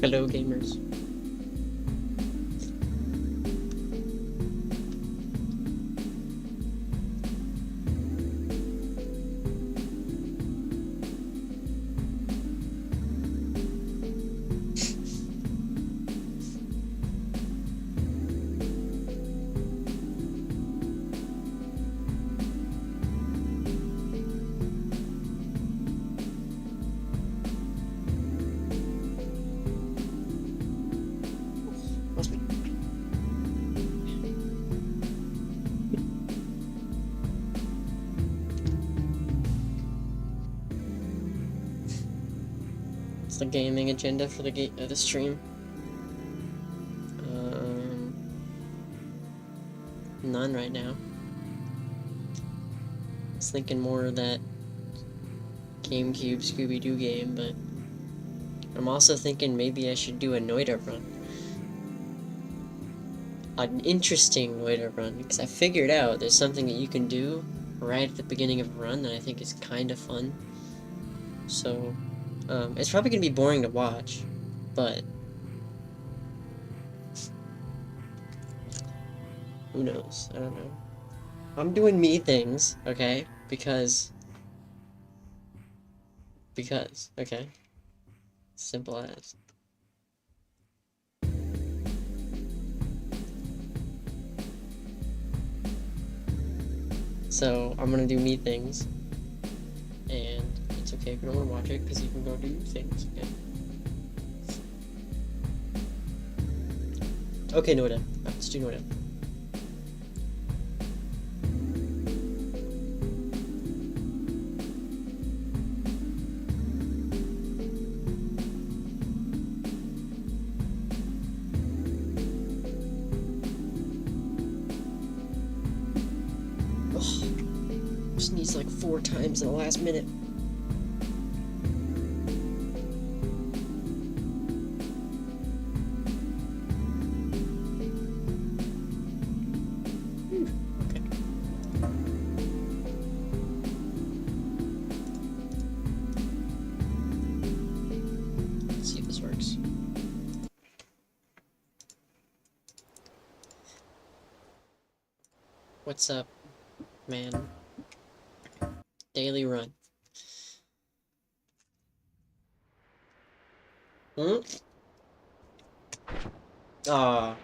Hello, gamers. Must be. It's the gaming agenda for the stream. None right now. I was thinking more of that GameCube Scooby-Doo game, but I'm also thinking maybe I should do a Noita run. An interesting Noita run, because I figured out there's something that you can do right at the beginning of a run that I think is kind of fun. So, it's probably going to be boring to watch, but who knows? I don't know. I'm doing me things, okay? Because, okay? Simple as. So, I'm gonna do me things, and it's okay if you don't want to watch it, because you can go do things, okay? Okay, Noida. Let's do Noida. Sneezed like 4 times in the last minute. Okay. Let's see if this works. What's up, man? Daily run. Ah.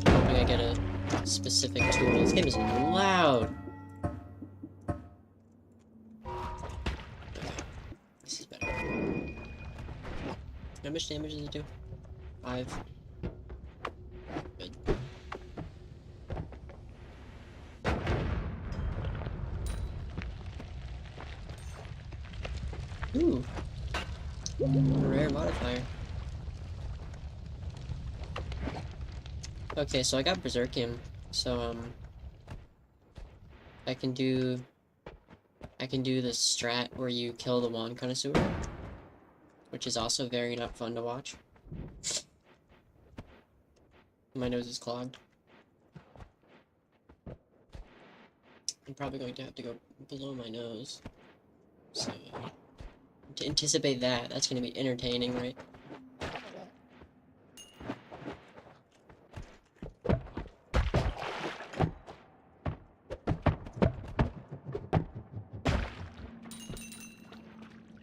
Hoping I get a specific tool. This game is loud. This is better. How much damage does it do? 5. Good. Ooh. Rare modifier. Okay, so I got Berserkium, so I can do the strat where you kill the wand connoisseur, which is also very not fun to watch. My nose is clogged. I'm probably going to have to go below my nose. So, to anticipate that, that's going to be entertaining, right?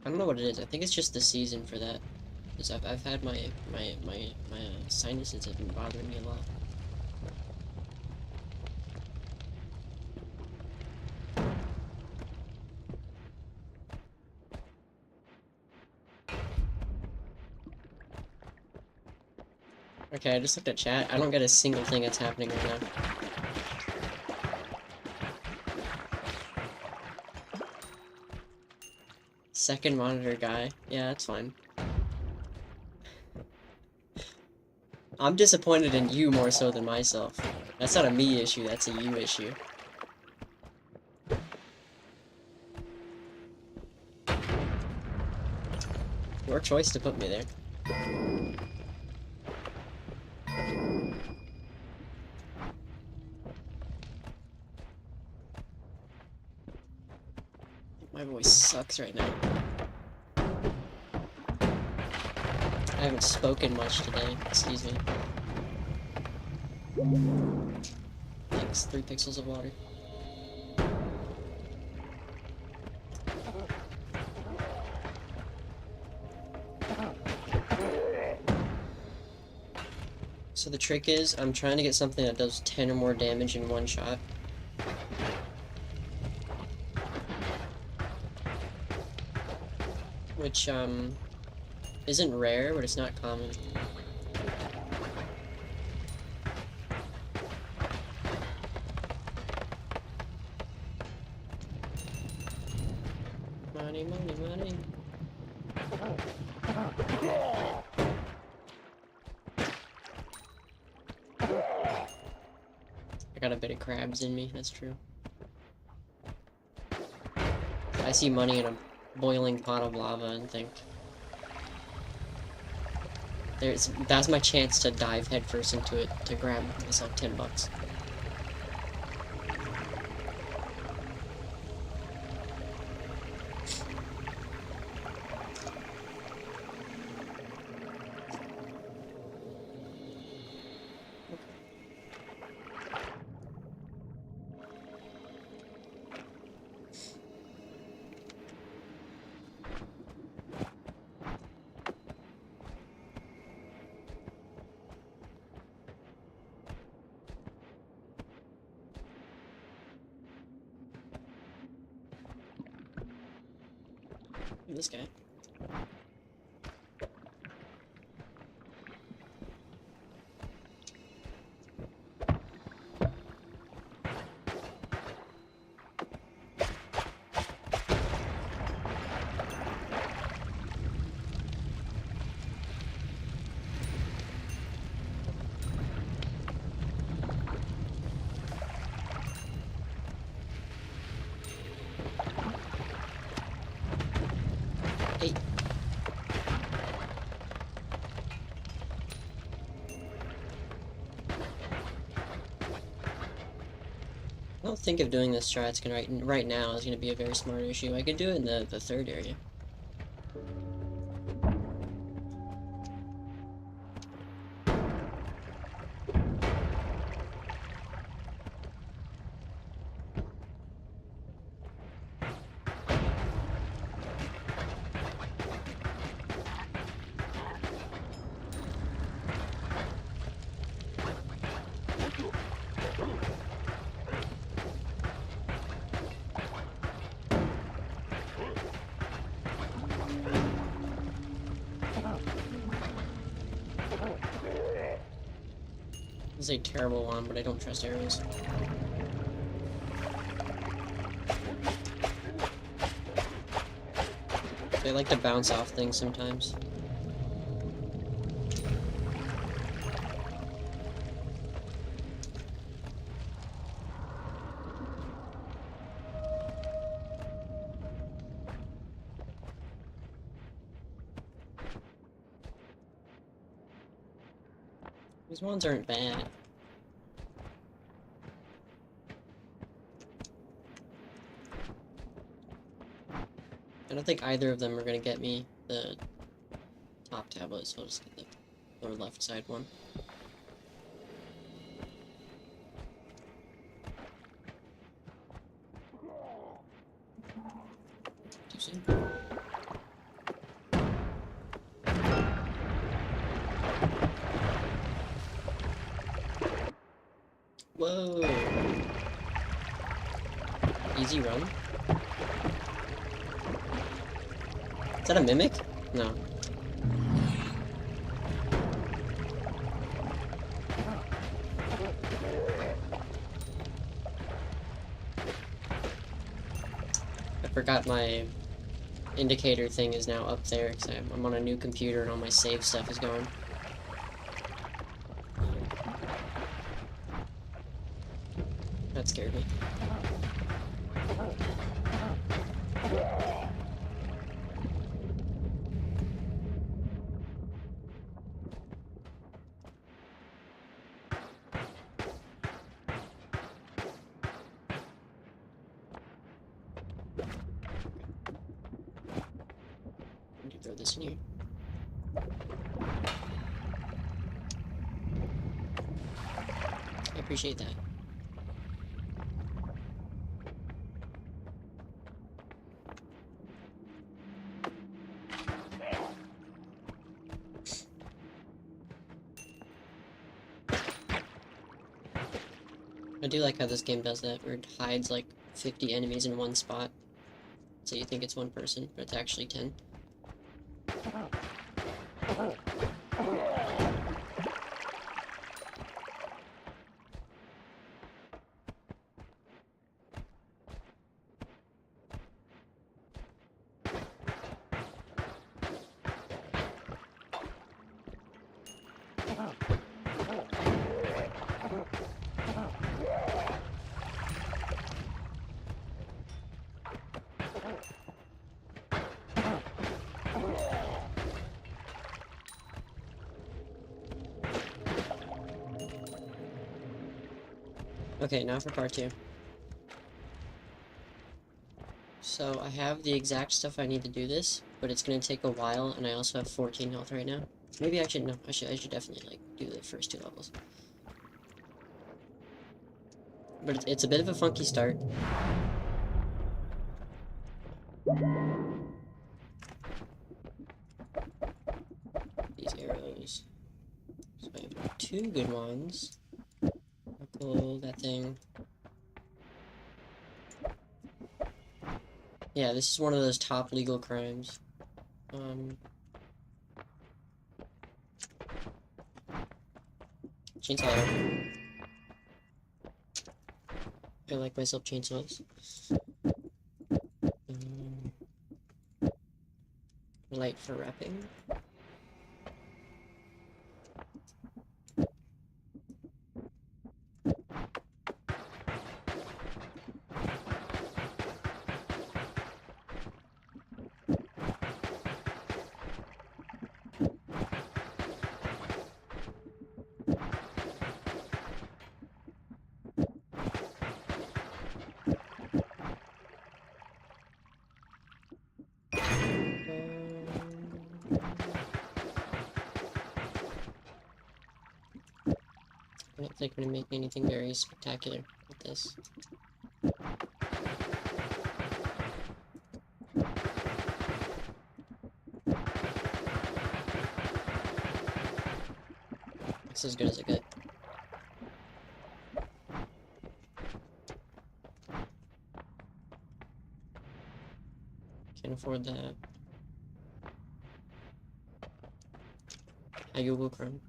I don't know what it is. I think it's just the season for that. Because I've had my sinuses have been bothering me a lot. Okay, I just looked at chat. I don't get a single thing that's happening right now. Second monitor guy. Yeah, that's fine. I'm disappointed in you more so than myself. That's not a me issue, that's a you issue. Your choice to put me there. My voice sucks right now. I haven't spoken much today. Excuse me. Thanks. 3 pixels of water. So the trick is, I'm trying to get something that does 10 or more damage in one shot. Which, isn't rare, but it's not common. Money, money, money. I got a bit of crabs in me, that's true. I see money in a boiling pot of lava and think... that's my chance to dive headfirst into it to grab myself 10 bucks. This guy. Hey. I don't think of doing this strat's right now is gonna be a very smart issue. I could do it in the third area. This is a terrible one, but I don't trust arrows. They like to bounce off things sometimes. These ones aren't bad. I don't think either of them are gonna get me the top tablet, so I'll just get the lower left side one. Too soon. Whoa! Easy run? Is that a mimic? No. I forgot my indicator thing is now up there because I'm on a new computer and all my save stuff is going. That scared me. this in here. I appreciate that. I do like how this game does that, where it hides like 50 enemies in one spot. So you think it's one person, but it's actually 10. Okay, now for part 2. So I have the exact stuff I need to do this, but it's gonna take a while, and I also have 14 health right now. Maybe I should, no, I should definitely, like, do the first 2 levels. But it's a bit of a funky start. These arrows. So I have 2 good ones. I'll pull that thing. Yeah, this is one of those top legal crimes. Chainsaw. I like myself chainsaws. Light for wrapping. I don't think I'm gonna make anything very spectacular with this. It's as good as it gets. Can't afford that. hghg.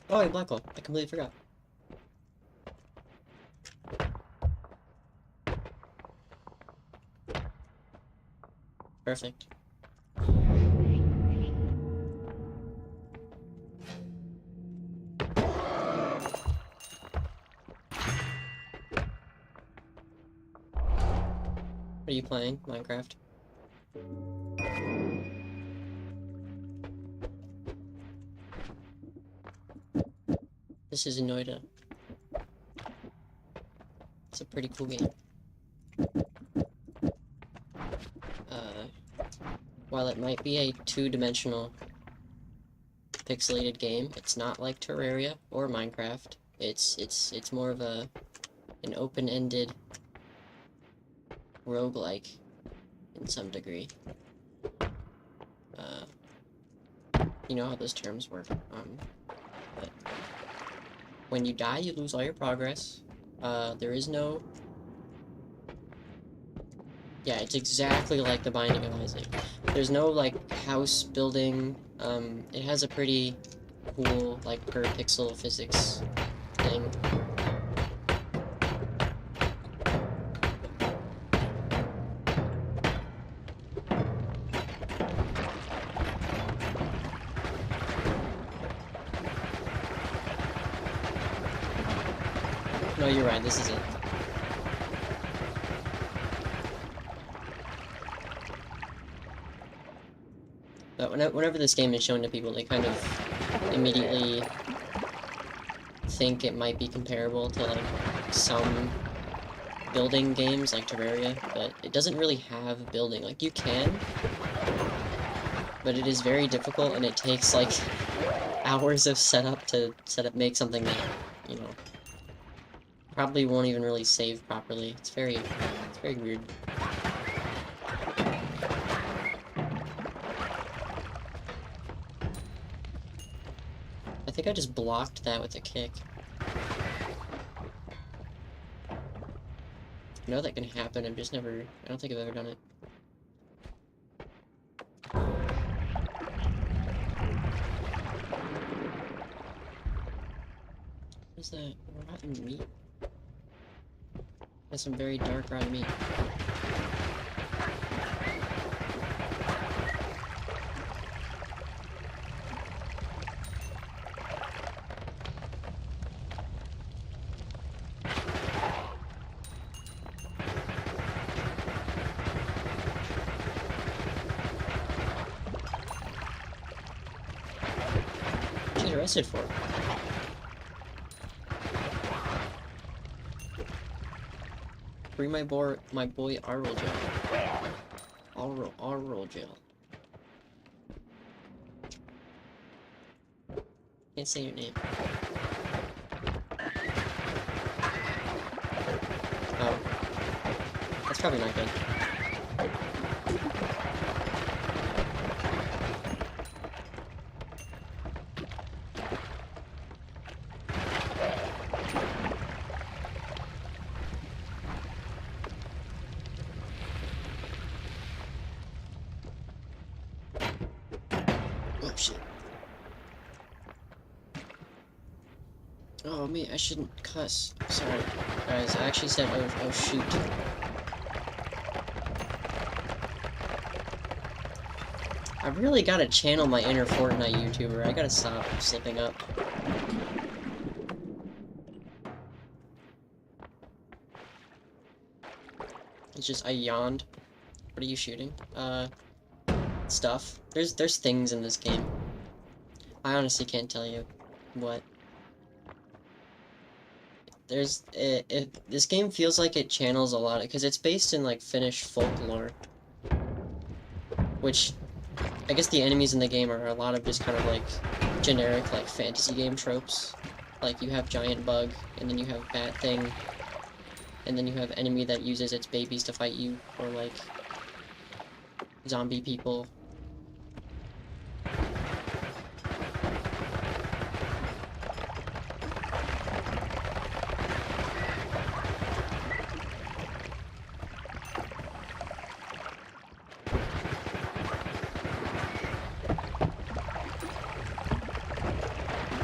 Oh, wait, black hole. I completely forgot. Perfect. What are you playing? Minecraft? This is Noida. It's a pretty cool game. While it might be a two-dimensional pixelated game, it's not like Terraria or Minecraft. It's more of an open-ended roguelike in some degree. You know how those terms work. But when you die, you lose all your progress. There is no... Yeah, it's exactly like The Binding of Isaac. There's no, like, house building. It has a pretty cool, like, per pixel physics thing. No, you're right, this is it. But whenever this game is shown to people, they kind of immediately think it might be comparable to, like, some building games, like Terraria, but it doesn't really have building. Like, you can, but it is very difficult, and it takes, like, hours of setup to make something that, you know, probably won't even really save properly. It's very weird. I think I just blocked that with a kick. I know that can happen, I've just never... I don't think I've ever done it. What is that? Rotten meat? That's some very dark rotten meat. She's arrested for it. Bring my boy Arl Gel. Arl Gel. Can't say your name. Oh. That's probably not good. Oh shit. Oh me, I shouldn't cuss. Sorry. Guys, I actually said oh shoot. I really gotta channel my inner Fortnite YouTuber. I gotta stop slipping up. It's just, I yawned. What are you shooting? Stuff. There's things in this game. I honestly can't tell you what. This game feels like it channels a lot, because it's based in, like, Finnish folklore. Which, I guess the enemies in the game are a lot of just kind of, like, generic, like, fantasy game tropes. Like, you have giant bug, and then you have bat thing, and then you have enemy that uses its babies to fight you, or, like, zombie people.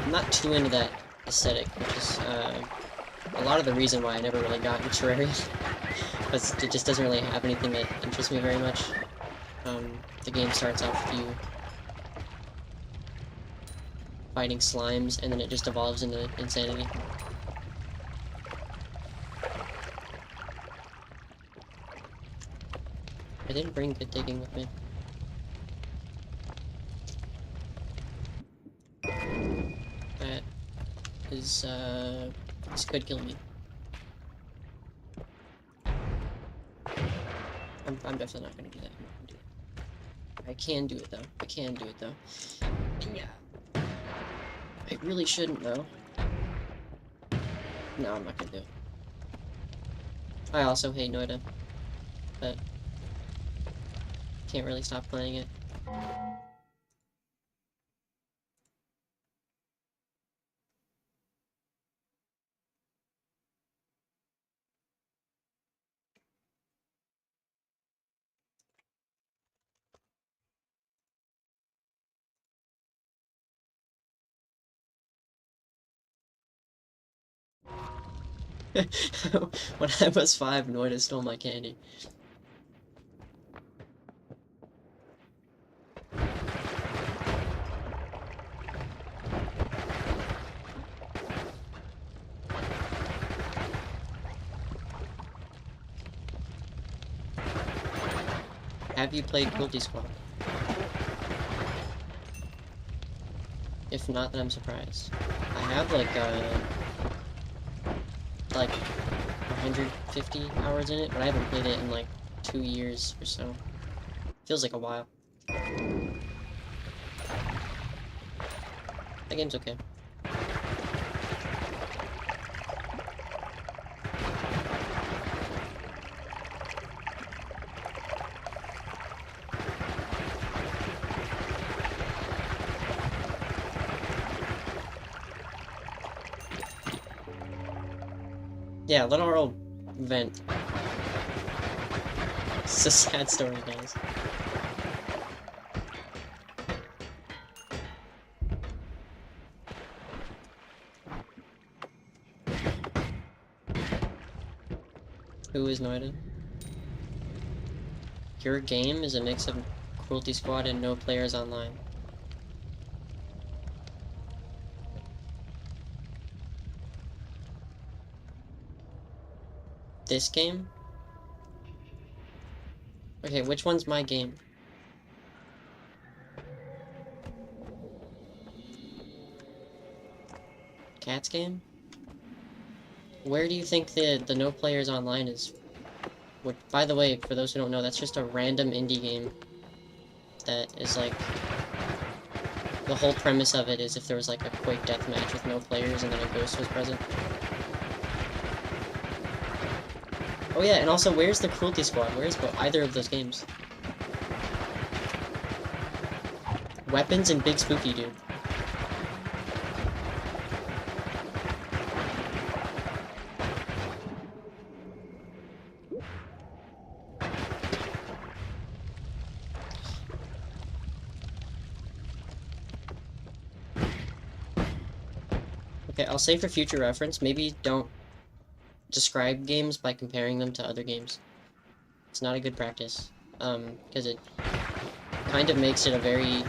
I'm not too into that aesthetic, which is a lot of the reason why I never really got into Terraria, because it just doesn't really have anything that interests me very much. The game starts off with you fighting slimes, and then it just evolves into insanity. I didn't bring good digging with me. That is, this could kill me. I'm definitely not gonna do that. I'm not gonna do it. I can do it though. I can do it though. Yeah. I really shouldn't though. No, I'm not gonna do it. I also hate Noida, but can't really stop playing it. When I was 5, Noida stole my candy. Have you played Guilty Squad? If not, then I'm surprised. I have, like, like 150 hours in it, but I haven't played it in like 2 years or so. Feels like a while. That game's okay. Yeah, let our old vent. It's a sad story, guys. Who is Noida? Your game is a mix of Cruelty Squad and no players online. This game? Okay, which one's my game? Cat's game? Where do you think the no players online is? Which, by the way, for those who don't know, that's just a random indie game that is like, the whole premise of it is if there was like a Quake deathmatch with no players and then a ghost was present. Oh yeah, and also, where's the Cruelty Squad? Where's either of those games? Weapons and Big Spooky, dude. Okay, I'll say for future reference, maybe don't describe games by comparing them to other games. It's not a good practice, because it kind of makes it a very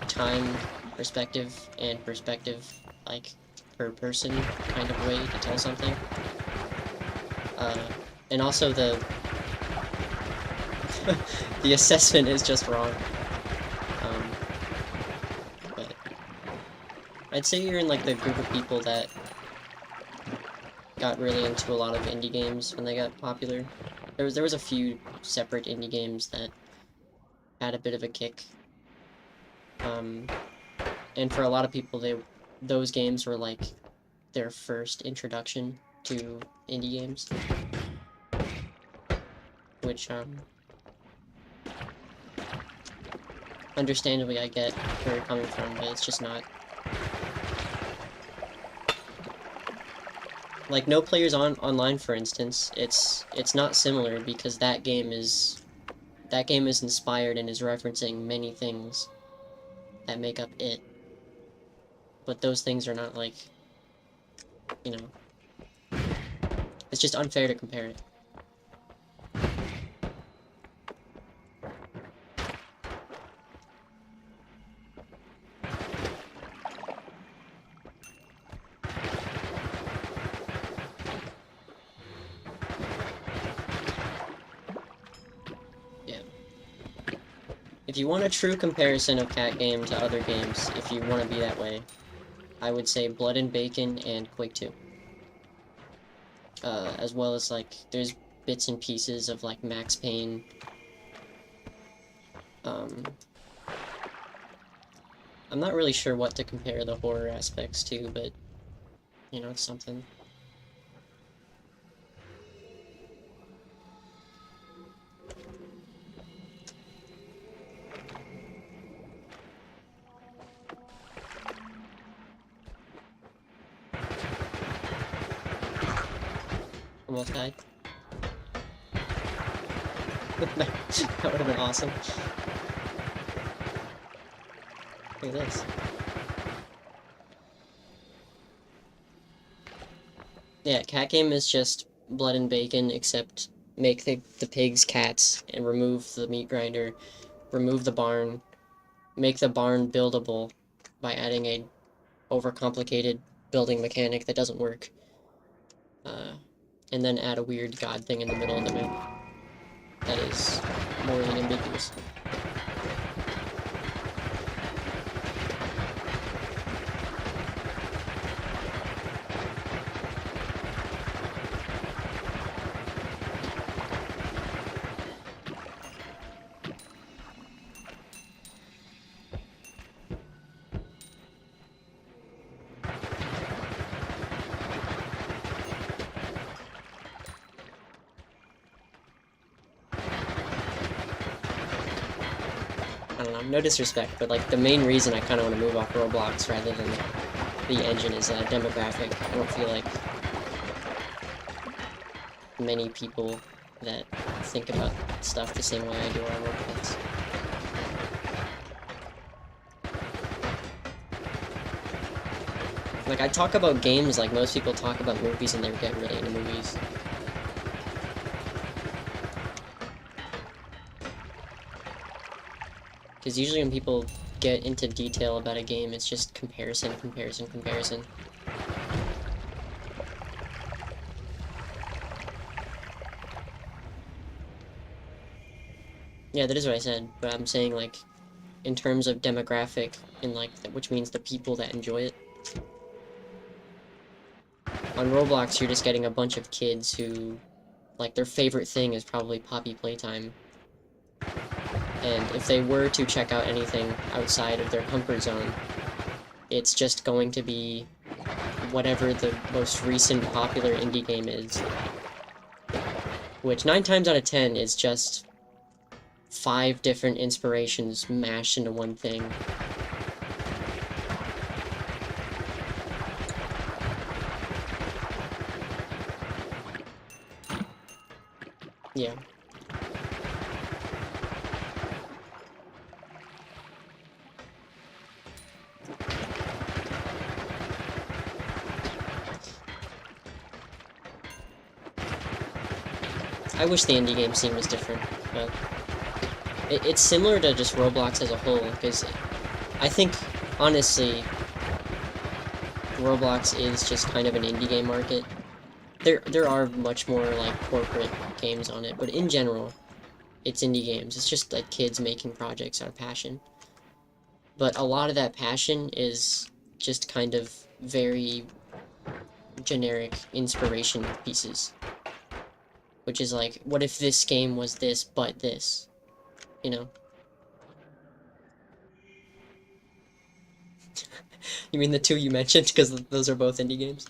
time perspective and perspective, like, per person kind of way to tell something. And also the the assessment is just wrong. But I'd say you're in like the group of people that got really into a lot of indie games when they got popular. There was a few separate indie games that had a bit of a kick. And for a lot of people, those games were like their first introduction to indie games, which understandably I get where you're coming from, but it's just not. Like No Players Online, for instance, it's not similar because that game is inspired and is referencing many things that make up it. But those things are not like, you know, it's just unfair to compare it. If you want a true comparison of Cat Game to other games, if you want to be that way, I would say Blood and Bacon and Quake 2. As well as, like, there's bits and pieces of, like, Max Payne. I'm not really sure what to compare the horror aspects to, but, you know, it's something. Almost died. That would have been awesome. Look at this. Yeah, Cat Game is just Blood and Bacon, except make the pigs cats and remove the meat grinder, remove the barn, make the barn buildable by adding a overcomplicated building mechanic that doesn't work. And then add a weird god thing in the middle of the map that is morally ambiguous. I don't know, no disrespect, but like the main reason I kind of want to move off Roblox rather than the engine is demographic. I don't feel like many people that think about stuff the same way I do on Roblox. Like, I talk about games like most people talk about movies and they get really into movies. Because usually when people get into detail about a game, it's just comparison, comparison, comparison. Yeah, that is what I said, but I'm saying, like, in terms of demographic, and like, which means the people that enjoy it. On Roblox, you're just getting a bunch of kids who, like, their favorite thing is probably Poppy Playtime. And if they were to check out anything outside of their comfort zone, it's just going to be whatever the most recent popular indie game is. Which 9 times out of 10 is just 5 different inspirations mashed into one thing. Yeah. I wish the indie game scene was different, but it's similar to just Roblox as a whole, because I think, honestly, Roblox is just kind of an indie game market. There are much more, like, corporate games on it, but in general, it's indie games. It's just, like, kids making projects out of passion. But a lot of that passion is just kind of very generic inspiration pieces. Which is like, what if this game was this, but this? You know? You mean the two you mentioned? Because those are both indie games?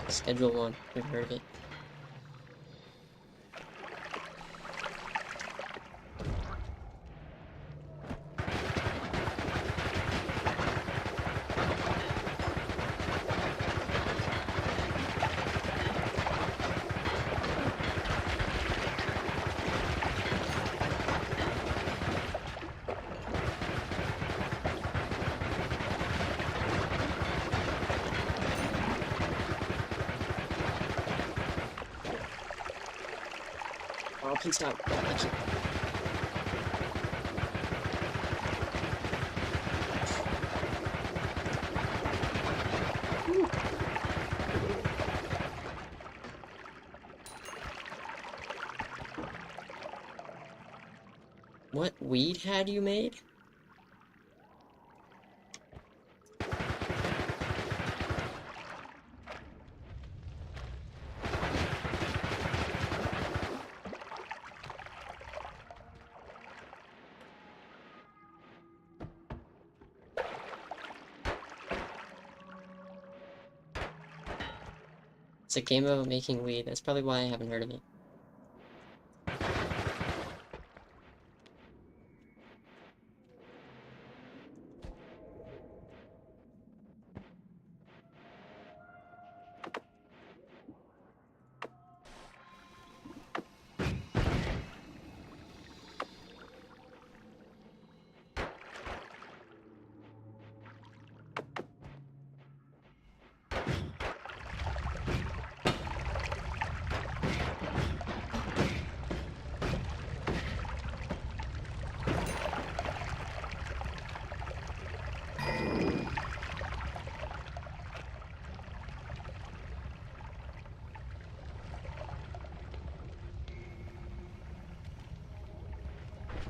Schedule 1. We've heard of it. Oh, please stop. Thank you. What weed had you made? It's a game about making weed. That's probably why I haven't heard of it.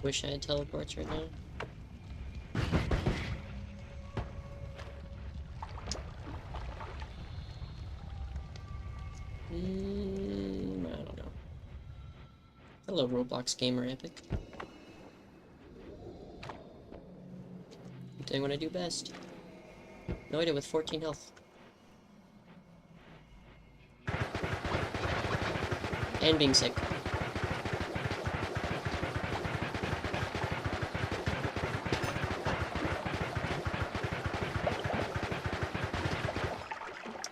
Wish I had teleports right now. I don't know. Hello, Roblox Gamer Epic. I'm doing what I do best. No idea, with 14 health. And being sick.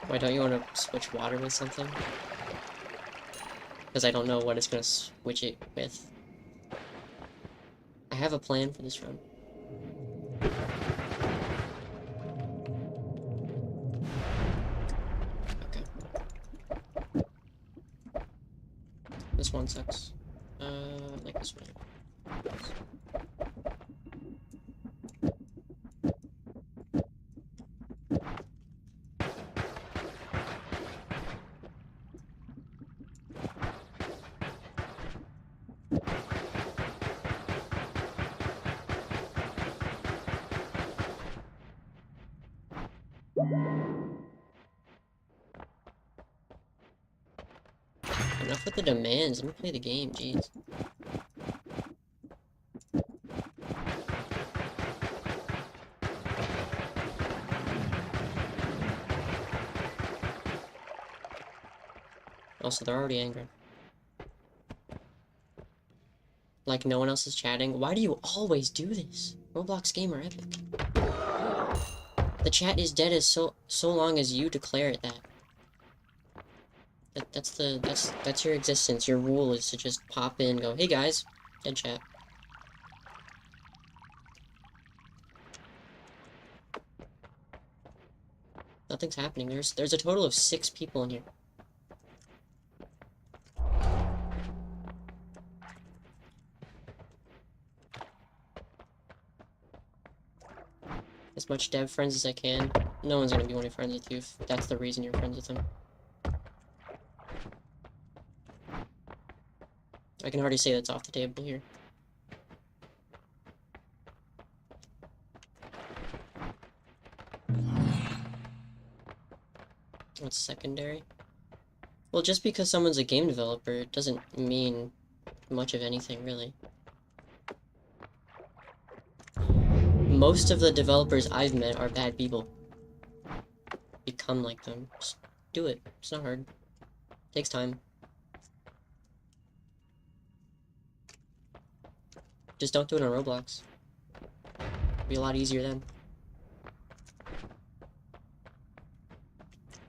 Why don't you want to switch water with something? Because I don't know what it's going to switch it with. I have a plan for this run. Okay. This one sucks. Like this one. Enough with the demands. Let me play the game, jeez. Also, they're already angry. Like, no one else is chatting. Why do you always do this? Roblox gamer epic. The chat is dead as so long as you declare it that. That's your existence. Your rule is to just pop in and go, hey guys, dead chat. Nothing's happening. There's a total of 6 people in here. As much dev friends as I can. No one's gonna be wanting friends with you if that's the reason you're friends with them. I can already say that's off the table here. What's secondary? Well, just because someone's a game developer, it doesn't mean much of anything, really. Most of the developers I've met are bad people. Become like them. Just do it. It's not hard. It takes time. Just don't do it on Roblox. It'll be a lot easier then.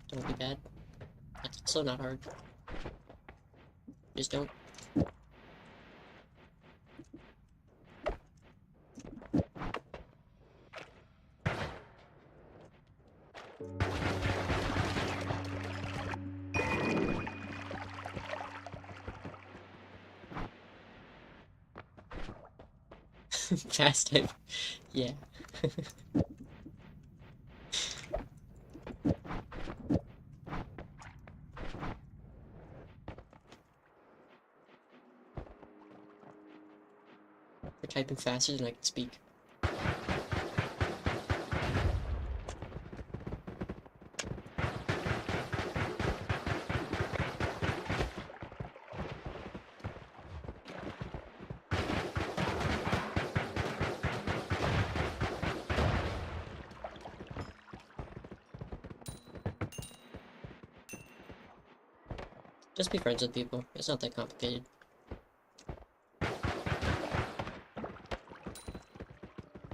Don't be bad. That's also not hard. Just don't. Fast type. Yeah. You're typing faster than I can speak. Just be friends with people. It's not that complicated.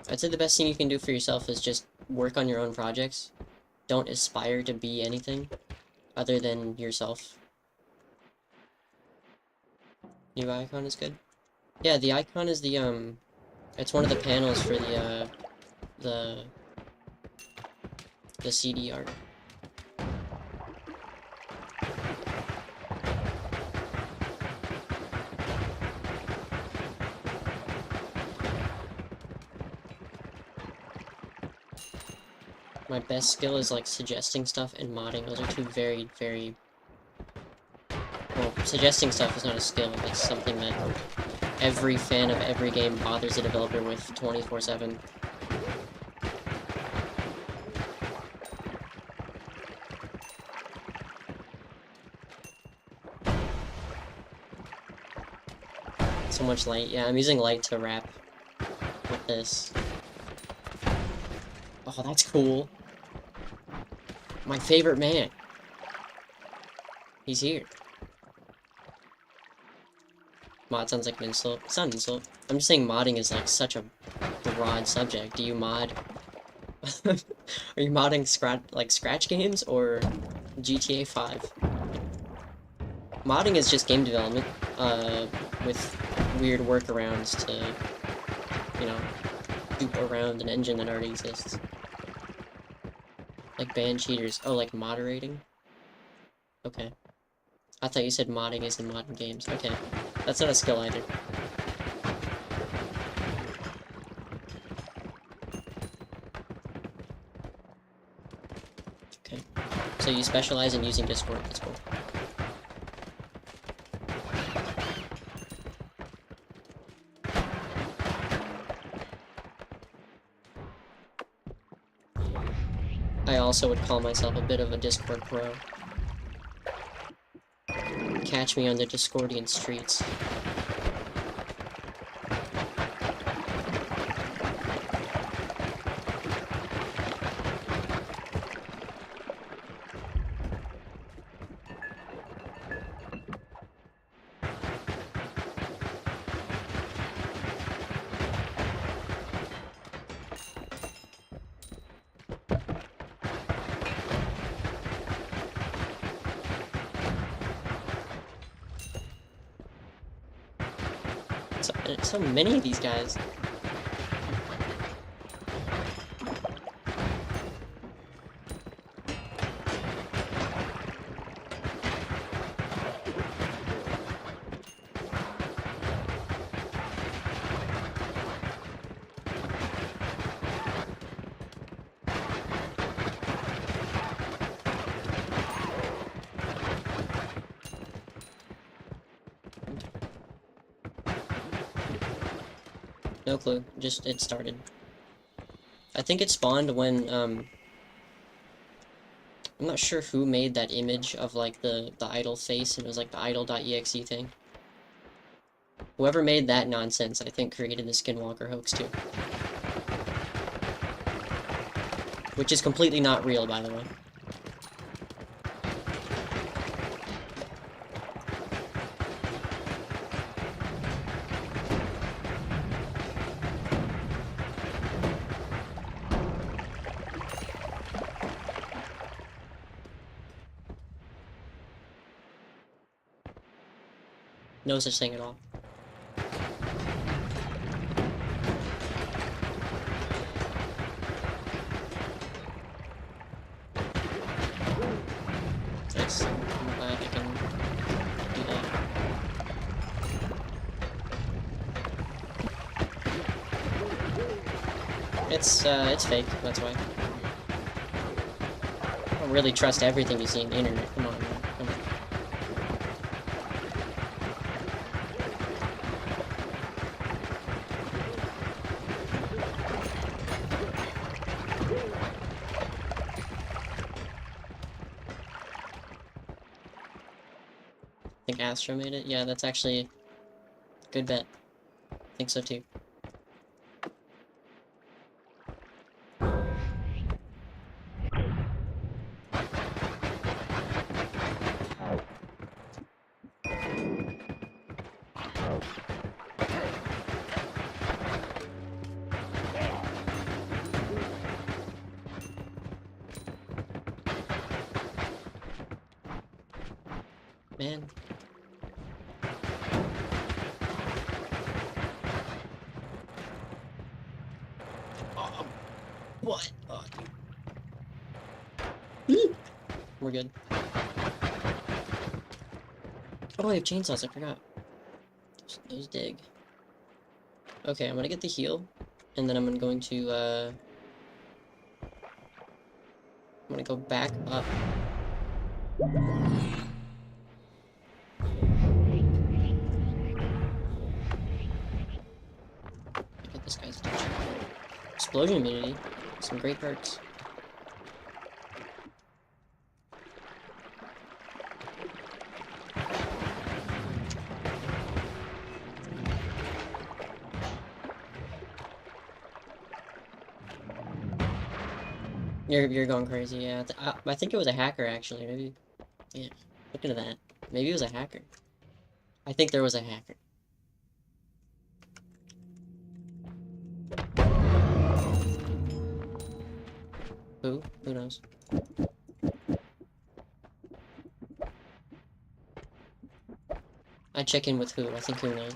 I'd say the best thing you can do for yourself is just work on your own projects. Don't aspire to be anything other than yourself. New icon is good. Yeah, the icon is the, it's one of the panels for the CD art. My best skill is, like, suggesting stuff and modding. Those are two very, very... Well, suggesting stuff is not a skill. It's something that every fan of every game bothers a developer with 24/7. So much light. Yeah, I'm using light to wrap with this. Oh, that's cool. My favorite man. He's here. Mod sounds like an insult. It's not an insult. I'm just saying modding is like such a broad subject. Do you mod? Are you modding Scratch games or GTA 5? Modding is just game development, with weird workarounds to, you know, loop around an engine that already exists. Like ban cheaters. Oh, like moderating? Okay. I thought you said modding is in modern games. Okay. That's not a skill either. Okay. So you specialize in using Discord. That's cool. I also would call myself a bit of a Discord pro. Catch me on the Discordian streets. So many of these guys. No clue. Just, it started. I think it spawned when, I'm not sure who made that image of, like, the idle face, and it was, like, the idle.exe thing. Whoever made that nonsense, I think, created the Skinwalker hoax, too. Which is completely not real, by the way. No such thing at all. Nice. I'm glad I can do that. It's fake, that's why. I don't really trust everything you see on the internet. Come on, man. Come on. I think Astro made it? Yeah, that's actually a good bet. I think so too. Man. Oh, what? Oh, dude. We're good. Oh, I have chainsaws, I forgot. Those dig. Okay, I'm gonna get the heal, and then I'm going to, I'm gonna go back up. Get this guy's attention. Explosion immunity. Some great perks. You're going crazy, yeah. I think it was a hacker, actually, maybe. Yeah, look into that. Maybe it was a hacker. I think there was a hacker. Who? Who knows? I check in with who? I think who knows.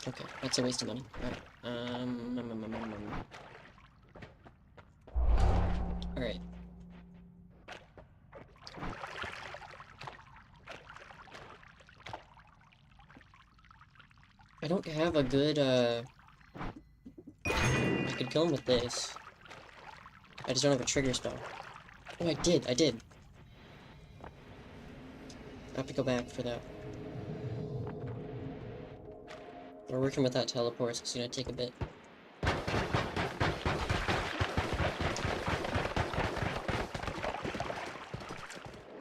Okay, that's a waste of money. Alright. Alright. I don't have a good, I could kill him with this. I just don't have a trigger spell. Oh, I did. I have to go back for that. We're working with that teleport, so it's gonna take a bit.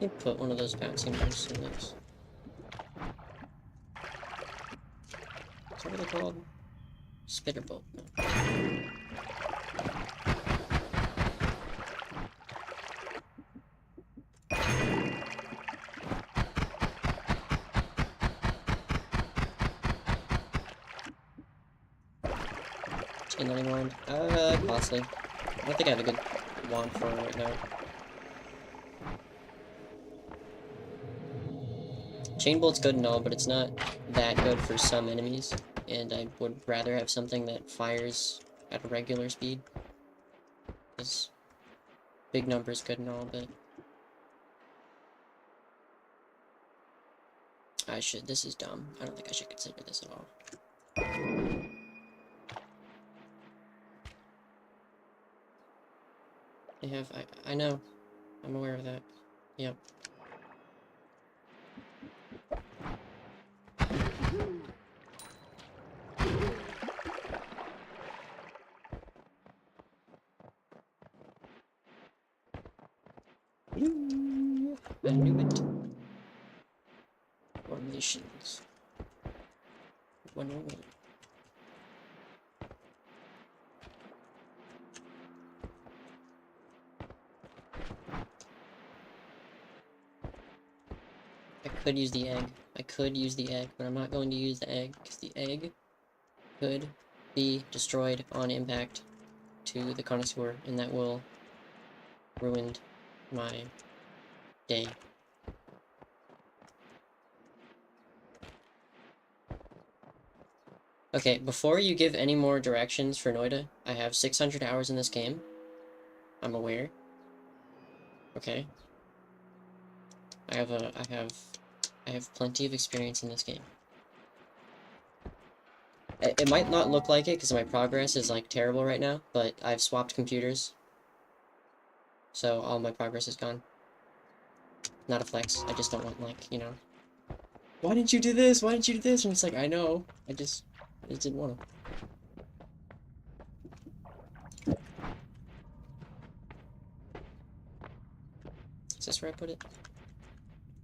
Let me put one of those bouncing balls in this. Is that what they're called? Spitter bolt. No. Chain lightning wand. Costly. I don't think I have a good wand for it right now. Chain bolt's good and all, but it's not that good for some enemies, and I would rather have something that fires at a regular speed. Because big number's good and all, but I should. This is dumb. I don't think I should consider this at all. They have. I know. I'm aware of that. Yep. I knew it. Formations. 101. I could use the egg. I could use the egg, but I'm not going to use the egg, because the egg could be destroyed on impact to the connoisseur, and that will ruin my day. Okay, before you give any more directions for Noida, I have 600 hours in this game. I'm aware. Okay. I have plenty of experience in this game. It might not look like it because my progress is like terrible right now, but I've swapped computers. So all my progress is gone. Not a flex. I just don't want, like, you know, why didn't you do this? Why didn't you do this? And it's like, I know. I just didn't want to. Is this where I put it?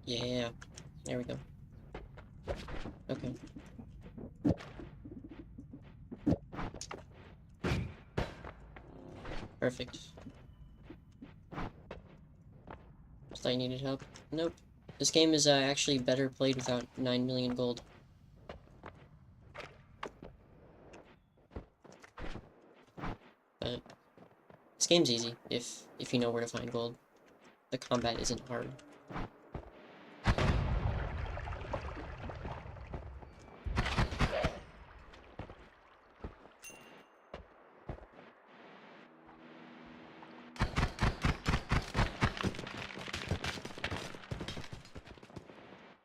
Yeah. There we go. Okay. Perfect. Just thought you needed help. Nope. This game is actually better played without 9 million gold. But this game's easy if you know where to find gold. The combat isn't hard.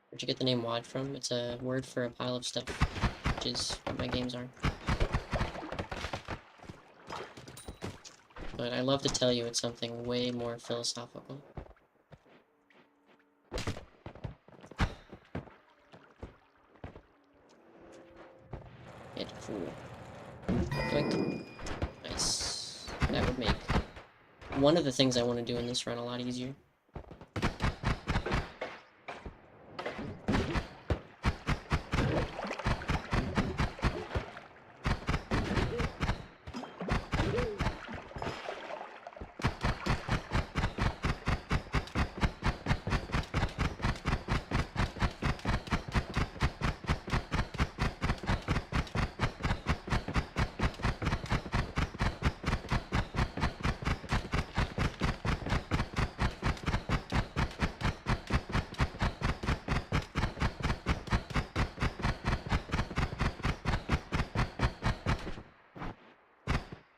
Where'd you get the name WAD from? It's a word for a pile of stuff, which is what my games are. But I love to tell you it's something way more philosophical. Hit cool. Click. Nice. That would make one of the things I want to do in this run a lot easier.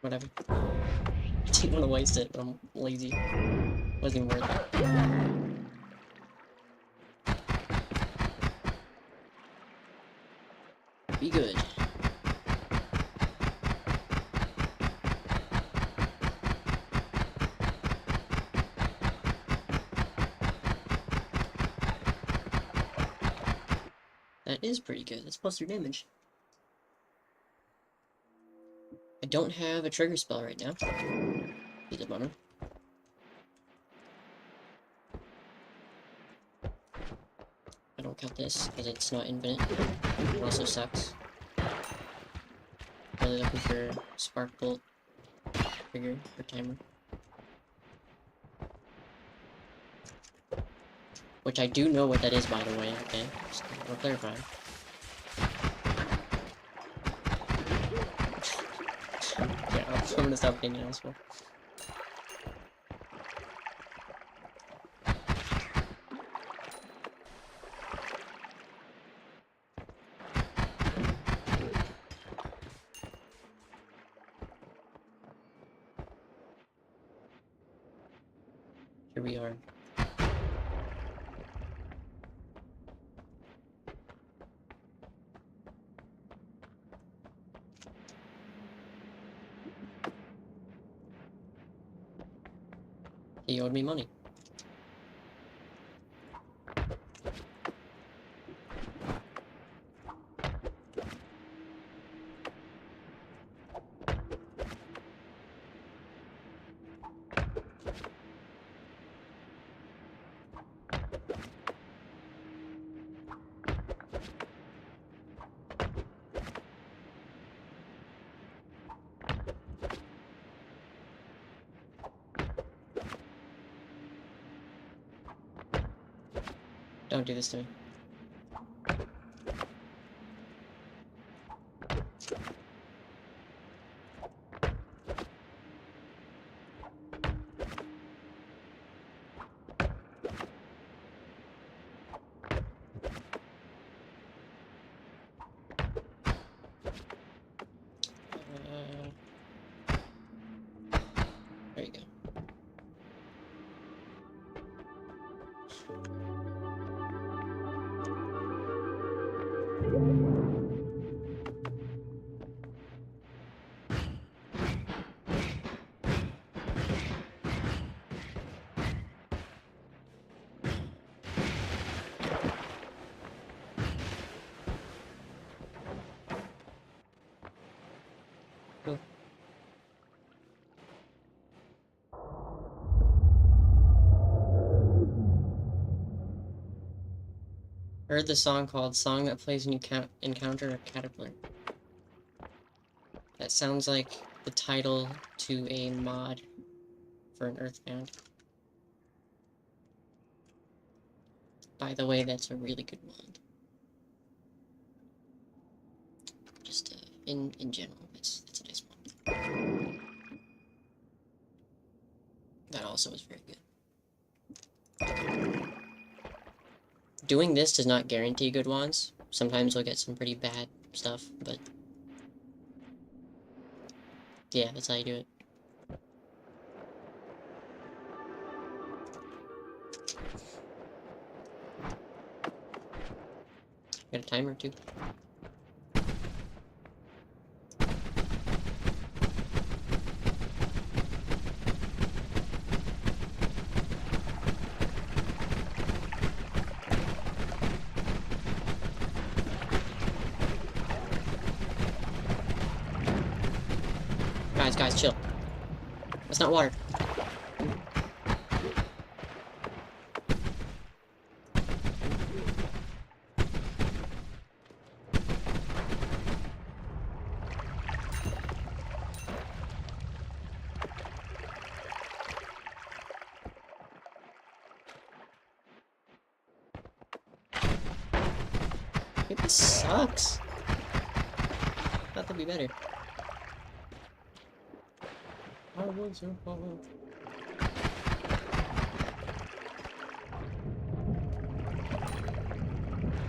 Whatever. I didn't want to waste it, but I'm lazy. Wasn't even worth it. Be good. That is pretty good. That's +3 damage. I don't have a trigger spell right now. Be the bummer. I don't count this because it's not infinite. It also sucks. Really looking for spark bolt trigger or timer. Which I do know what that is, by the way, okay? Just to clarify. Yeah, I'm gonna stop thinking as well. Here we are. He owed me money. Don't do this to me. There you go. Cool. I heard the song called "Song That Plays When You Encounter a Caterpillar." That sounds like the title to a mod for an Earthbound. By the way, that's a really good mod. Just in general, it's a nice mod. That also is very good. Doing this does not guarantee good wands. Sometimes you'll get some pretty bad stuff, but yeah, that's how you do it. Got a timer too. Guys, chill. That's not water. Dude, this sucks. Thought that'd be better. I was your fault.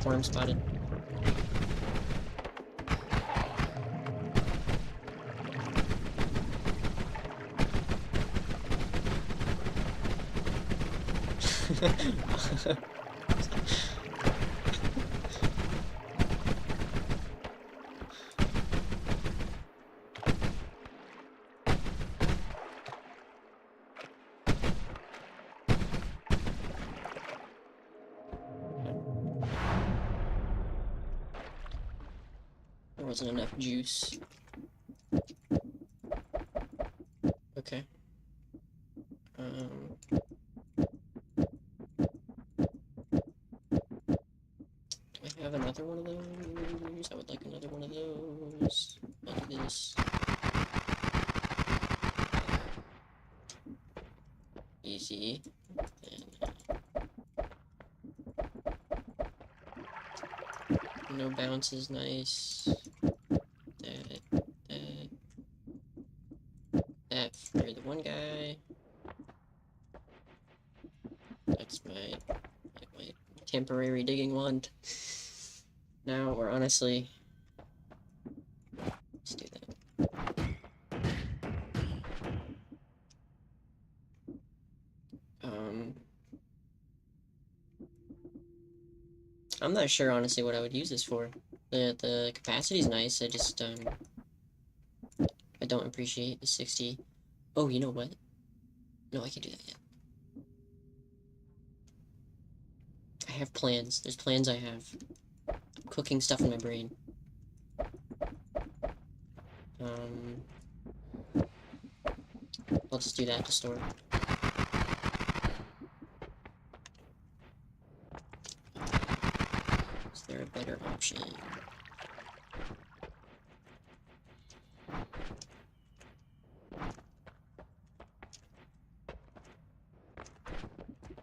Worm spotted. There wasn't enough juice. Okay. Do I have another one of those? I would like another one of those. I'll do this. Easy. And no bounce is nice. That for the one guy. That's my temporary digging wand. Now, or honestly, let's do that. I'm not sure, honestly, what I would use this for. The capacity's nice, I just, I don't appreciate the 60. Oh, you know what? No, I can't do that yet. I have plans. There's plans I have. I'm cooking stuff in my brain. I'll just do that to store. Is there a better option?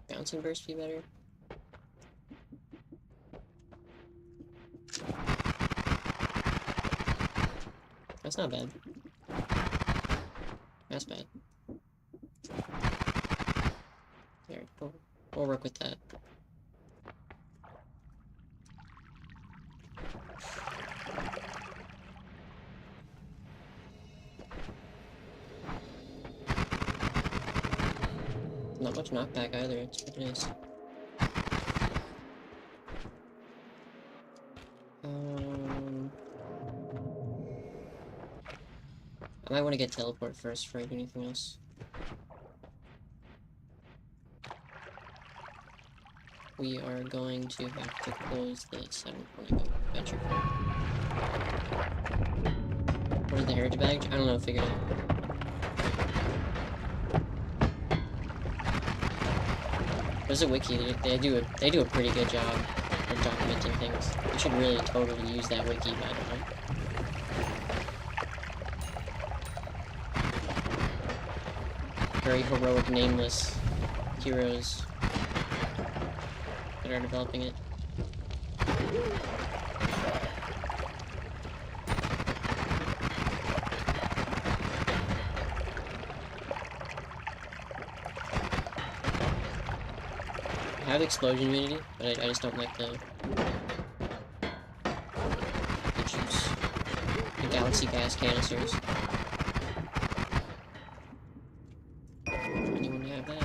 Bouncing burst be better? That's not bad. That's bad. There, we'll work with that. Not much knockback either, it's pretty nice. I might want to get teleport first before I do anything else. We are going to have to close this. I don't want to go venture for it. What is the heritage badge? I don't know, figure it out. There's a wiki. They do a pretty good job of documenting things. We should really totally use that wiki, by the way. Very heroic, nameless heroes that are developing it. I have explosion immunity, but I just don't like the juice. The galaxy gas canisters. Anyone have that?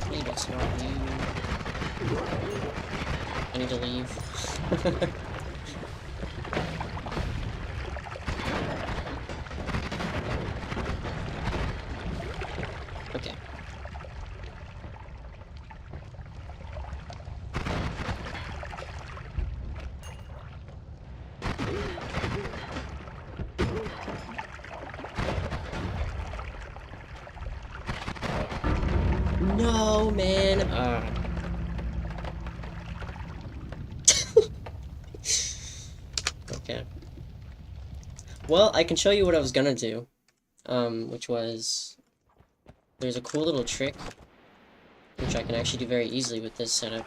I need to swap you. I need to leave. Okay. No, man. Okay. Well, I can show you what I was gonna do. Which was... There's a cool little trick, which I can actually do very easily with this setup.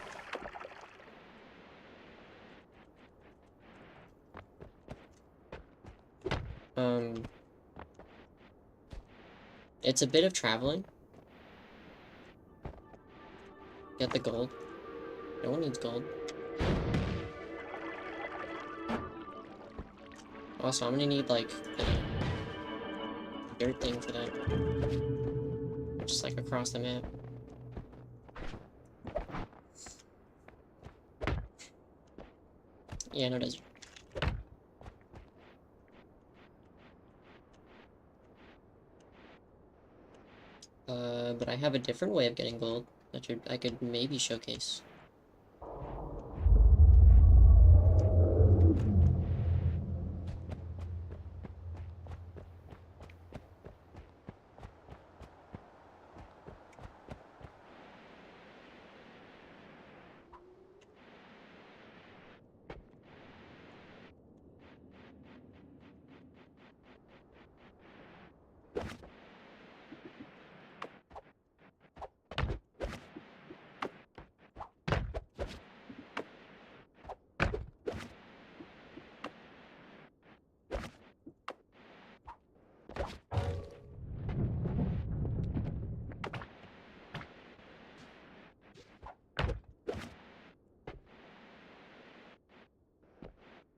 It's a bit of traveling. Get the gold. No one needs gold. Also, I'm gonna need, like, the dirt thing for that. Just, like, across the map. Yeah, no desert. But I have a different way of getting gold that I could maybe showcase.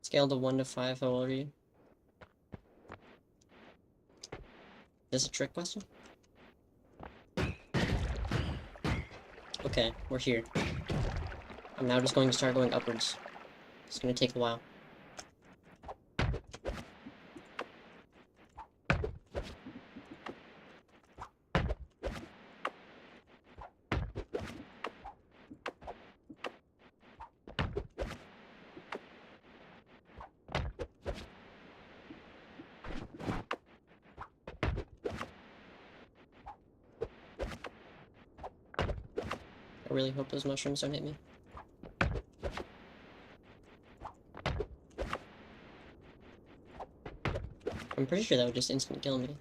Scale to 1 to 5, how old are you? Is this a trick question? Okay, we're here. I'm now just going to start going upwards. It's gonna take a while. I really hope those mushrooms don't hit me. I'm pretty sure that would just instant kill me.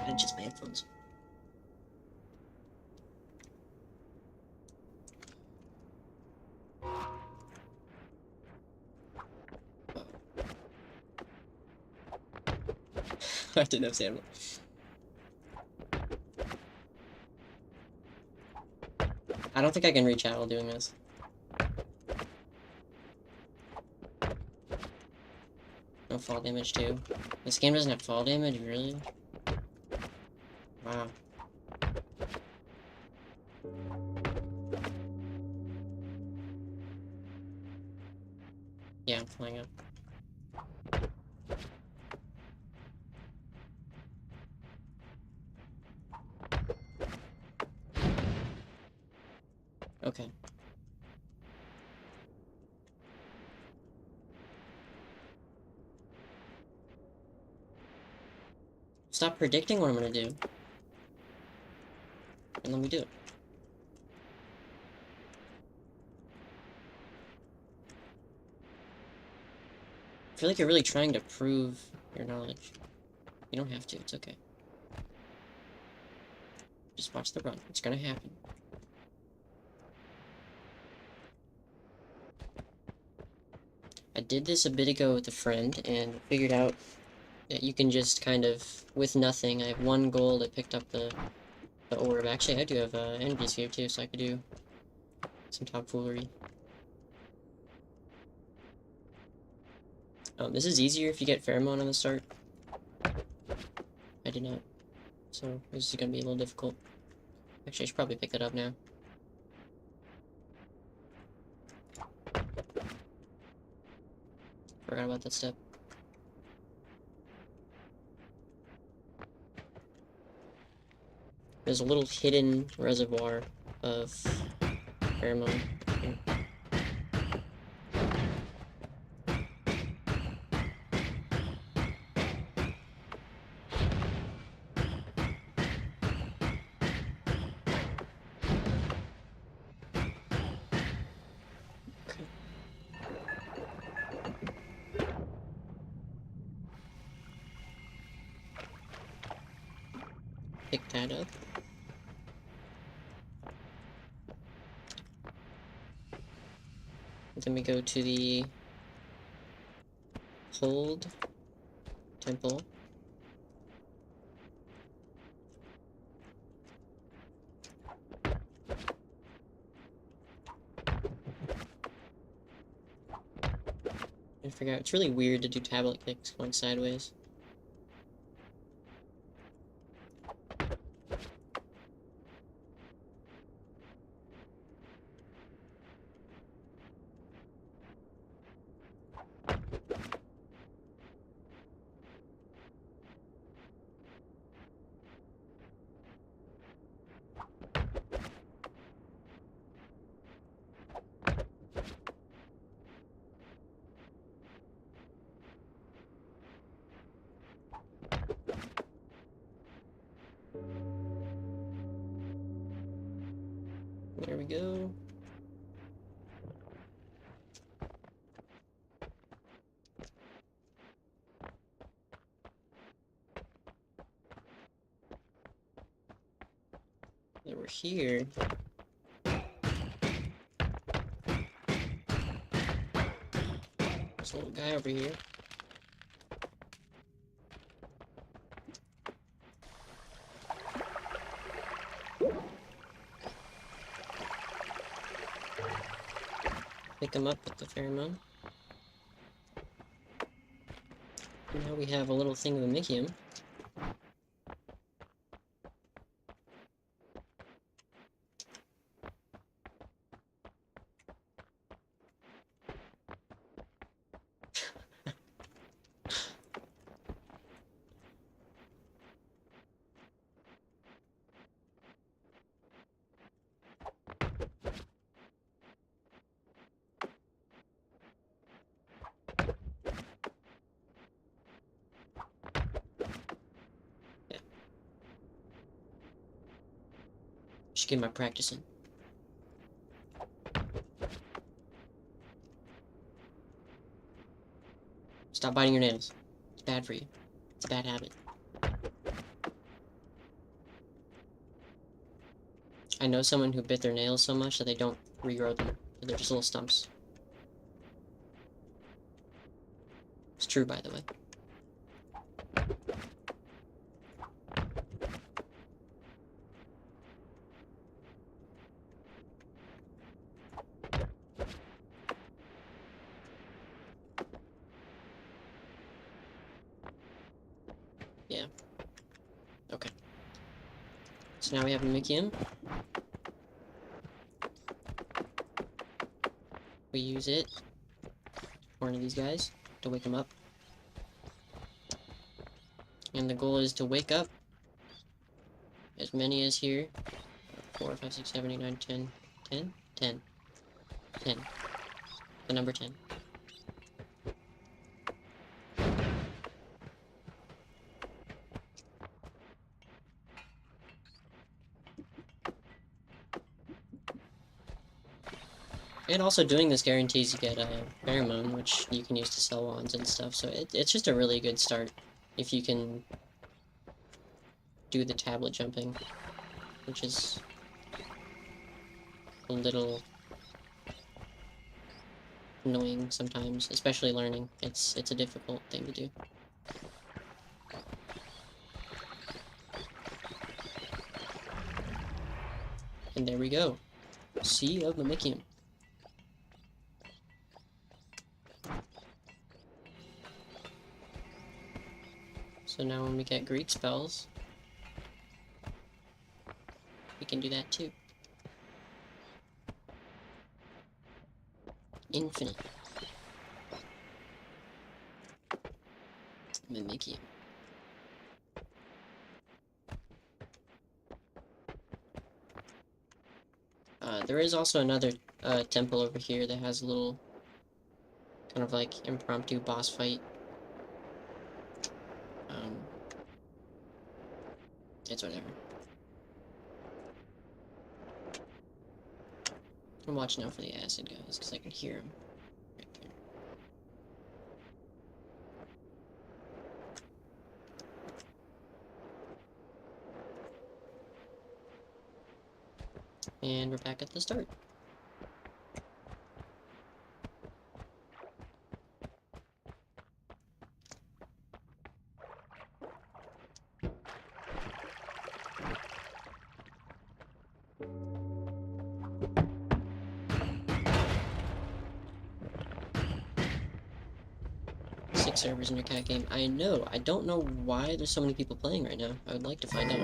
And just my headphones. I didn't have stamina. I don't think I can reach out while doing this. No fall damage too. This game doesn't have fall damage, really? Wow. Yeah, I'm flying up. Okay. Stop predicting what I'm gonna do. And let me do it. I feel like you're really trying to prove your knowledge. You don't have to, it's okay. Just watch the run. It's gonna happen. I did this a bit ago with a friend and figured out that you can just kind of, with nothing, I have 1 gold, I picked up the orb. Actually, I do have energy sphere too, so I could do some tomfoolery. This is easier if you get pheromone on the start. I did not, so this is gonna be a little difficult. Actually, I should probably pick that up now. Forgot about that step. There's a little hidden reservoir of pheromone here. Okay. Pick that up. Then we go to the hold temple. I forgot. It's really weird to do tablet kicks going sideways. There we go. Then we're here. There's a little guy over here. Pick him up with the pheromone. And now we have a little thing of Mikium. Should get my practice in. Stop biting your nails. It's bad for you. It's a bad habit. I know someone who bit their nails so much that they don't regrow them. They're just little stumps. It's true, by the way. Yeah. Okay. So now we have a Mikium. We use it, one of these guys, to wake him up. And the goal is to wake up as many as here. 4, 5, 6, 7, 8, 9, 10. 10? 10. 10. The number 10. And also doing this guarantees you get a pheromone, which you can use to sell wands and stuff, so it's just a really good start if you can do the tablet jumping, which is a little annoying sometimes, especially learning. It's a difficult thing to do. And there we go. Sea of Mimicium. So now when we get Greek spells, we can do that too. Infinite. Mimicium. There is also another temple over here that has a little kind of like impromptu boss fight. It's whatever. I'm watching out for the acid guys because I can hear them right there. And we're back at the start. servers in your cat game. I know. I don't know why there's so many people playing right now. I would like to find out.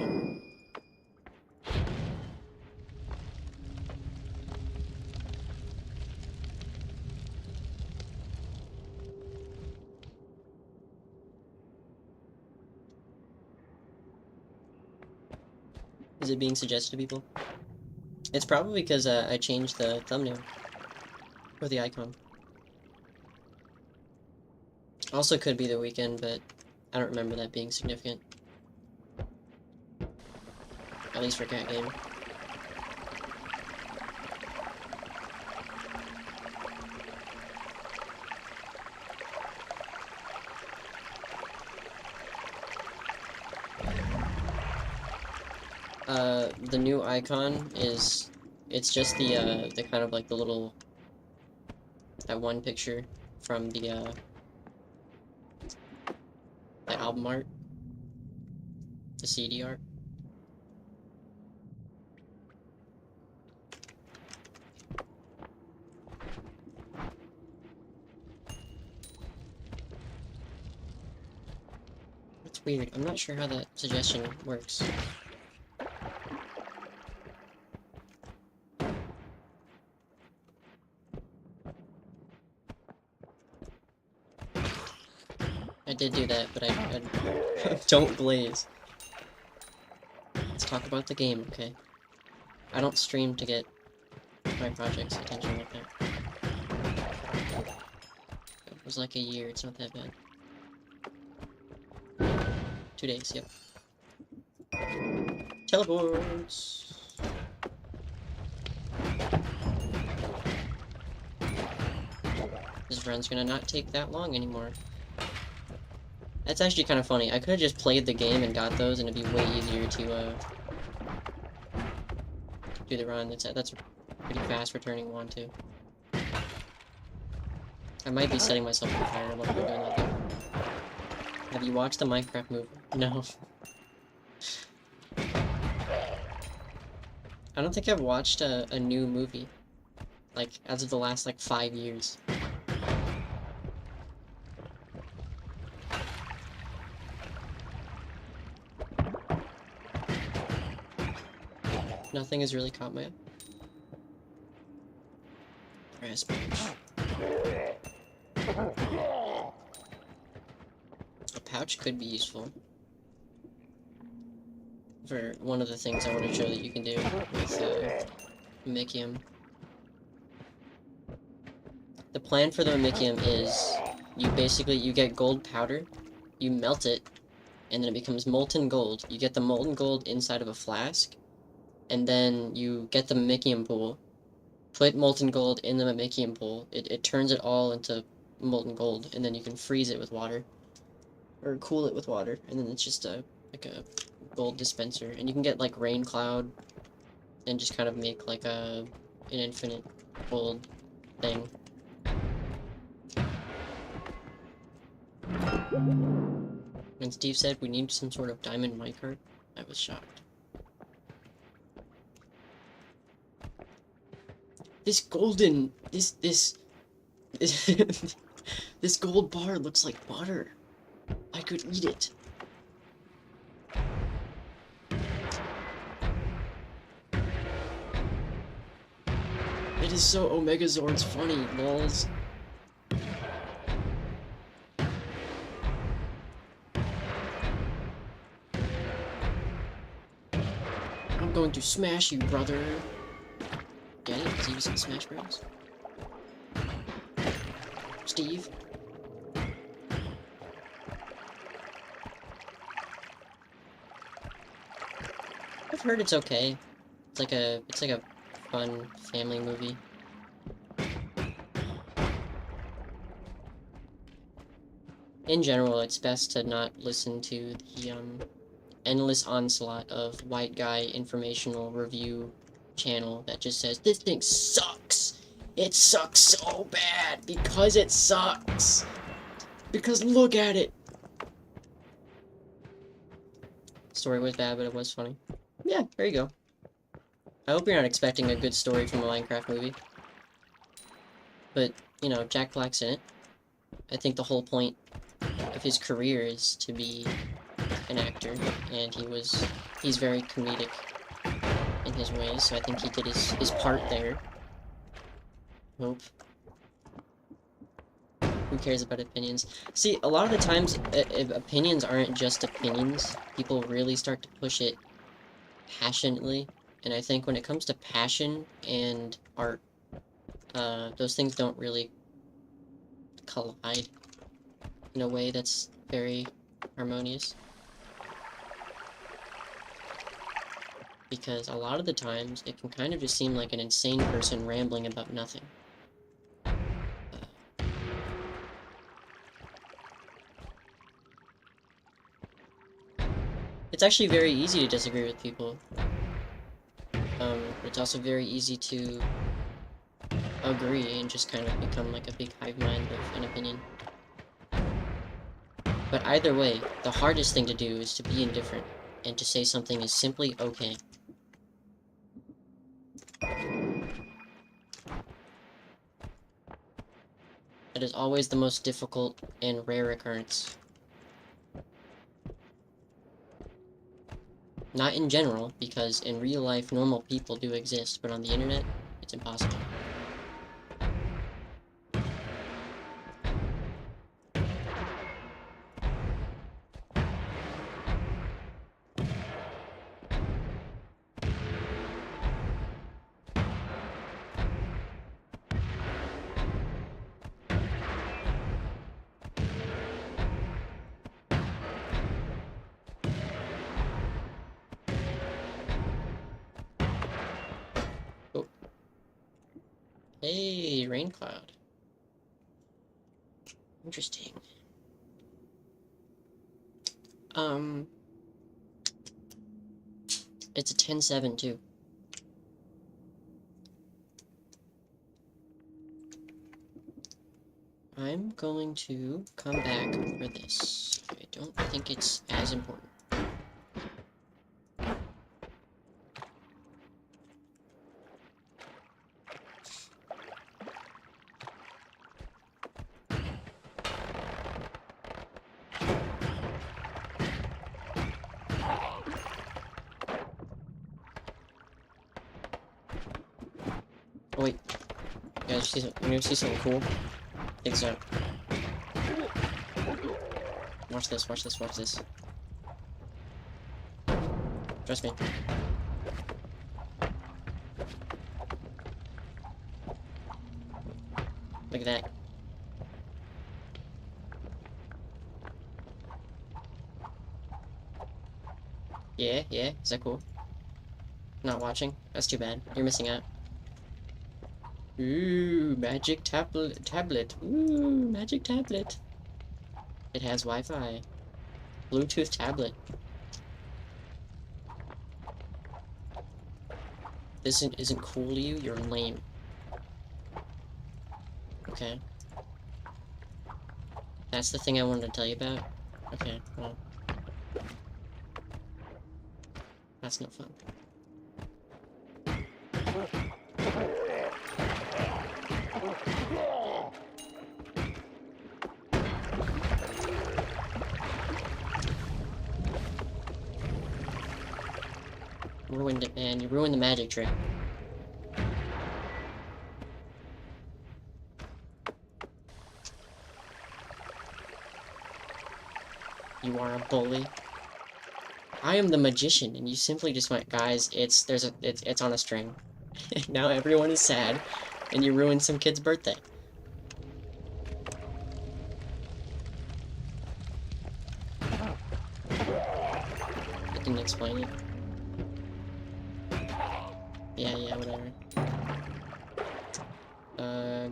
Is it being suggested to people? It's probably because I changed the thumbnail. Or the icon. Also could be the weekend, but I don't remember that being significant. At least for cat game. The new icon is, it's just the kind of like the little, that one picture from the album art. The CD art. That's weird. I'm not sure how that suggestion works. I did do that, but I don't glaze. Let's talk about the game, okay? I don't stream to get my project's attention like that. It was like a year, it's not that bad. 2 days, yep. Teleports! This run's gonna not take that long anymore. That's actually kind of funny. I could have just played the game and got those, and it'd be way easier to do the run. That's a pretty fast returning one, too. I might be setting myself on fire while I'm doing that, though. Have you watched the Minecraft movie? No. I don't think I've watched a new movie. Like, as of the last, 5 years. Nothing has really caught my eye. Grass pouch. A pouch could be useful. For one of the things I want to show that you can do with Mimikium. The plan for the Mimikium is you get gold powder, you melt it, and then it becomes molten gold. You get the molten gold inside of a flask, and then you get the Mimikium pool, put molten gold in the Mimikium pool, it turns it all into molten gold, and then you can freeze it with water. Or cool it with water, and then it's just like a gold dispenser. And you can get rain cloud, and just kind of make an infinite gold thing. When Steve said we need some sort of diamond minecart, I was shocked. This golden, this gold bar looks like butter. I could eat it. It is so Omegazord's funny, lols. I'm going to smash you, brother. Get it? Because he was in Smash Bros. Steve. I've heard it's okay. It's like a fun family movie. In general, it's best to not listen to the endless onslaught of white guy informational review channel that just says, this thing sucks! It sucks so bad because it sucks! Because look at it! Story was bad, but it was funny. Yeah, there you go. I hope you're not expecting a good story from a Minecraft movie. But, you know, Jack Black's in it. I think the whole point of his career is to be an actor, and he's very comedic in his ways, so I think he did his part there. Hope. Who cares about opinions? See, a lot of the times, opinions aren't just opinions. People really start to push it passionately, and I think when it comes to passion and art, those things don't really collide in a way that's very harmonious. Because a lot of the times, it can kind of just seem like an insane person rambling about nothing. It's actually very easy to disagree with people. But it's also very easy to agree and just kind of become like a big hive mind of an opinion. But either way, the hardest thing to do is to be indifferent and to say something is simply okay. That is always the most difficult and rare occurrence. Not in general, because in real life normal people do exist, but on the internet, it's impossible. Oh. Hey, rain cloud. Interesting. It's a 10-7 too. I'm going to come back for this. I don't think it's as important. Oh wait, you guys see something cool? Check this out. Watch this, watch this, watch this. Trust me. Look at that. Yeah, is that cool? Not watching? That's too bad. You're missing out. Ooh, magic tablet. Ooh, magic tablet. It has Wi-Fi. Bluetooth tablet. This isn't cool to you? You're lame. Okay. That's the thing I wanted to tell you about? Okay, well. That's no fun. Ruined it, man. You ruined the magic trick. You are a bully. I am the magician, and you simply just went, guys, it's on a string. Now everyone is sad, and you ruined some kid's birthday. I didn't explain it. Yeah, whatever.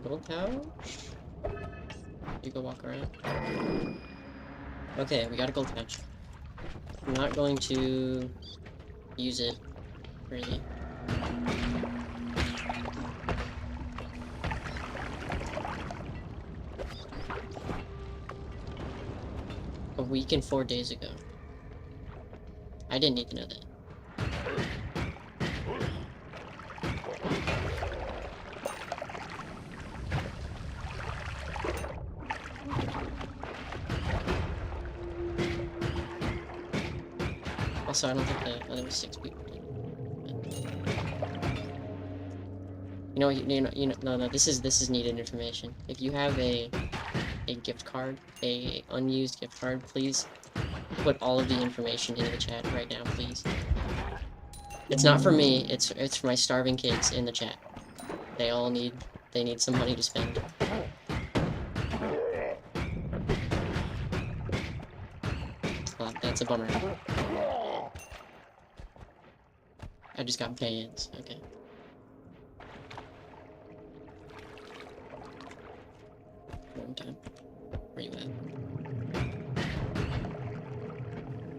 Gold pouch? You go walk around. Okay, we got a gold pouch. I'm not going to use it, really. A week and 4 days ago. I didn't need to know that. Also, I don't think the other 6 people did. You know, no, this is needed information. If you have a gift card, a unused gift card, please put all of the information in the chat right now, please. It's not for me, it's for my starving kids in the chat. They need some money to spend. That's a bummer. I just got banned, okay. One time. Where you at?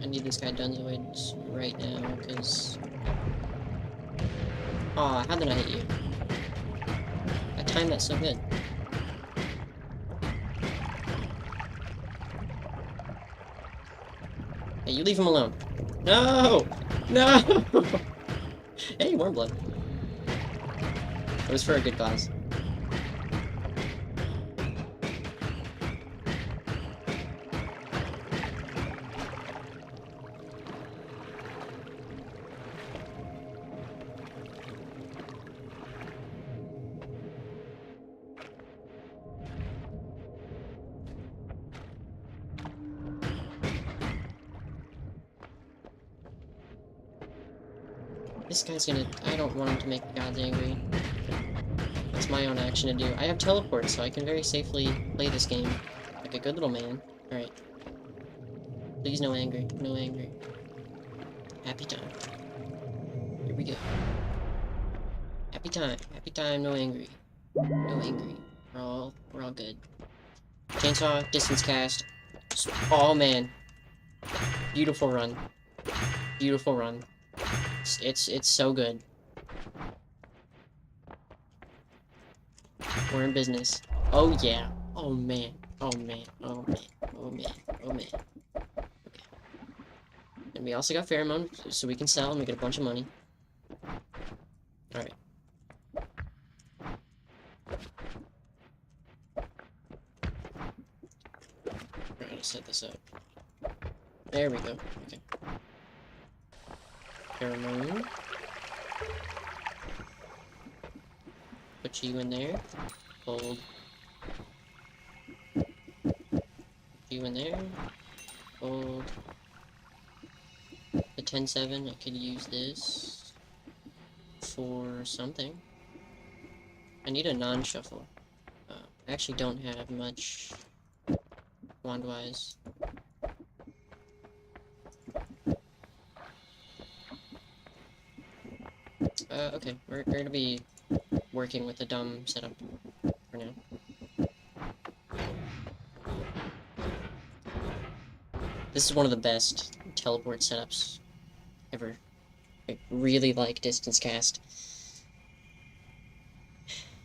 I need this guy Dunzoids right now, because... Aw, how did I hit you? I timed that so good. Hey, you leave him alone. No! No! Hey, warm blood. It was for a good cause. This guy's gonna... I don't want him to make the gods angry. That's my own action to do. I have teleport, so I can very safely play this game like a good little man. Alright. Please no angry. No angry. Happy time. Here we go. Happy time. Happy time, no angry. No angry. We're all good. Chainsaw, distance cast. Oh man. Beautiful run. Beautiful run. It's so good. We're in business. Oh yeah. Oh man. Oh man. Oh man. Oh man. Oh man. Okay. And we also got pheromone, so we can sell and we get a bunch of money. Alright. We're gonna set this up. There we go. Okay. Pheromone. Put you in there. Hold. You in there. Hold. The 10-7, I could use this for something. I need a non-shuffle. I actually don't have much wand-wise. Okay, we're gonna be working with the dumb setup for now. This is one of the best teleport setups ever. I really like distance cast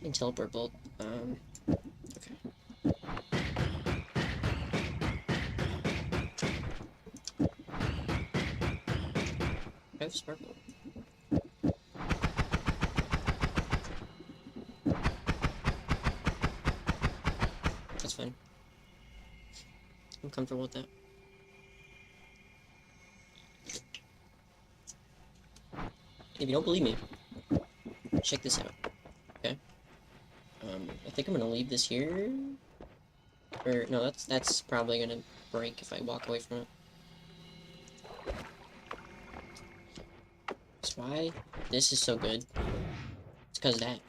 and teleport bolt. Okay. I have sparkle. That's fine. I'm comfortable with that. If you don't believe me, check this out. Okay. I think I'm gonna leave this here. Or no, that's probably gonna break if I walk away from it. That's why this is so good. It's because that.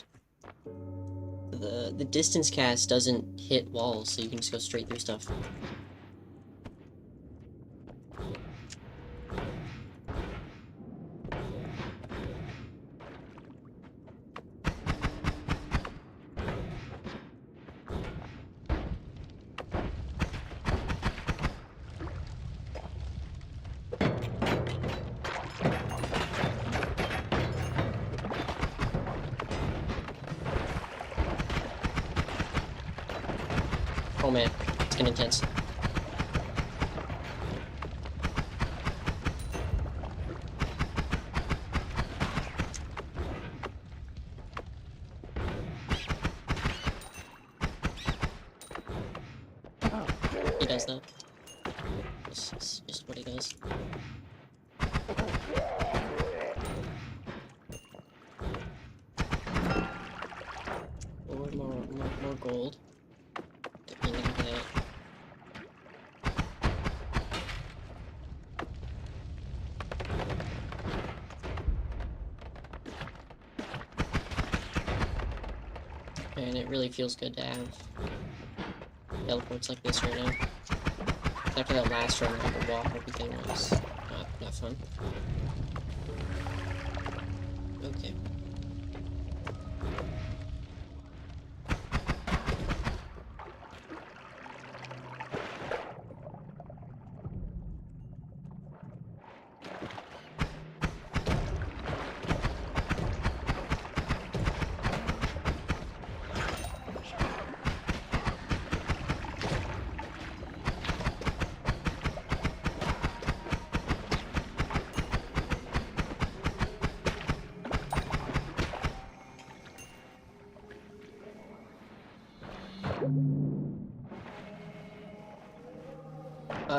The distance cast doesn't hit walls, so you can just go straight through stuff. Oh man, it's getting intense. He does that. This is just what he does. more gold. Definitely look at that. And it really feels good to have teleports like this right now. After that last run, like the walk, everything was not fun. Okay.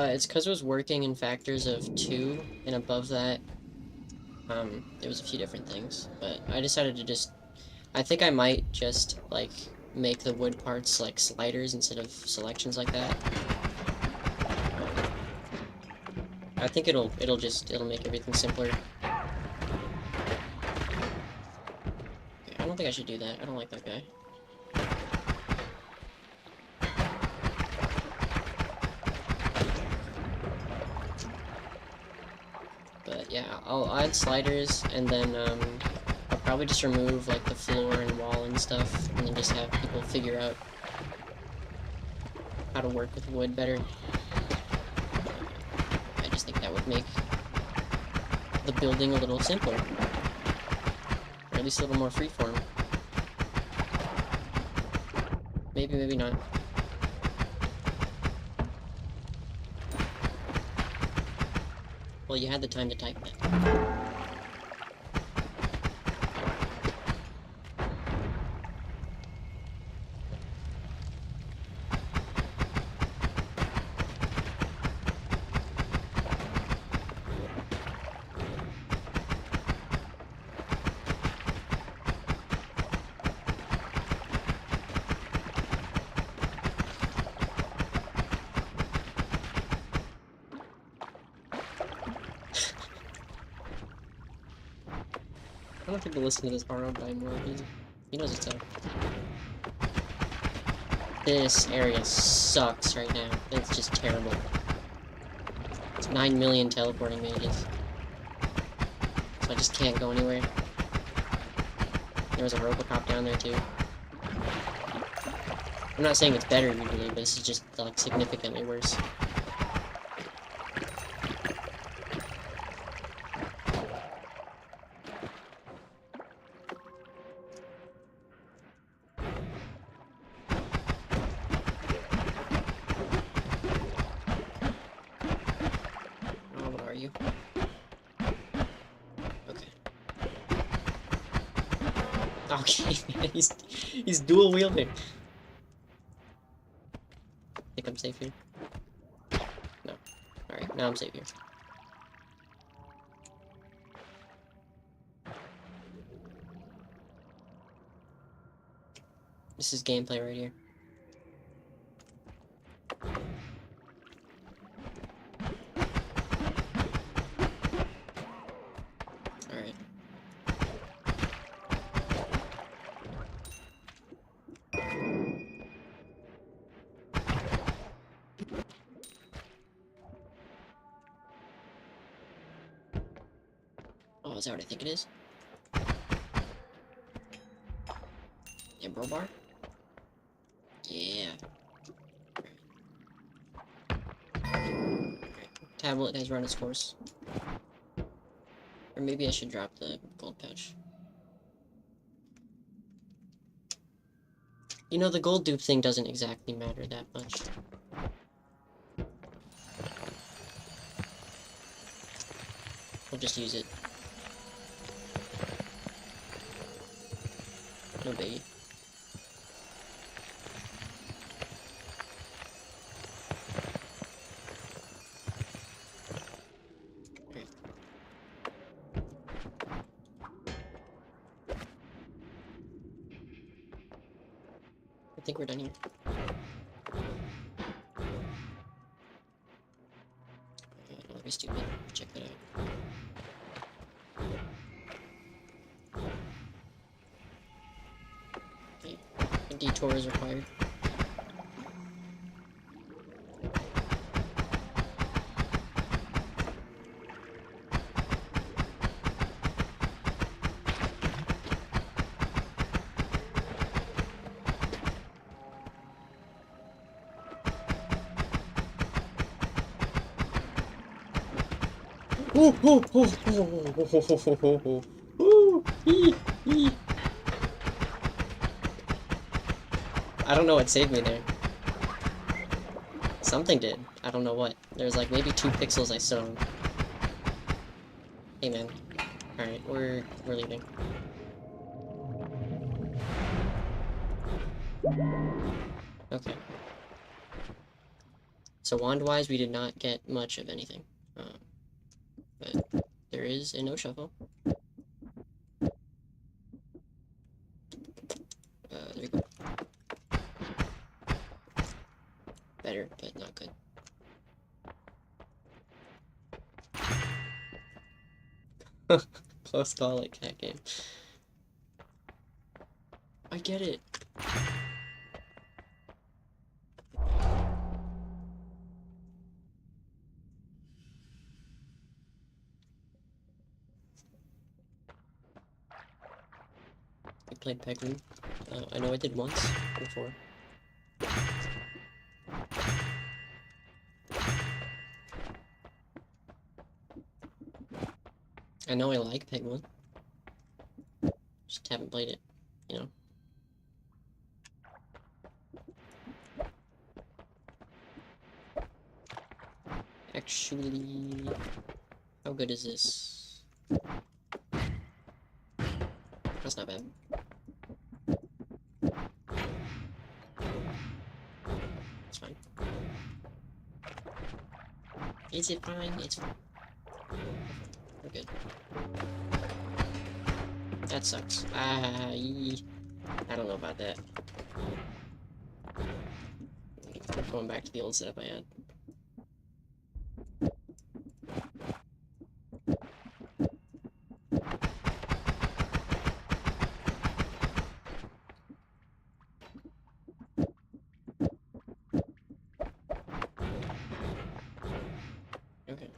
It's because it was working in factors of 2, and above that, there was a few different things. But I decided to just... I think I might just, like, make the wood parts, like, sliders instead of selections like that. I think it'll make everything simpler. Okay, I don't think I should do that. I don't like that guy. But yeah, I'll add sliders, and then I'll probably just remove like the floor and wall and stuff, and then just have people figure out how to work with wood better. I just think that would make the building a little simpler, or at least a little more freeform. Maybe, maybe not. Well, you had the time to type that. I don't think people listen to this borrowed by more. He knows it's up. This area sucks right now. It's just terrible. It's 9 million teleporting mages. So I just can't go anywhere. There was a Robocop down there too. I'm not saying it's better usually, but this is just like significantly worse. Oh, what are you? Okay. Okay, he's dual wielding. Think I'm safe here? No. Alright, now I'm safe here. This is gameplay right here. Alright. Oh, is that what I think it is? Emerald bar? Yeah. Alright. Tablet has run its course. Or maybe I should drop the gold pouch. You know, the gold dupe thing doesn't exactly matter that much. We'll just use it. No biggie. Alright. think we're done here. Don't be stupid. Check that out. Okay. A detour is required. I don't know what saved me there. Something did. I don't know what. There's like maybe 2 pixels I saw. Hey man. Alright, we're leaving. Okay. So wand-wise, we did not get much of anything. But there is a no shuffle. There we go. Better, but not good. Close call like that game. I get it. I played Pegman. I know I did once before. I know I like Pegman. Just haven't played it, you know. Actually, how good is this? That's not bad. It's fine. Is it fine? It's fine. We're good. That sucks. I don't know about that. I'm going back to the old setup I had. Okay.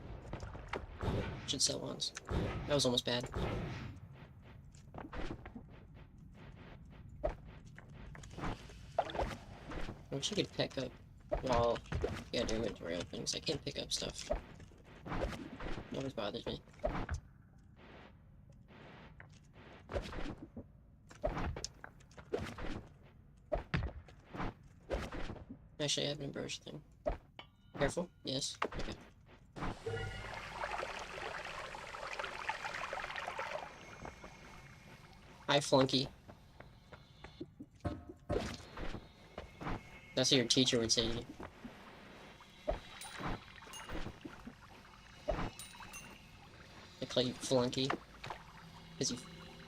Should sell wands. That was almost bad. I wish I could pick up while you had your inventory open, because I can't pick up stuff. It always bothers me. Actually, I have an ambrosia thing. Careful? Yes. Okay. Hi, flunky. That's what your teacher would say to you. They call you flunky. Because you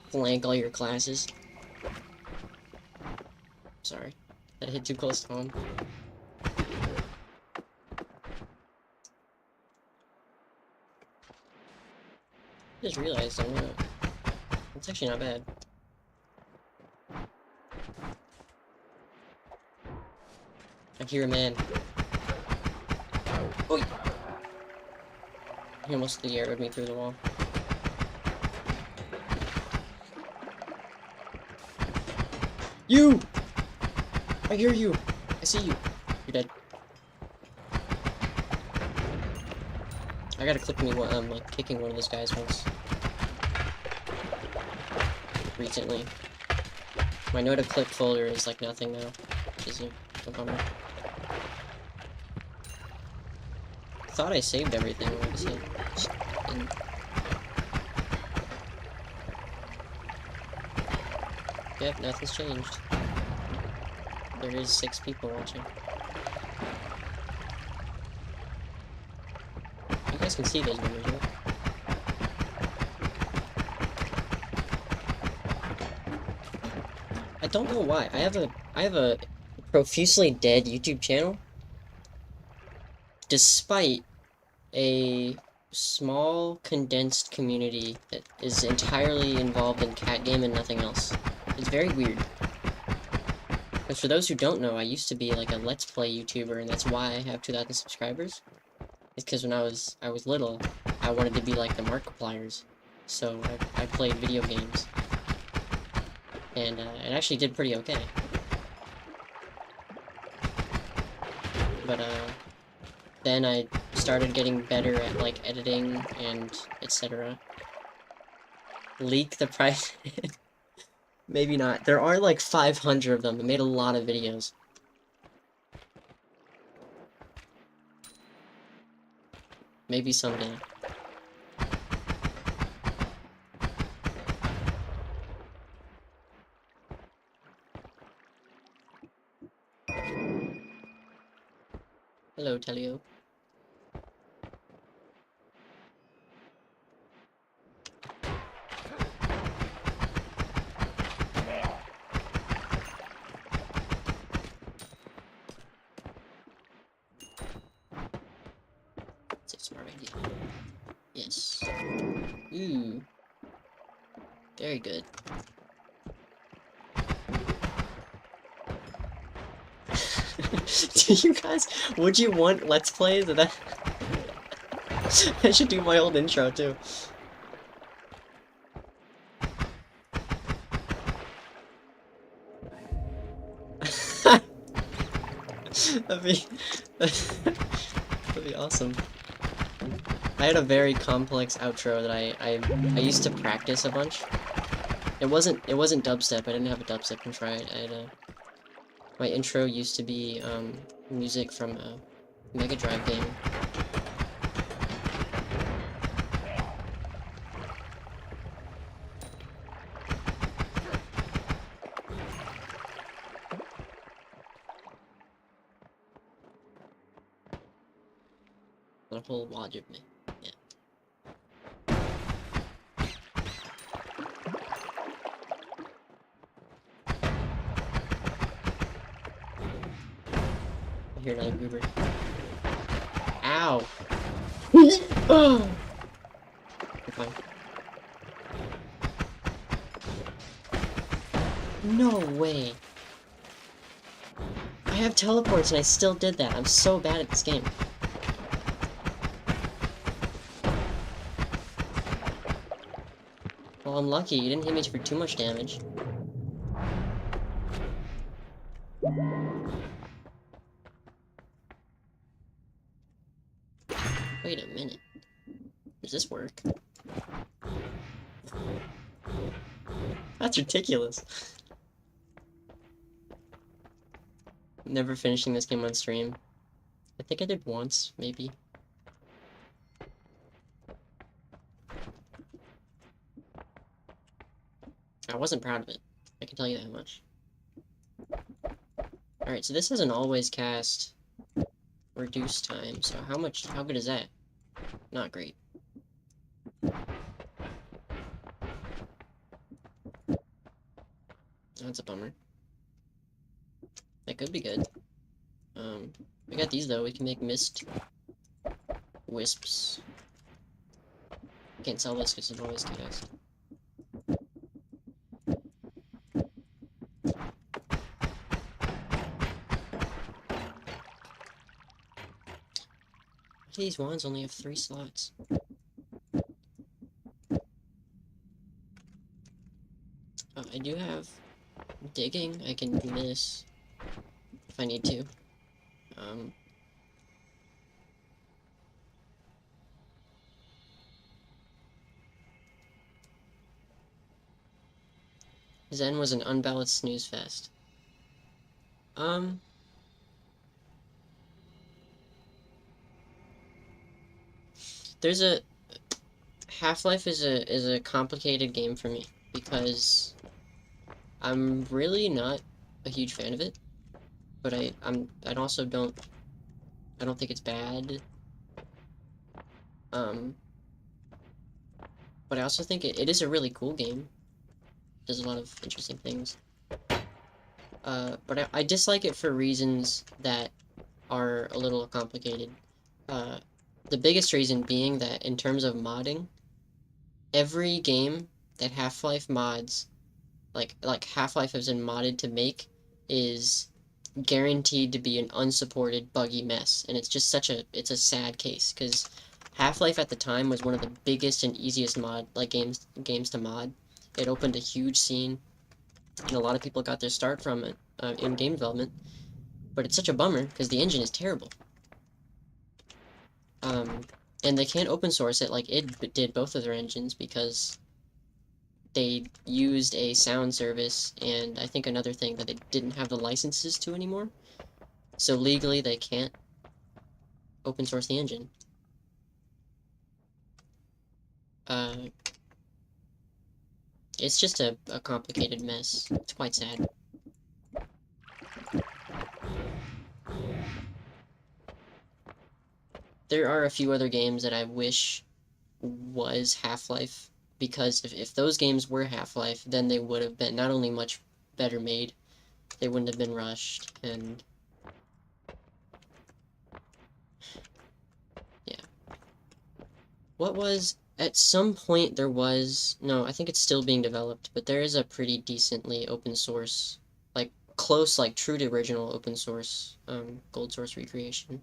flank all your classes. Sorry. That hit too close to home. I just realized I'm gonna... It's actually not bad. I hear a man. Oh! He almost arrowed me through the wall. You! I hear you! I see you. You're dead. I gotta clip me while I'm like kicking one of those guys once. Recently. My no to clip folder is like nothing now. Which is a bummer. I thought I saved everything, obviously. And... Yep, nothing's changed. There is 6 people watching. You guys can see those numbers, right? I don't know why. I have a profusely dead YouTube channel, despite a small, condensed community that is entirely involved in cat game and nothing else. It's very weird. Because for those who don't know, I used to be like a Let's Play YouTuber, and that's why I have 2,000 subscribers. It's because when I was little, I wanted to be like the Markipliers. So I played video games. And it actually did pretty okay. But then I started getting better at like editing and etc. Leak the private. Maybe not. There are like 500 of them. I made a lot of videos. Maybe someday. Hello, Telio. It's a smart idea. Yes. Ooh. Very good. Do you guys... Would you want Let's Plays? That... I should do my old intro, too. That'd be... That'd be awesome. I had a very complex outro that I used to practice a bunch. It wasn't dubstep. I didn't have a dubstep intro. I had a... My intro used to be music from a Mega Drive game. A whole wad of me. Yeah. I hear another goober. Ow! Oh! I'm fine. No way! I have teleports and I still did that. I'm so bad at this game. Well, I'm lucky. You didn't hit me for too much damage. Wait a minute. Does this work? That's ridiculous. Never finishing this game on stream. I think I did once, maybe. I wasn't proud of it. I can tell you that much. Alright, so this has an always cast reduced time, so how good is that? Not great. That's a bummer. That could be good. We got these though, we can make mist wisps. Can't sell this because it's always cast. These wands only have 3 slots. I do have digging. I can do this if I need to. Zen was an unbalanced snooze fest. There's a... Half-Life is a complicated game for me, because I'm really not a huge fan of it, but I also don't think it's bad. But I also think it is a really cool game. It does a lot of interesting things. But I dislike it for reasons that are a little complicated. Uh, the biggest reason being that in terms of modding, every game that Half-Life mods, like Half-Life has been modded to make, is guaranteed to be an unsupported buggy mess, and it's a sad case because Half-Life at the time was one of the biggest and easiest games to mod. It opened a huge scene, and a lot of people got their start from it in game development. But it's such a bummer because the engine is terrible. Um, and they can't open source it like it did both of their engines because they used a sound service and I think another thing that they didn't have the licenses to anymore. So legally they can't open source the engine. Uh, it's just a complicated mess. It's quite sad. There are a few other games that I wish was Half-Life, because if those games were Half-Life, then they would have been not only much better made, they wouldn't have been rushed, and yeah. What was... At some point there was... No, I think it's still being developed, but there is a pretty decently open source, like, close, like, true to original open source, gold source recreation.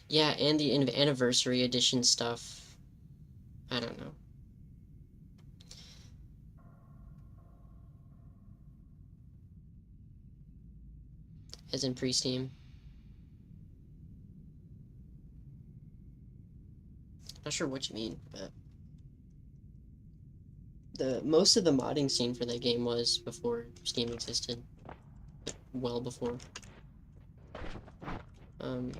Yeah, and the anniversary edition stuff. I don't know. As in pre-Steam. Not sure what you mean, but the most of the modding scene for that game was before Steam existed. Well before. Um,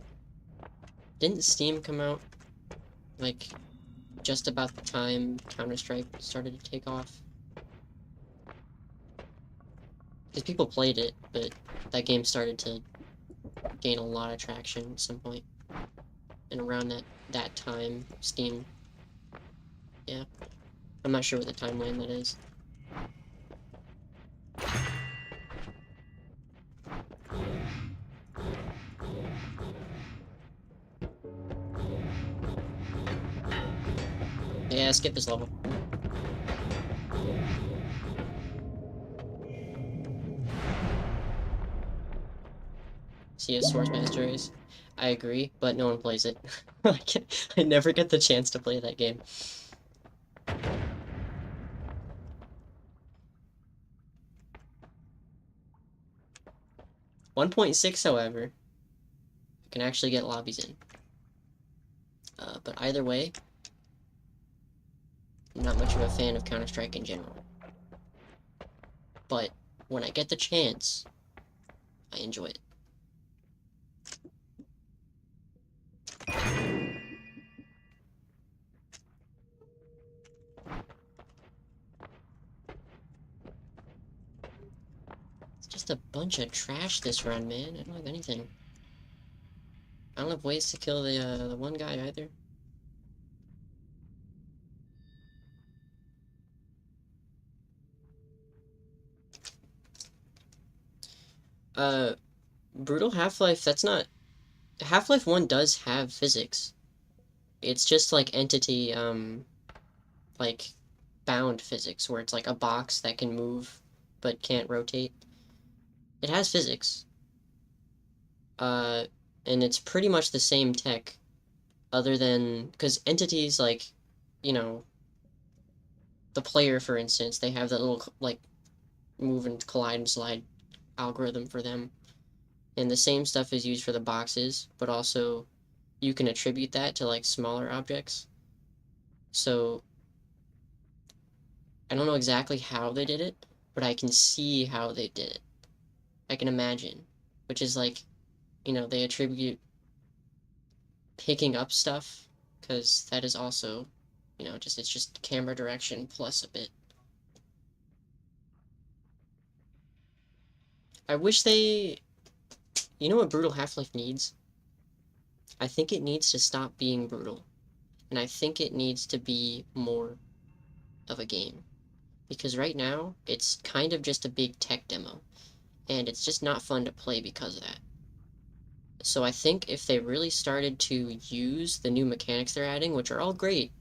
didn't Steam come out like just about the time Counter-Strike started to take off? Because people played it, but that game started to gain a lot of traction at some point. And around that time, Steam, yeah. I'm not sure what the timeline that is. Yeah, skip this level. See a Source Master Race. I agree, but no one plays it. I never get the chance to play that game. .6, however, you can actually get lobbies in. But either way, I'm not much of a fan of Counter-Strike in general. But when I get the chance, I enjoy it. It's just a bunch of trash this run, man. I don't have anything. I don't have ways to kill the one guy either. Brutal Half-Life, that's not... Half-Life 1 does have physics. It's just like entity, like, bound physics, where it's like a box that can move, but can't rotate. It has physics. And it's pretty much the same tech, other than... Because entities, like, you know, the player, for instance, they have that little, like, move and collide and slide algorithm for them. And the same stuff is used for the boxes, but also you can attribute that to like smaller objects. So I don't know exactly how they did it, but I can see how they did it. I can imagine, which is like, they attribute picking up stuff, because that is also, it's just camera direction plus a bit. I wish they, you know what Brutal Half-Life needs? I think it needs to stop being brutal. And I think it needs to be more of a game. Because right now, it's kind of just a big tech demo. And it's just not fun to play because of that. So I think if they really started to use the new mechanics they're adding, which are all great,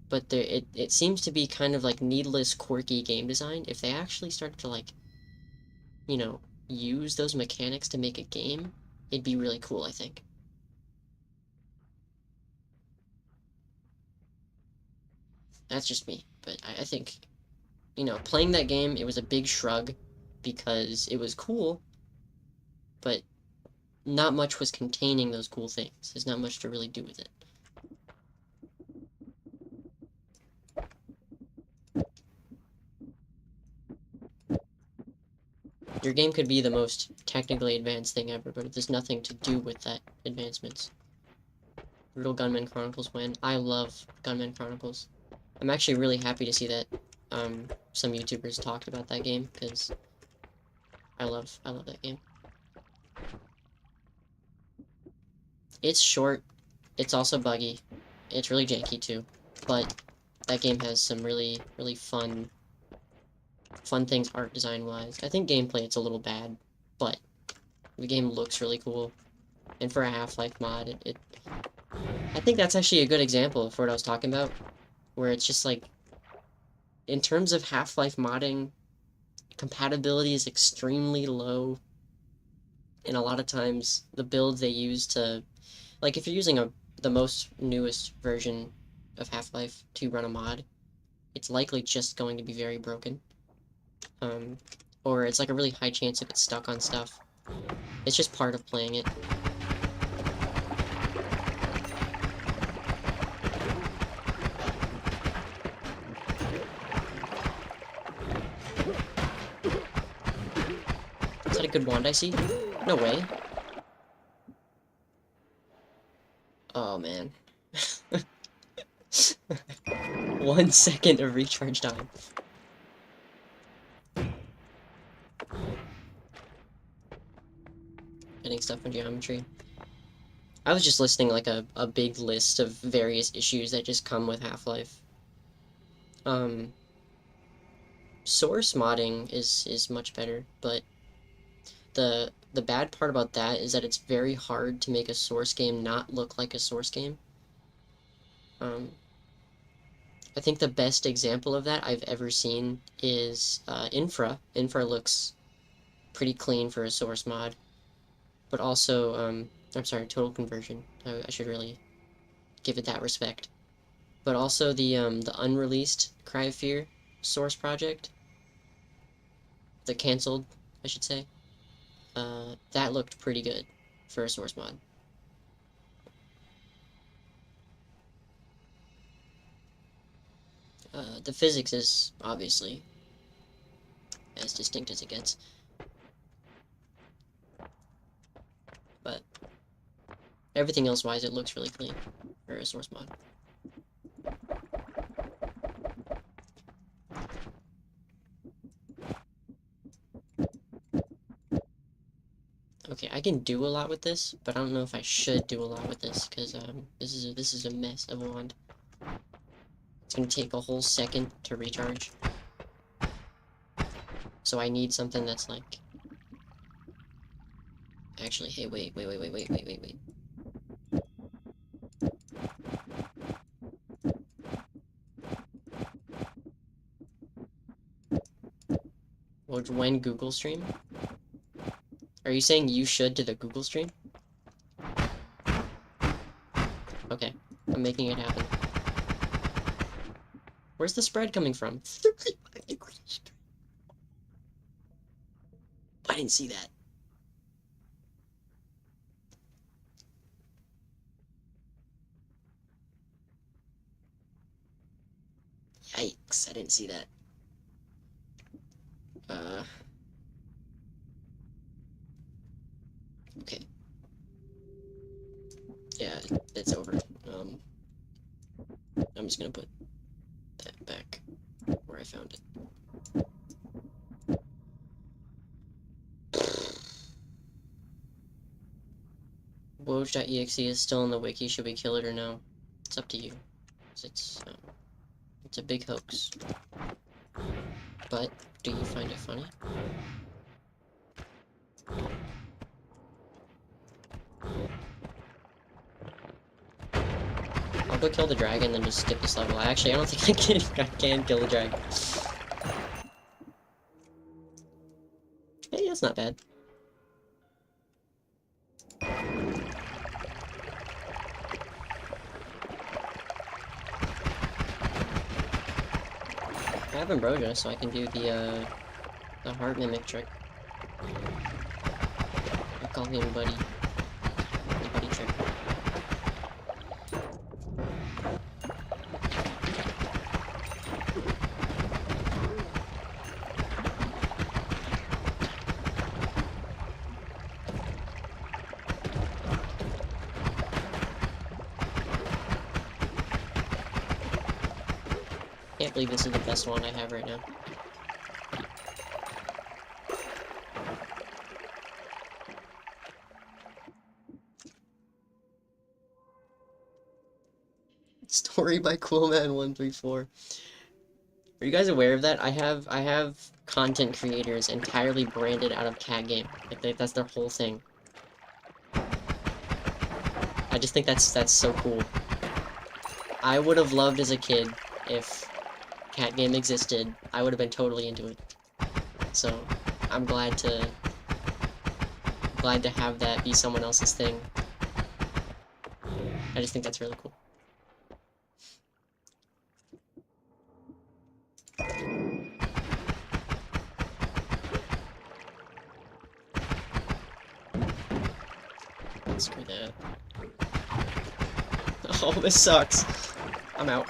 but it seems to be kind of like needless, quirky game design. If they actually started to, like, you know, use those mechanics to make a game, it'd be really cool, I think. That's just me, but I think, playing that game, it was a big shrug because it was cool, but not much was containing those cool things. There's not much to really do with it. Your game could be the most technically advanced thing ever, but there's nothing to do with that advancements. Brutal Gunman Chronicles win. I love Gunman Chronicles. I'm actually really happy to see that some YouTubers talked about that game, because I love that game. It's short, it's also buggy, it's really janky too, but that game has some really, really fun things art design-wise. I think gameplay it's a little bad, but the game looks really cool. And for a Half-Life mod, I think that's actually a good example of what I was talking about, where it's just like, in terms of Half-Life modding, compatibility is extremely low, and a lot of times the builds they use to, like, if you're using the most newest version of Half-Life to run a mod, it's likely just going to be very broken. Or it's like a really high chance of it stuck on stuff. It's just part of playing it. Is that a good wand I see? No way. Oh, man. 1 second of recharge time. Getting stuff from geometry. I was just listing like a big list of various issues that just come with Half-Life. Source modding is much better, but the bad part about that is that it's very hard to make a source game not look like a source game. I think the best example of that I've ever seen is Infra. Infra looks pretty clean for a source mod, but also, I'm sorry, Total Conversion. I should really give it that respect. But also the unreleased Cry of Fear source project, the canceled, I should say, that looked pretty good for a source mod. The physics is obviously as distinct as it gets, but everything else wise, it looks really clean for a source mod. Okay, I can do a lot with this, but I don't know if I should do a lot with this, because this is a mess of a wand. It's gonna take a whole second to recharge. So I need something that's like... Actually, hey, wait. When Google stream? Are you saying you should to the Google stream? Okay, I'm making it happen. Where's the spread coming from? 35 degrees. I didn't see that. Yikes, I didn't see that. Okay. Yeah, it's over. I'm just gonna put that back where I found it. Woj.exe is still in the wiki. Should we kill it or no? It's up to you. It's a big hoax. But do you find it funny? I'll go kill the dragon, then just skip this level. Actually, I don't think I can kill the dragon. Hey, that's not bad. I have Ambrosia, so I can do the heart mimic trick. I call him Buddy. The Buddy trick. Can't believe this is the best one I have right now. Story by Coolman134. Are you guys aware of that? I have content creators entirely branded out of cat game. Like that's their whole thing. I just think that's so cool. I would have loved as a kid if cat game existed. I would have been totally into it. So I'm glad to have that be someone else's thing. I just think that's really cool. Screw that. Oh, this sucks. I'm out.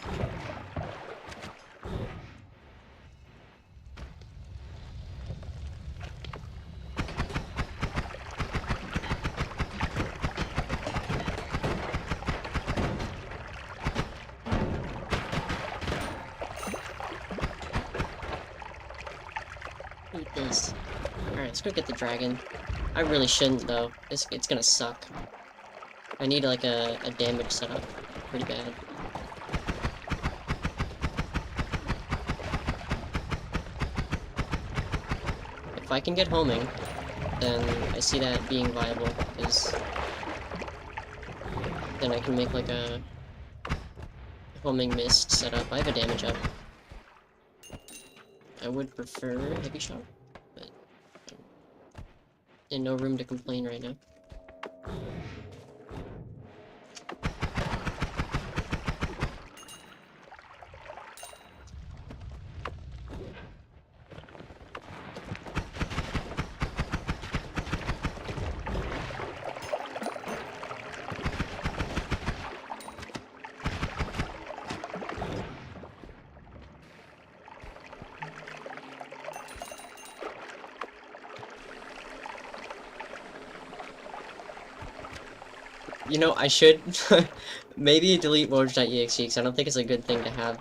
Eat this. Alright, let's go get the dragon. I really shouldn't, though. It's gonna suck. I need, like, a damage setup. Pretty bad. If I can get homing, then I see that being viable, because then I can make, like, a homing mist setup. I have a damage up. I would prefer heavy shot, but in no room to complain right now. You know, I should maybe delete Woj.exe because I don't think it's a good thing to have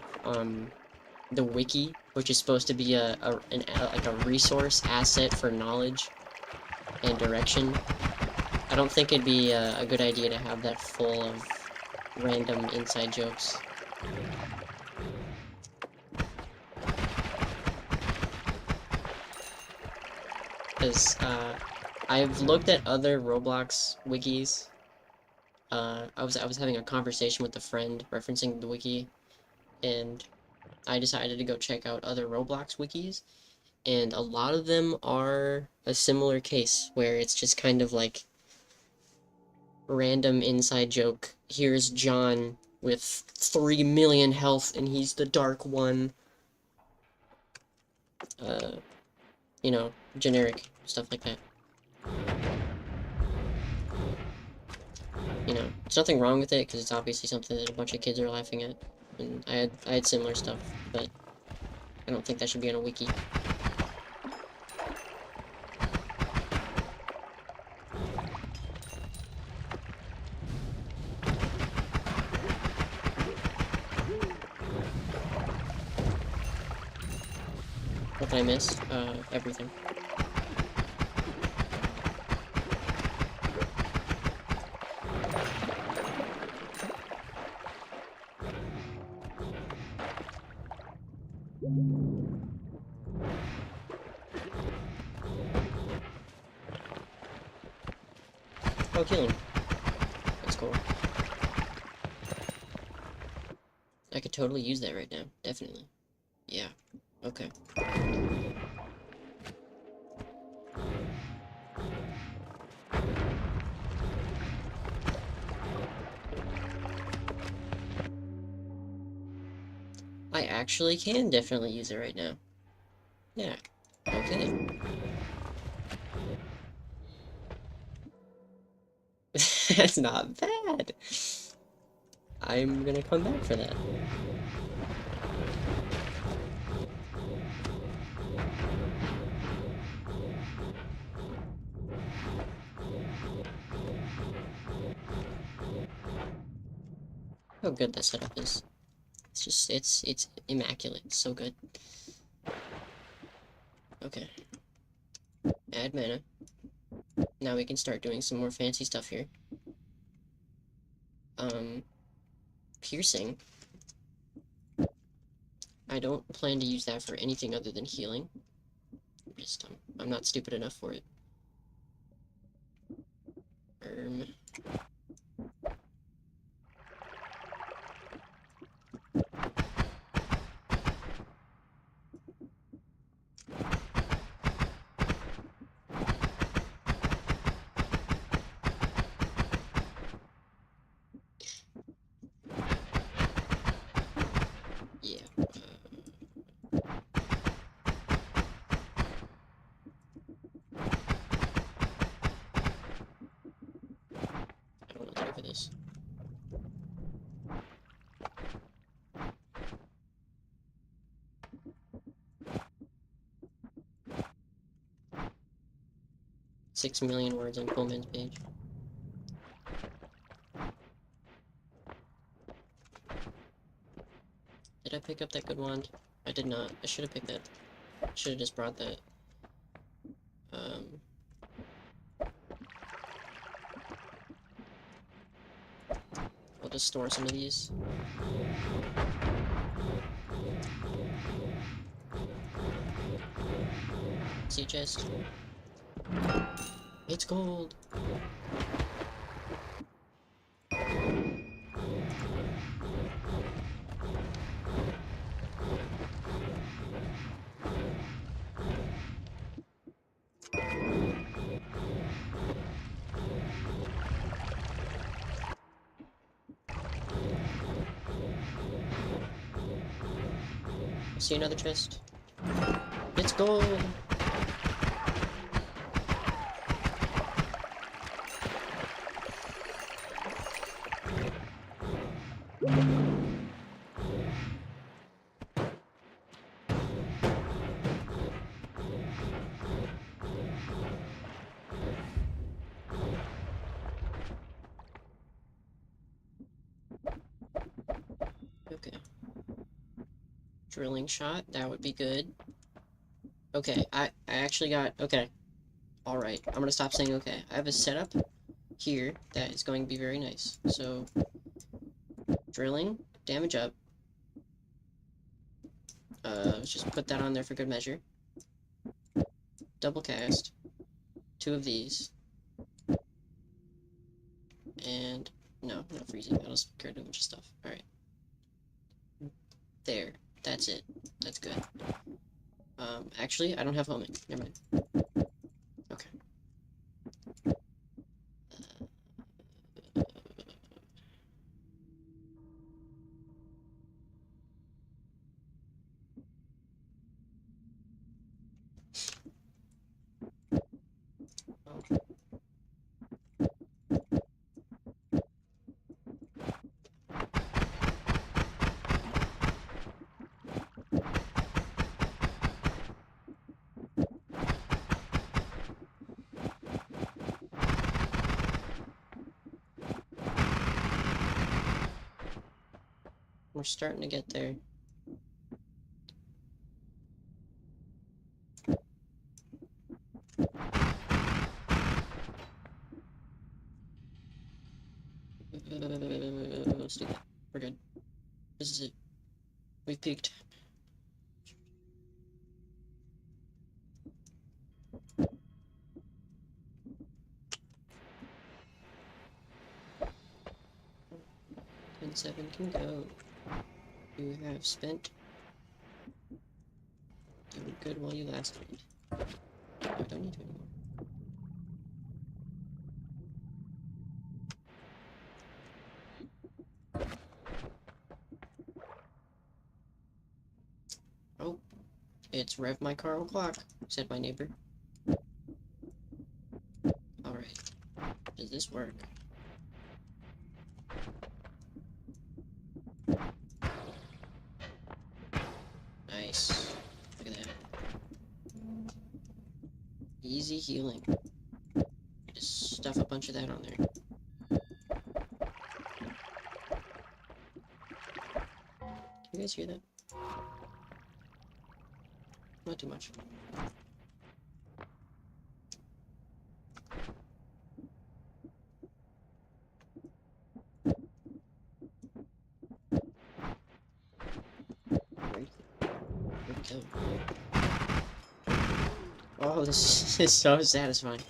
the wiki, which is supposed to be like a resource asset for knowledge and direction. I don't think it'd be a good idea to have that full of random inside jokes. Because I've looked at other Roblox wikis. I was having a conversation with a friend referencing the wiki, and I decided to go check out other Roblox wikis, and a lot of them are a similar case, where it's just kind of like random inside joke. Here's John with 3 million health, and he's the dark one. You know, generic stuff like that. You know, there's nothing wrong with it, because it's obviously something that a bunch of kids are laughing at. And I had similar stuff, but I don't think that should be on a wiki. What did I miss? Everything. Oh, healing. That's cool. I could totally use that right now. Definitely. Yeah. Okay. I actually can definitely use it right now. Yeah. Okay. That's not bad. I'm gonna come back for that. How good this setup is. It's just, it's immaculate. It's so good. Okay. Add mana. Now we can start doing some more fancy stuff here. Piercing. I don't plan to use that for anything other than healing. I'm not stupid enough for it. Yeah. I don't know what to do for this. Six million words on Coleman's page. Did I pick up that good wand? I did not. I should have picked that. Should have just brought that. I'll just store some of these. Sea chest. It's gold! See another chest? It's gold! Okay. Drilling shot, that would be good. Okay, I actually got... Okay. Alright, I'm gonna stop saying okay. I have a setup here that is going to be very nice. So, drilling, damage up. Let's just put that on there for good measure. Double cast. Two of these. And... No, not freezing. That'll scare a bunch of stuff. Alright. There. That's it. That's good. Actually, I don't have homing. Never mind. Okay. We're starting to get there. Let's do that. We're good. This is it. We've peaked. 7 can go. You have spent doing good while you lasted. No, I don't need to anymore. Oh, it's Rev My Car o'clock, said my neighbor. Alright. Does this work? Nice. Look at that. Easy healing. Just stuff a bunch of that on there. Can you guys hear that? Not too much. Right. Where'd it go? Oh, this is so satisfying.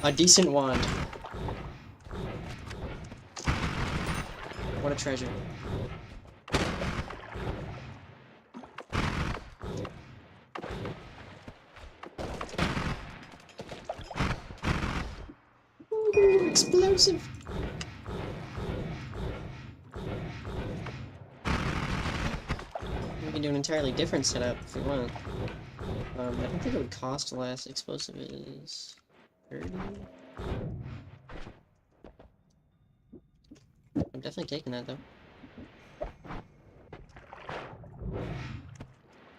A decent wand. What a treasure. Ooh, explosive! We can do an entirely different setup if we want. I don't think it would cost less. Explosive is 30. I'm definitely taking that though.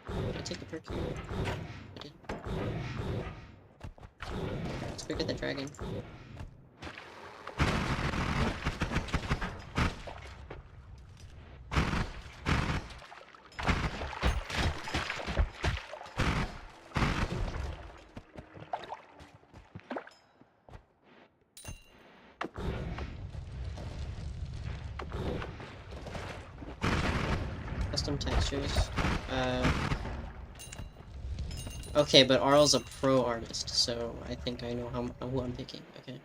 Did I take a perk here? I did. Let's go get that dragon. Custom textures. Okay, but Arl's a pro artist, so I think I know who I'm picking. Okay.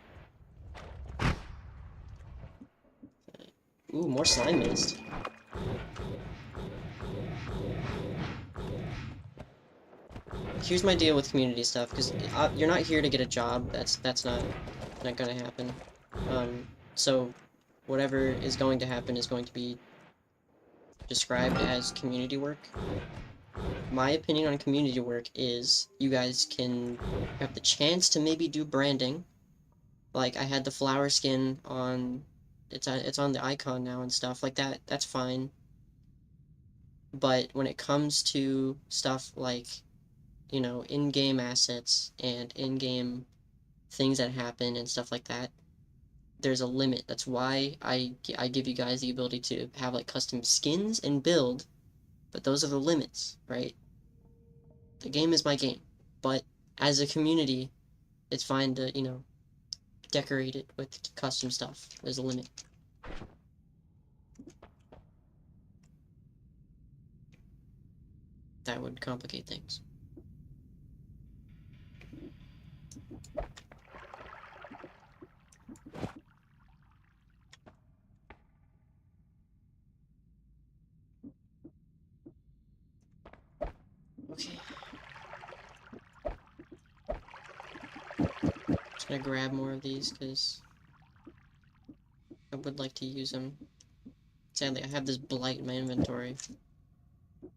Ooh, more slime mist. Here's my deal with community stuff, because you're not here to get a job. That's not gonna happen. So whatever is going to happen is going to be described as community work. My opinion on community work is you guys can have the chance to maybe do branding. Like I had the flower skin on, it's on the icon now and stuff like that. That's fine. But when it comes to stuff like, you know, in-game assets and in-game things that happen and stuff like that, there's a limit. That's why I give you guys the ability to have like custom skins and build, but those are the limits, right? The game is my game, but as a community, it's fine to, you know, decorate it with custom stuff. There's a limit. That would complicate things. Okay. Just gonna grab more of these, because I would like to use them. Sadly, I have this blight in my inventory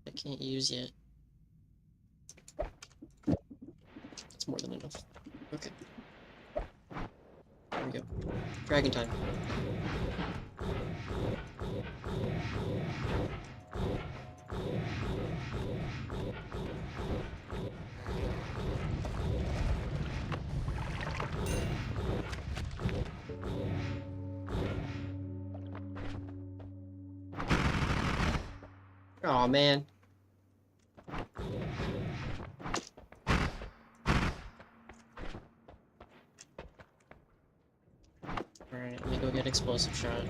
I can't use yet. It's more than enough. Okay. There we go. Dragon time. Aw, man. Alright, let me go get explosive shot.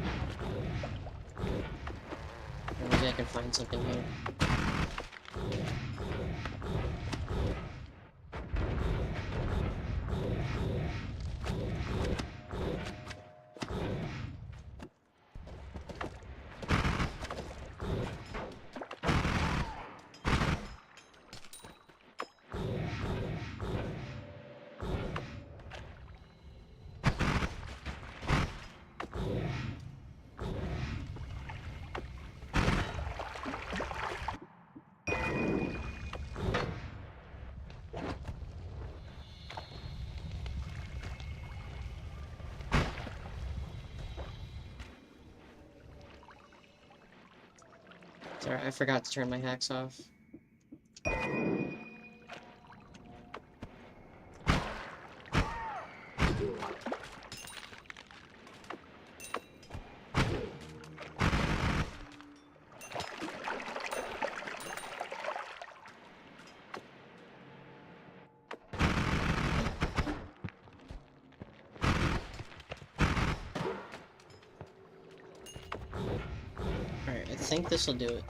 Or maybe I can find something here. Sorry, I forgot to turn my hacks off. Alright, I think this will do it.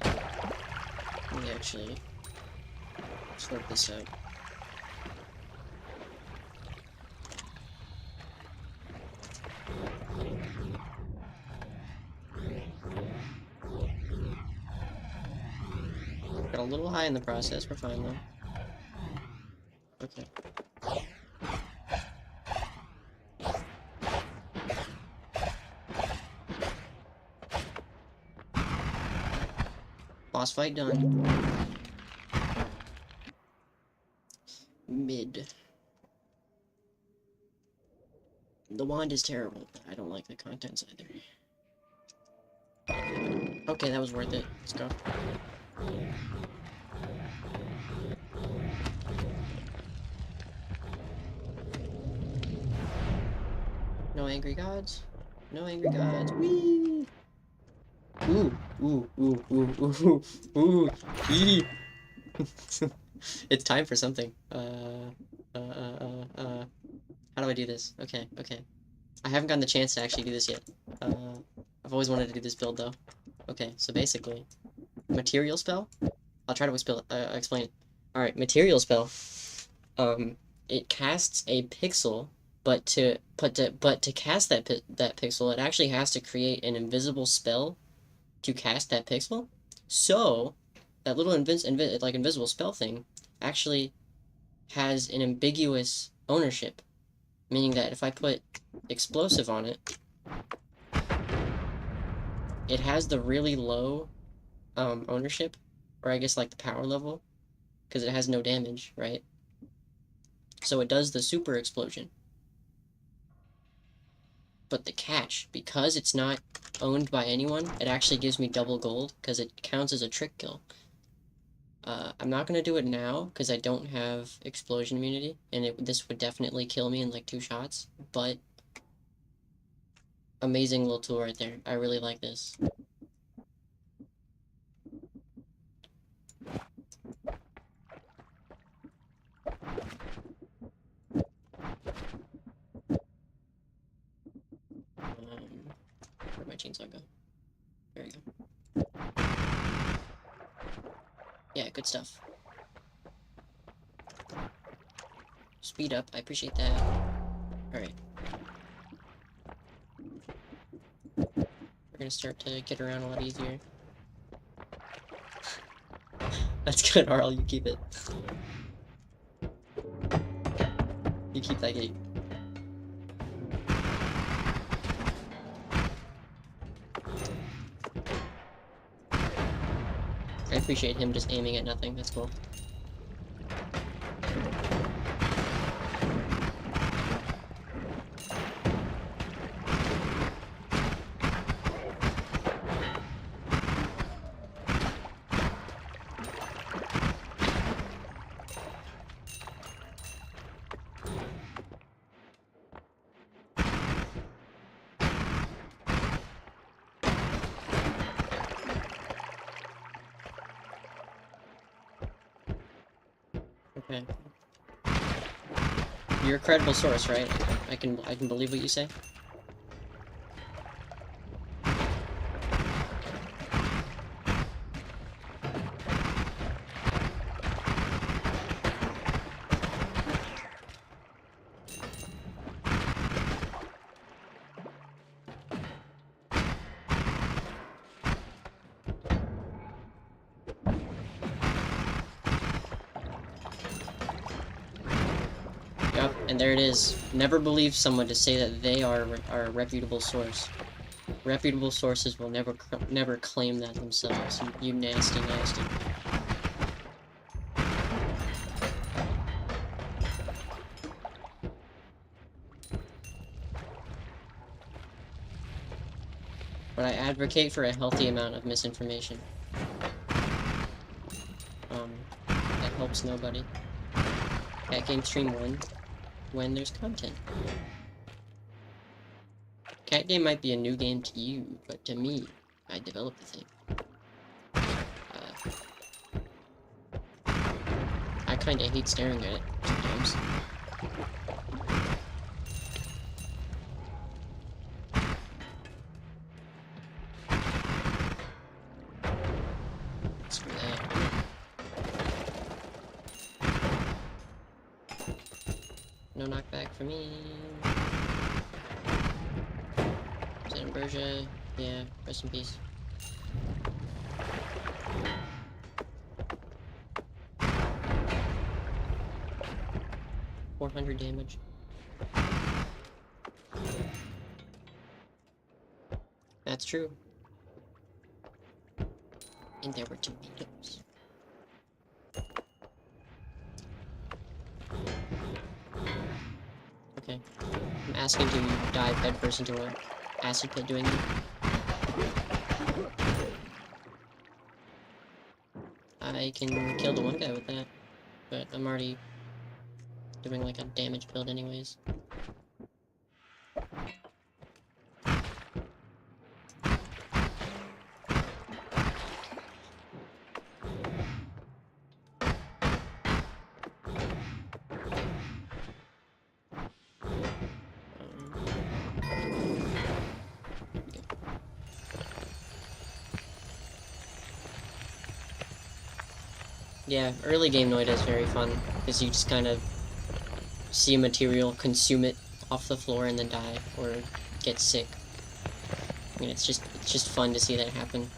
Let me actually sort this out. Got a little high in the process, we're fine though. Okay. Boss fight done. Mid. The wand is terrible, but I don't like the contents either. Okay, that was worth it. Let's go. No angry gods. No angry gods. Whee! Ooh, ooh, ooh, ooh, ooh, ooh, ee. It's time for something. How do I do this? Okay, okay. I haven't gotten the chance to actually do this yet. I've always wanted to do this build, though. Okay, so basically, material spell? I'll try to explain it. Alright, material spell. It casts a pixel, but to cast that pixel, it actually has to create an invisible spell to cast that pixel. So, that little invisible spell thing actually has an ambiguous ownership, meaning that if I put explosive on it, it has the really low ownership, or I guess like the power level, because it has no damage, right? So it does the super explosion. But the catch, because it's not owned by anyone, it actually gives me double gold, because it counts as a trick kill. I'm not going to do it now, because I don't have explosion immunity, and this would definitely kill me in like 2 shots, but amazing little tool right there. I really like this. Where'd my chainsaw go? There we go. Yeah, good stuff. Speed up, I appreciate that. Alright. We're gonna start to get around a lot easier. That's good, Arl, you keep it. You keep that gate. I appreciate him just aiming at nothing, that's cool. Okay. You're a credible source, right? I can believe what you say. Yep, and there it is. Never believe someone to say that they are a reputable source. Reputable sources will never claim that themselves. You nasty, nasty. but I advocate for a healthy amount of misinformation. That helps nobody. Cat Game Stream 1, when there's content. Cat Game might be a new game to you, but to me, I developed the thing. I kinda hate staring at it sometimes. Screw that. No knockback for me. Berger, yeah, rest in peace. $400 damage. That's true. And there were tomatoes. Okay. I'm asking to dive headfirst into an acid pit doing it. I can kill the one guy with that, but I'm already doing like a damage build anyways. Yeah, early game Noida is very fun, because you just kind of see a material, consume it off the floor, and then die, or get sick. I mean, it's just fun to see that happen.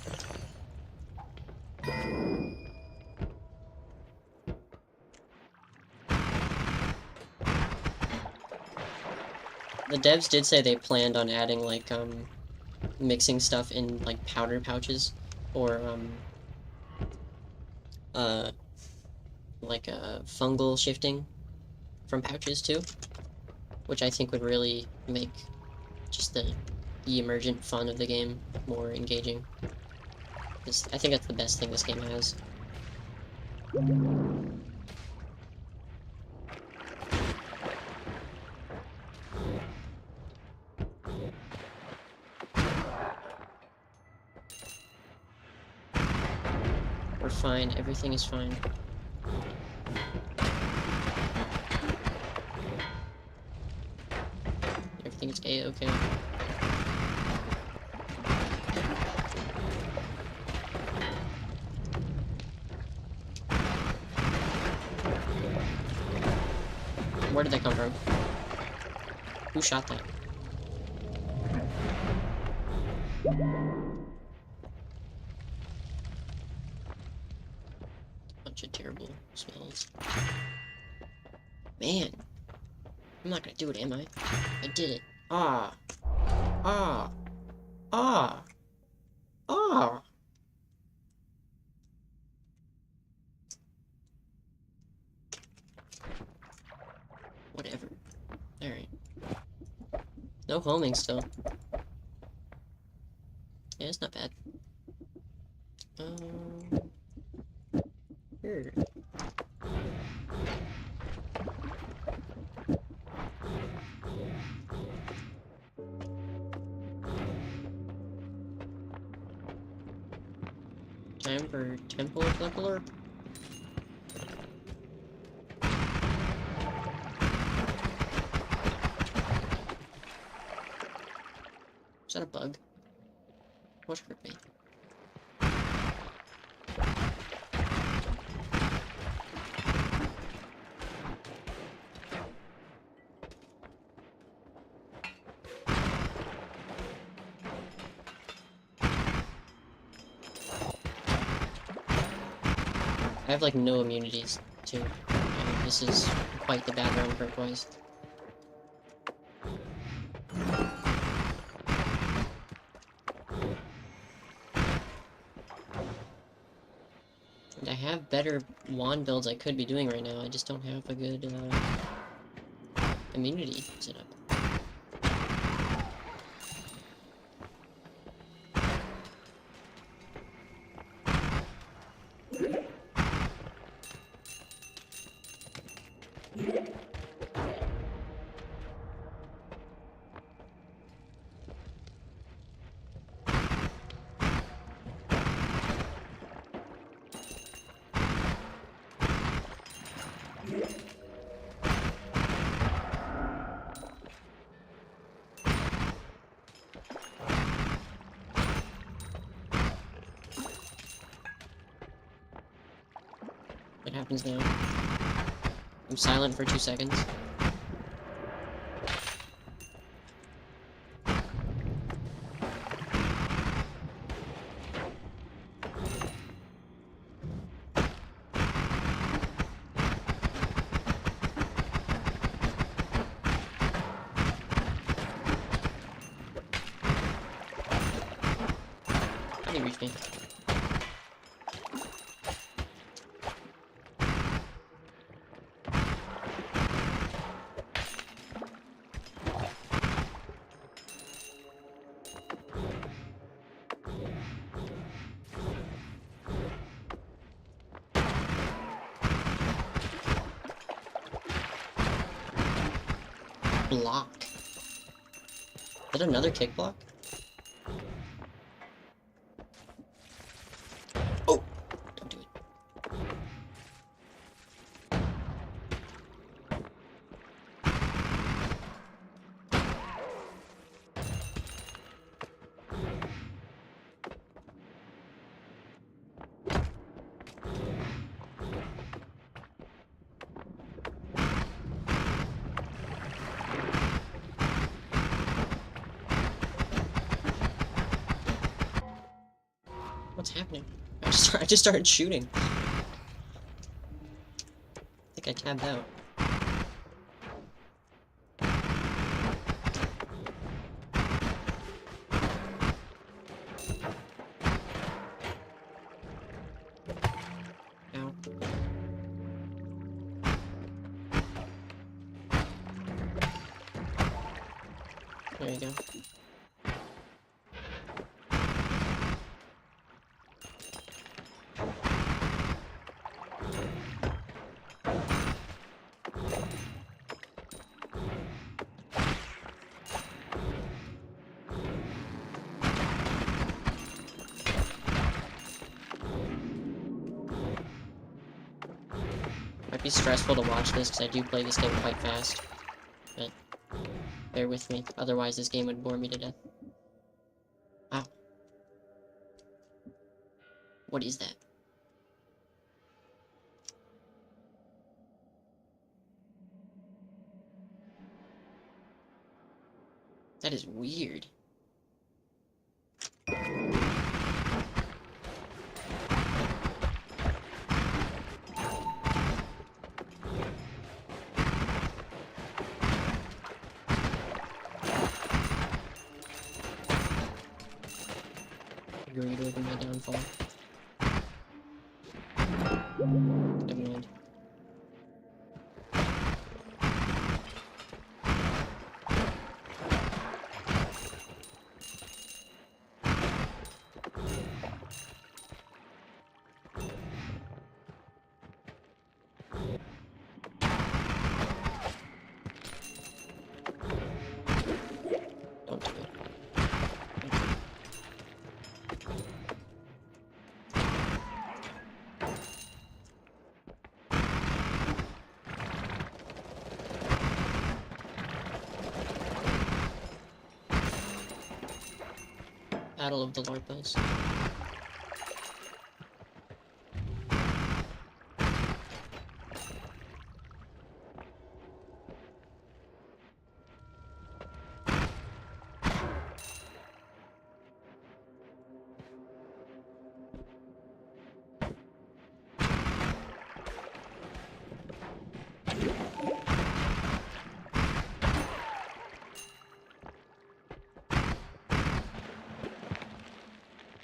The devs did say they planned on adding, like, mixing stuff in, like, powder pouches, or, like, fungal shifting from pouches, too. Which I think would really make just the emergent fun of the game more engaging. I think that's the best thing this game has. We're fine. Everything is fine. Everything is A-okay. Where did that come from? Who shot that? Bunch of terrible smells. Man! I'm not gonna do it, am I? I did it. Ah! Ah! Ah! Ah! Whatever. Alright. No homing still. Yeah, it's not bad. Here. Time for Temple Leveler. Is that a bug? What hurt me? I have like no immunities too. And this is quite the bad round perk-wise. And I have better wand builds I could be doing right now. I just don't have a good immunity setup. What happens now? I'm silent for 2 seconds. How did he reach me? Block. Is that another kick block? Oh! Don't do it. What's happening? I just started shooting. I think I tabbed out. Ow. There you go. Might be stressful to watch this because I do play this game quite fast, but bear with me, otherwise this game would bore me to death. Ow. What is that? That is weird. Agreed with my downfall. Never mind. Don't do it. Battle of the Larpas.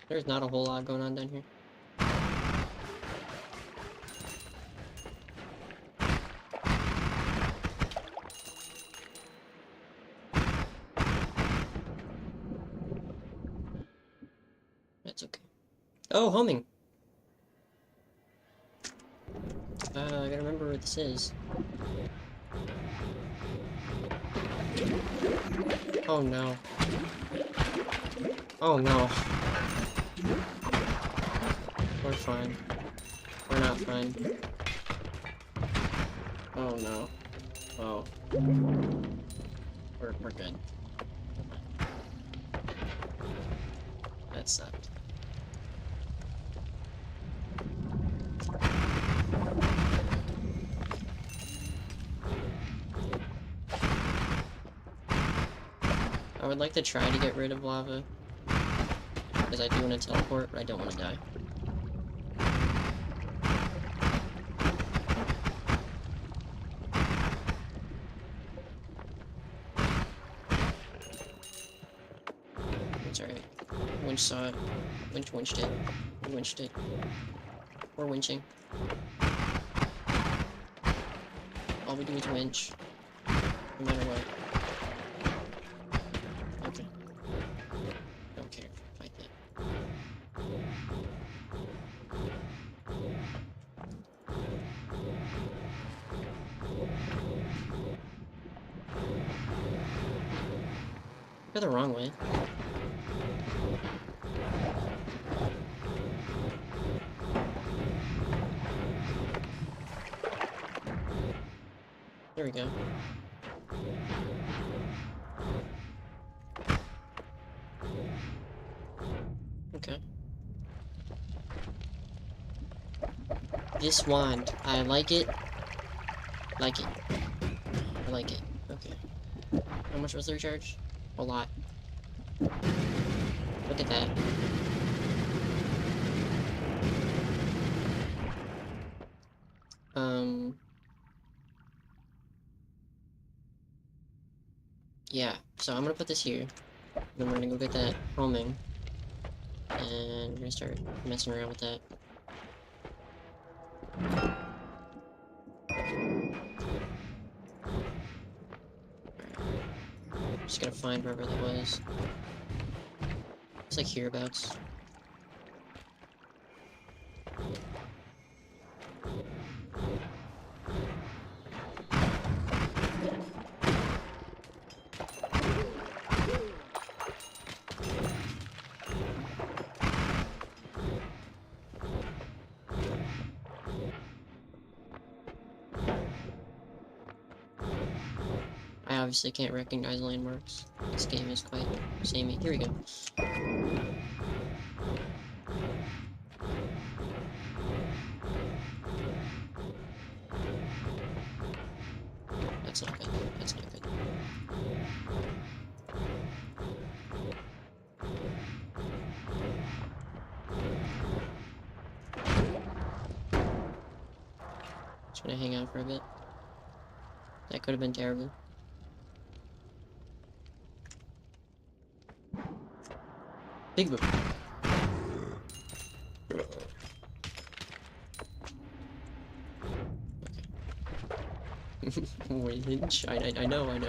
There's not a whole lot going on down here. That's okay. Oh, homing! I gotta remember where this is. Oh no. Oh no. We're fine. We're not fine. Oh no. Oh. We're good. That sucked. I would like to try to get rid of lava, because I do want to teleport, but I don't want to die. It's alright. Winch saw it. Winched it. We winched it. We're winching. All we do is winch. No matter what. Okay. Don't care. Fight it. Go the wrong way. There we go. Okay. This wand, I like it. Like it. I like it. Okay. How much was the recharge? A lot. Look at that. Yeah, so I'm gonna put this here. Then we're gonna go get that homing. And we're gonna start messing around with that. Just gotta find wherever that was. It's like hereabouts. I obviously can't recognize landmarks. This game is quite samey. Here we go. That's not good. That's not good. Just gonna hang out for a bit. That could have been terrible. Big boop. Winch. I know.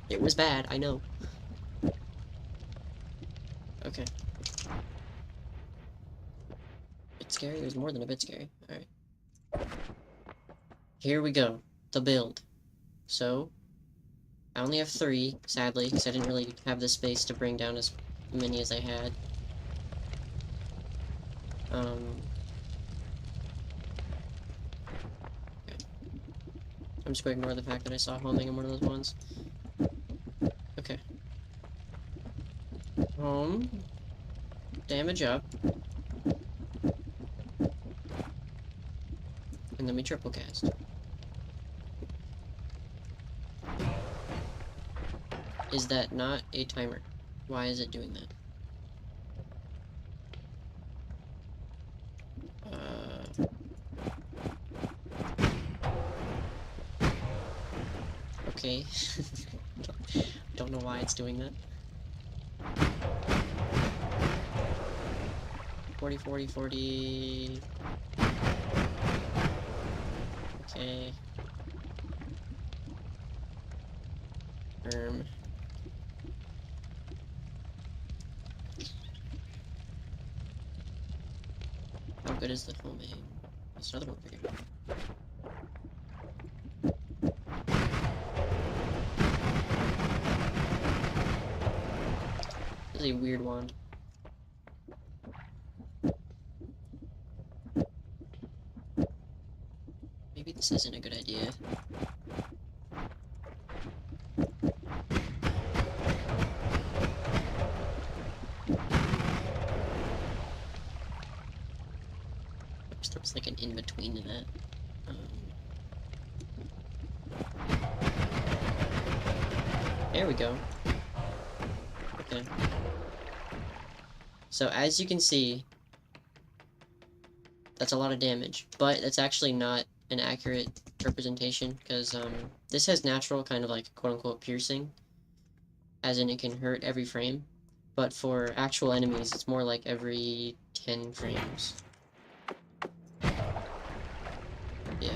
It was bad, I know. Okay. Bit scary? It was more than a bit scary. Alright. Here we go. The build. So, I only have 3, sadly, because I didn't really have the space to bring down as many as I had. Okay. I'm just going to ignore the fact that I saw homing in one of those ones. Okay. Home. Damage up. And then we triple cast. Is that not a timer? Why is it doing that? Okay. Don't know why it's doing that. 40, 40, 40. Okay. How good is the homing? There's another one over here. really a weird wand. Maybe this isn't a good idea. Oops, there was like an in-between to that. There we go. Okay. So as you can see, that's a lot of damage, but that's actually not an accurate representation, because this has natural kind of like quote-unquote piercing, as in it can hurt every frame, but for actual enemies, it's more like every 10 frames. Yeah.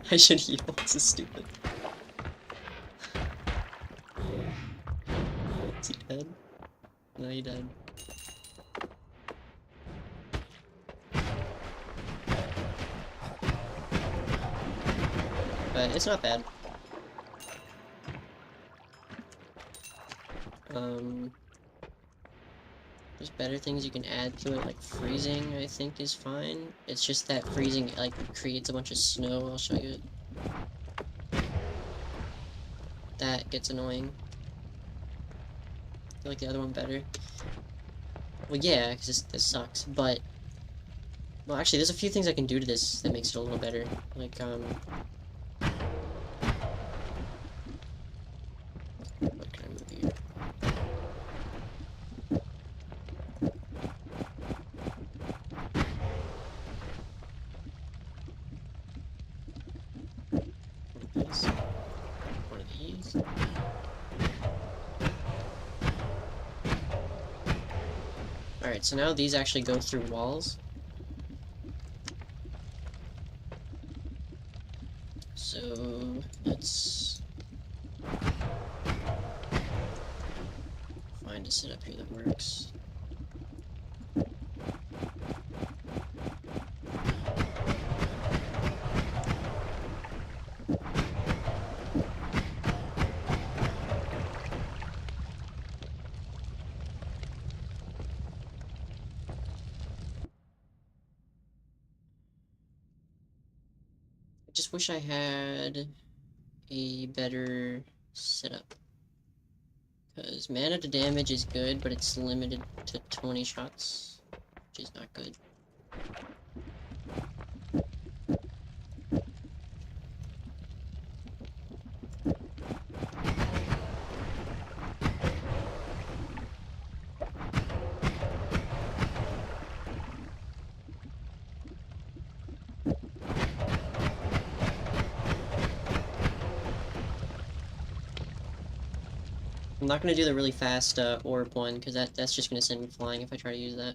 I should heal, this is stupid. Is he dead? No, he died. But it's not bad. There's better things you can add to it, like freezing, I think is fine. It's just that freezing, like, creates a bunch of snow. I'll show you it. That gets annoying. I feel like the other one better. Well, yeah, because this sucks, but... Well, actually, there's a few things I can do to this that makes it a little better. Like, what can I move here? One of these. Alright, so now these actually go through walls. So, let's find a setup here that works. I just wish I had a better setup. Because mana to damage is good, but it's limited to 20 shots, which is not good. I'm not going to do the really fast orb one, because that's just going to send me flying if I try to use that.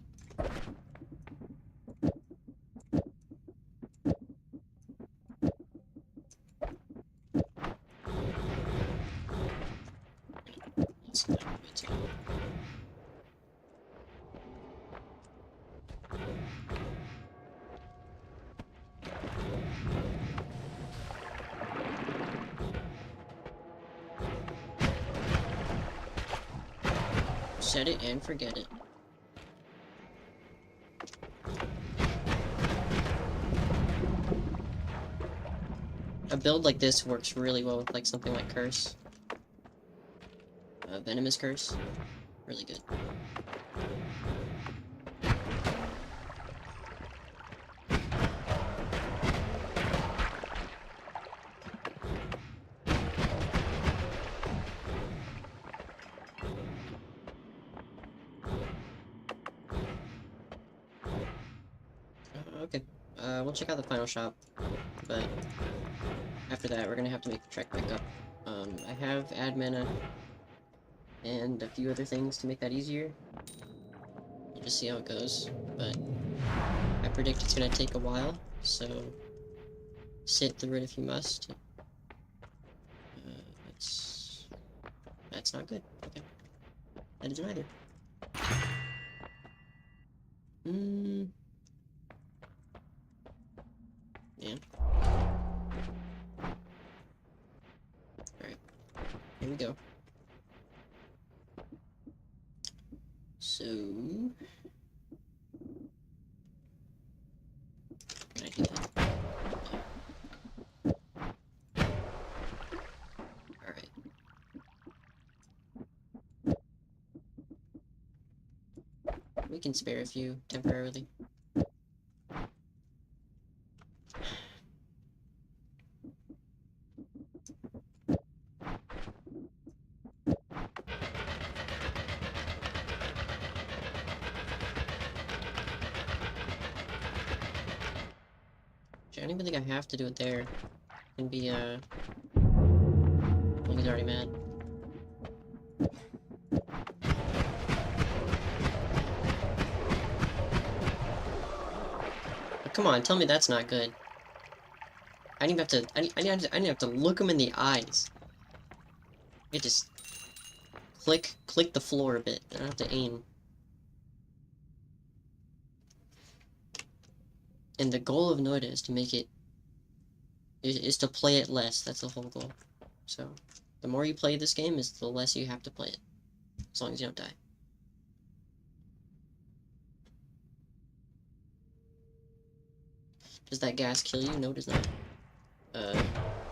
Set it and forget it. A build like this works really well with like something like Curse. Venomous Curse. Really good. Okay. We'll check out the final shop, but after that, we're gonna have to make the trek back up. I have add mana and a few other things to make that easier. We'll just see how it goes, but I predict it's gonna take a while, so sit through it if you must. Let's That's not good. Okay. That isn't either. Yeah. Alright. Here we go. So... Can I do that? Alright. We can spare a few temporarily. I don't even think I have to do it there. It can be, I think he's already mad. But come on, tell me that's not good. I didn't even have to, I didn't have to look him in the eyes. I just click the floor a bit. I don't have to aim. And the goal of Noida is to make it, is to play it less. That's the whole goal. So, the more you play this game, is the less you have to play it. As long as you don't die. Does that gas kill you? No, it does not.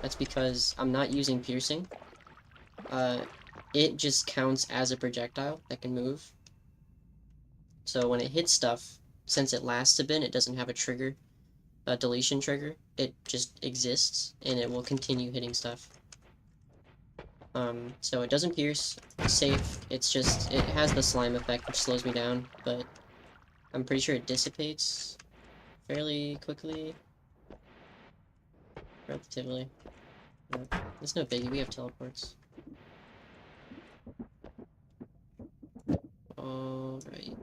That's because I'm not using piercing. It just counts as a projectile that can move. So when it hits stuff, since it lasts a bit, it doesn't have a trigger, a deletion trigger. It just exists, and it will continue hitting stuff. So it doesn't pierce, it's safe, it's just, it has the slime effect, which slows me down, but I'm pretty sure it dissipates fairly quickly. Relatively. It's no biggie, we have teleports. Alright.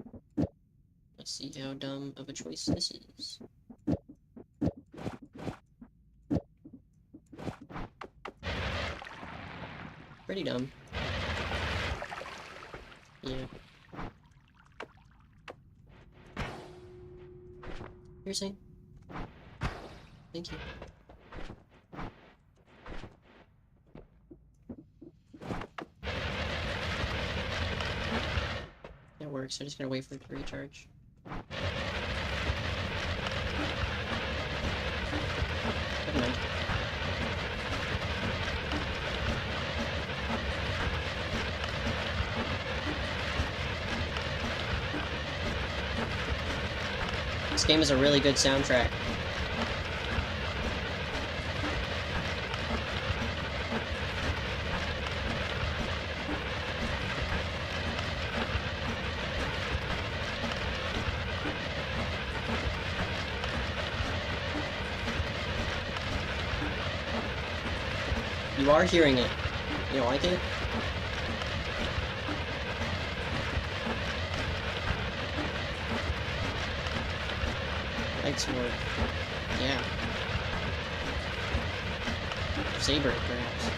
Let's see how dumb of a choice this is. Pretty dumb. Yeah. Piercing. Thank you. That works, I just gotta wait for it to recharge. Never mind. This game is a really good soundtrack. You are hearing it. You don't like it? Lights work. Yeah. Saber, perhaps.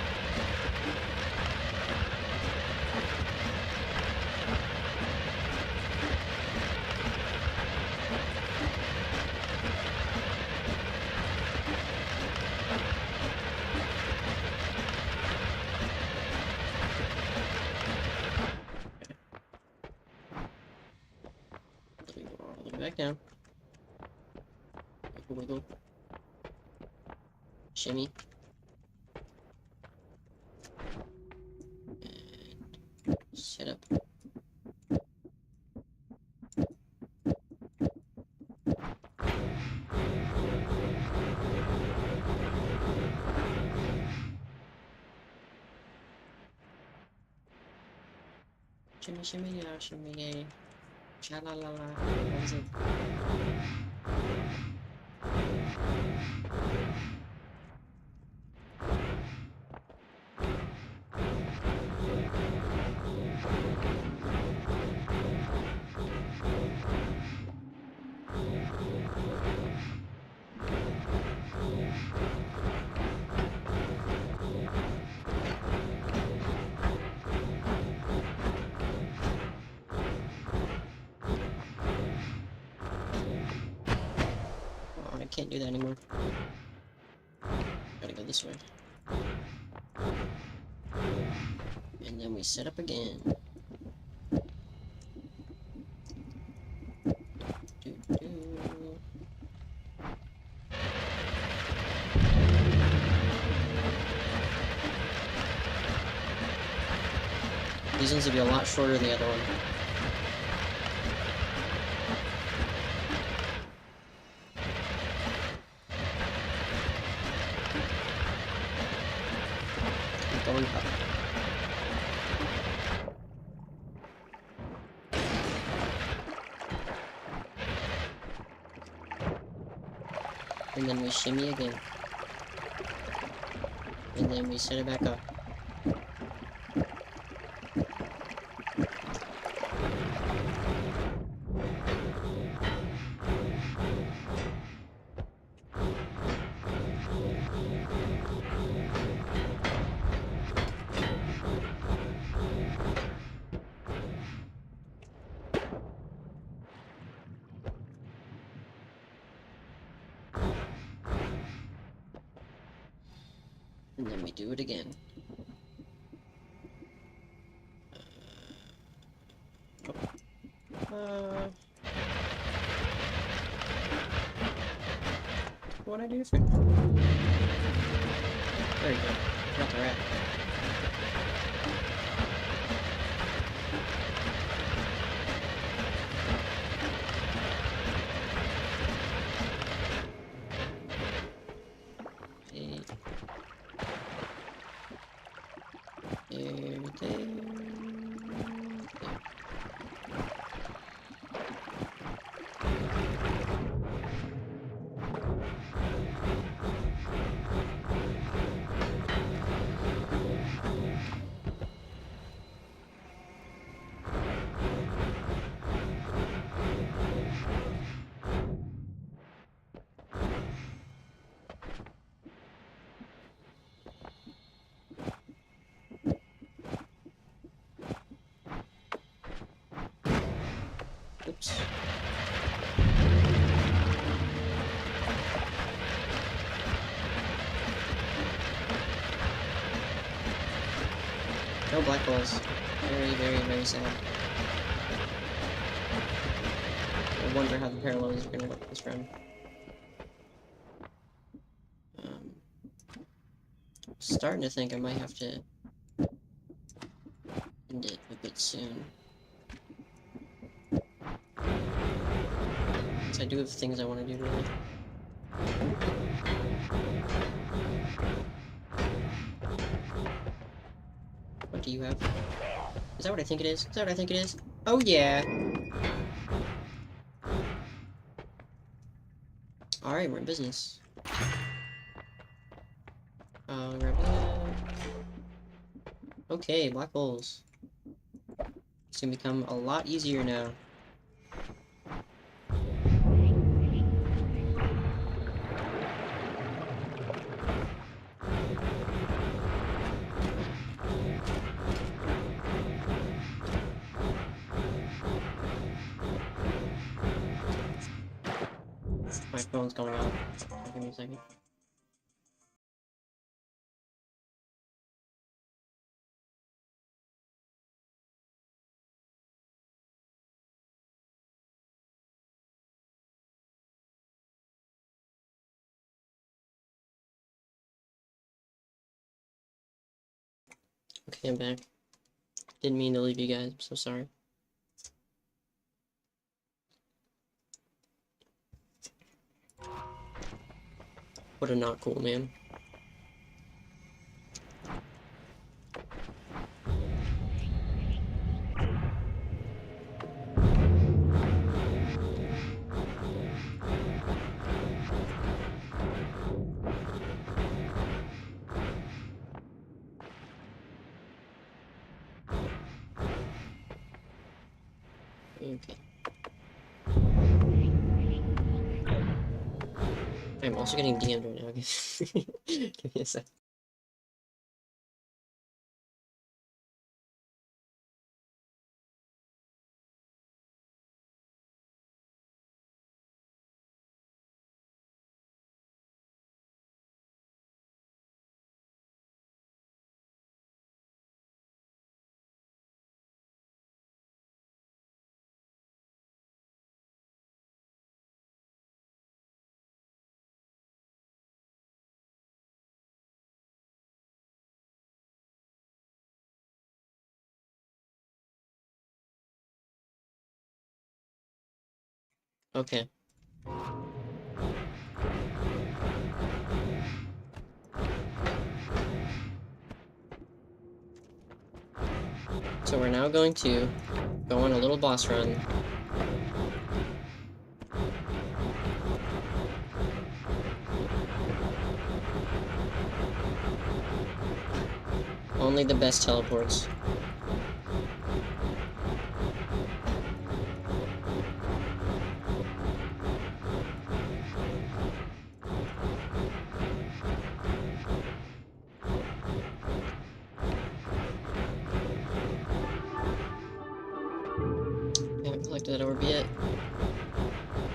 Back down. Wiggle, wiggle. Shimmy. And set up. Shimmy, shimmy, yeah, shimmy, yay. Cha la la la. What is it? can't do that anymore. Gotta go this way. And then we set up again. These ones will be a lot shorter than the other one. Keep going up. And then we shimmy again. And then we set it back up. And then we do it again. What'd I do for? There we go. Got the rat. Oops. No black holes. Very, very, very sad. I wonder how the parallels are gonna work this round. Starting to think I might have to end it a bit soon. Because I do have things I want to do today. What do you have? Is that what I think it is? Is that what I think it is? Oh yeah! Alright, we're in business. Grab that. Okay, black holes. It's gonna become a lot easier now. My phone's going off. Give me a second. Okay, I'm back. Didn't mean to leave you guys, I'm so sorry. What a not cool man. Okay. I'm also getting DM'd right now. Give me a sec. Okay. So we're now going to go on a little boss run. Only the best teleports. Haven't collected that orb yet.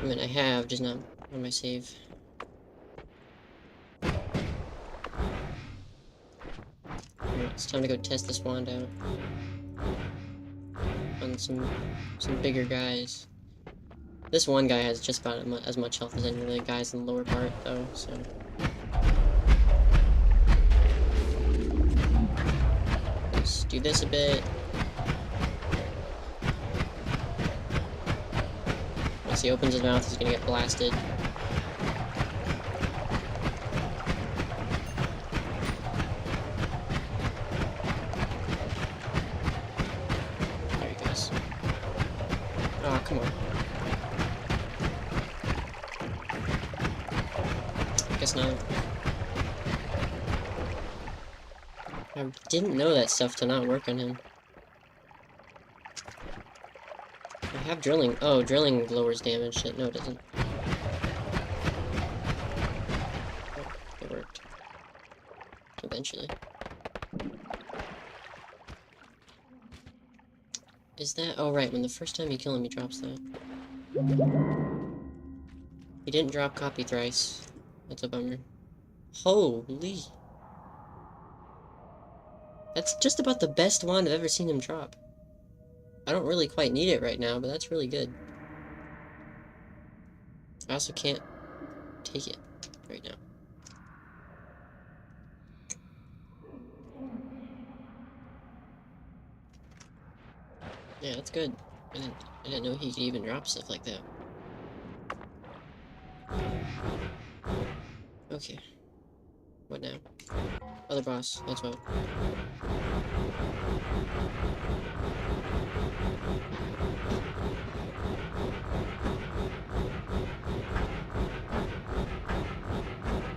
I mean, I have, just not on my save. Alright, it's time to go test this wand out. On some bigger guys. This one guy has just about as much health as any of the guys in the lower part, though, so... Let's do this a bit. Once he opens his mouth, he's gonna get blasted. There he goes. Oh, come on. Guess not. I didn't know that stuff to not work on him. I have drilling. Oh, drilling lowers damage. Shit, no, it doesn't. Oh, it worked. Eventually. Is that... Oh, right. When the first time you kill him, he drops that. He didn't drop copy thrice. That's a bummer. Holy... That's just about the best wand I've ever seen him drop. I don't really quite need it right now, but that's really good. I also can't take it right now. Yeah, that's good. I didn't know he could even drop stuff like that. Okay. What now? Other boss, let's vote.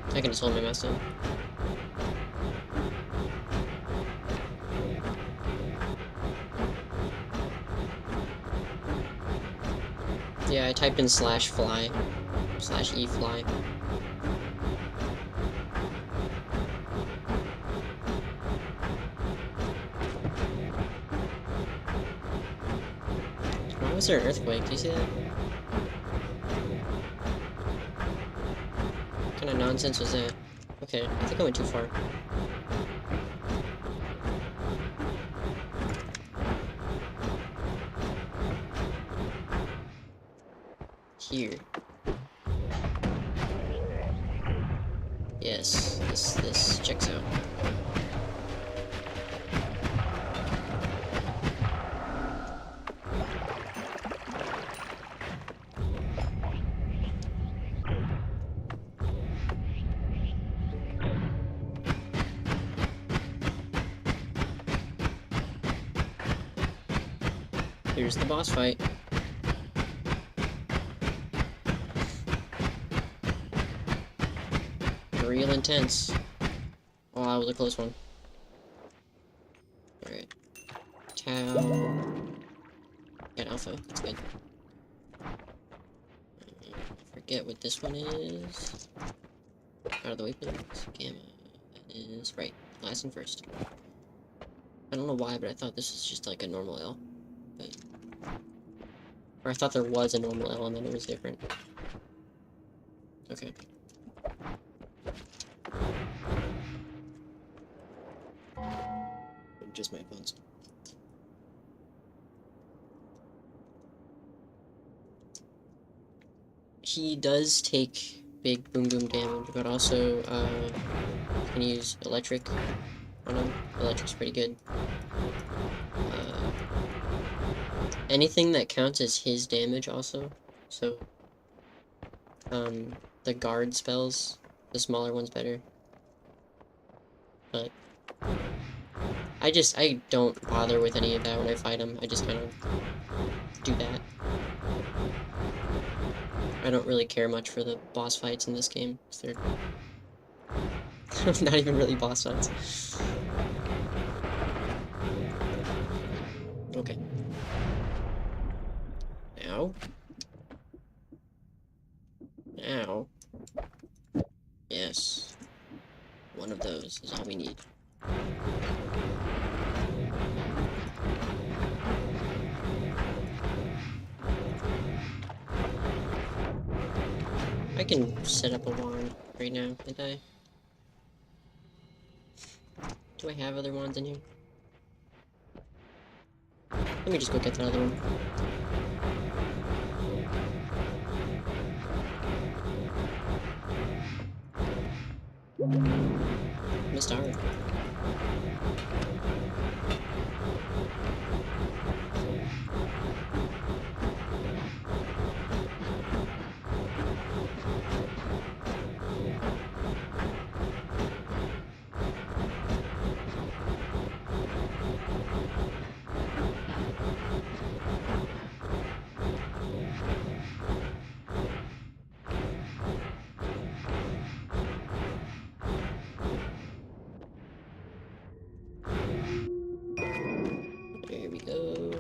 I can just hold my mouse down. Yeah, I typed in /fly. /e fly. Why was there an earthquake? Do you see that? What kind of nonsense was that? Okay, I think I went too far. Here. Yes, this checks out. Here's the boss fight. Real intense. Oh, that was a close one. Alright. Tau. Got alpha. That's good. Forget what this one is. Out of the way, please. Gamma. That is right. Last and first. I don't know why, but I thought this was just like a normal L. But... Or I thought there was a normal L and then it was different. Okay. Just my phones. He does take big boom boom damage, but also can use electric on him. Electric's pretty good. Anything that counts as his damage also. So the guard spells. The smaller one's better. But I don't bother with any of that when I fight them. I just kind of do that. I don't really care much for the boss fights in this game, because they're not even really boss fights. Okay. Now. Now. Yes. One of those is all we need. I can set up a wand right now, can't I? Do I have other wands in here? Let me just go get that other one. Missed art. There we go.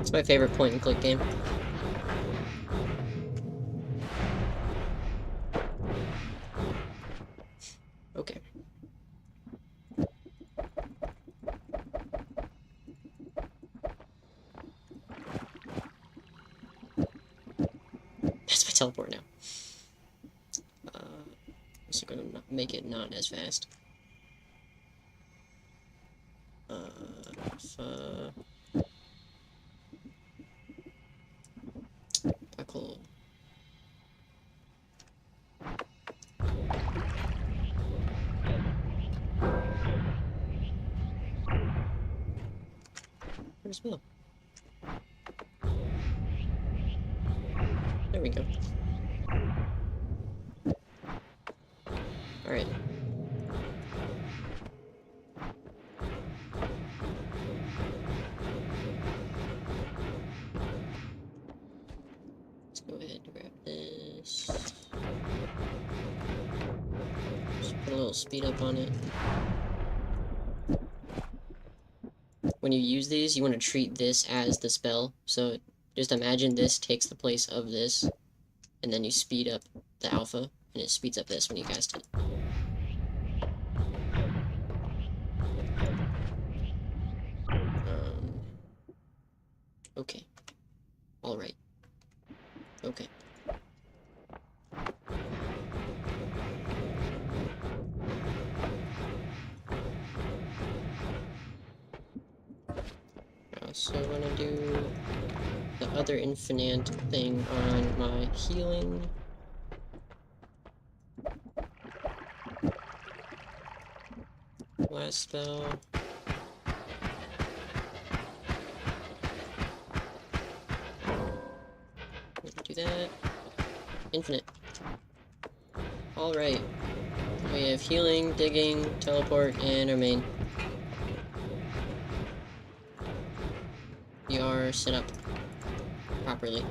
It's my favorite point and click game. Okay. That's my teleport now. So gonna make it not as fast. Buckle. Where's Bill? There we go. Alright. Let's go ahead and grab this. Just put a little speed up on it. When you use these, you want to treat this as the spell. So just imagine this takes the place of this, and then you speed up the alpha, and it speeds up this when you cast it. Okay. Alright. Okay. I also want to do the other infinite thing on my healing. Last spell. Do that. Infinite. Alright. We have healing, digging, teleport, and our main. We are set up properly.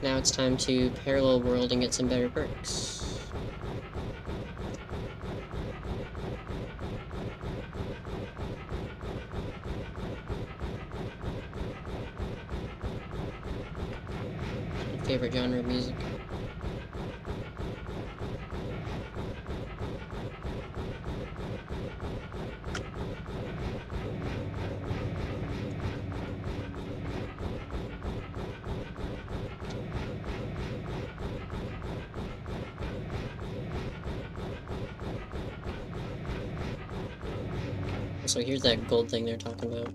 Now it's time to parallel world and get some better perks. Favorite genre of music. So here's that gold thing they're talking about.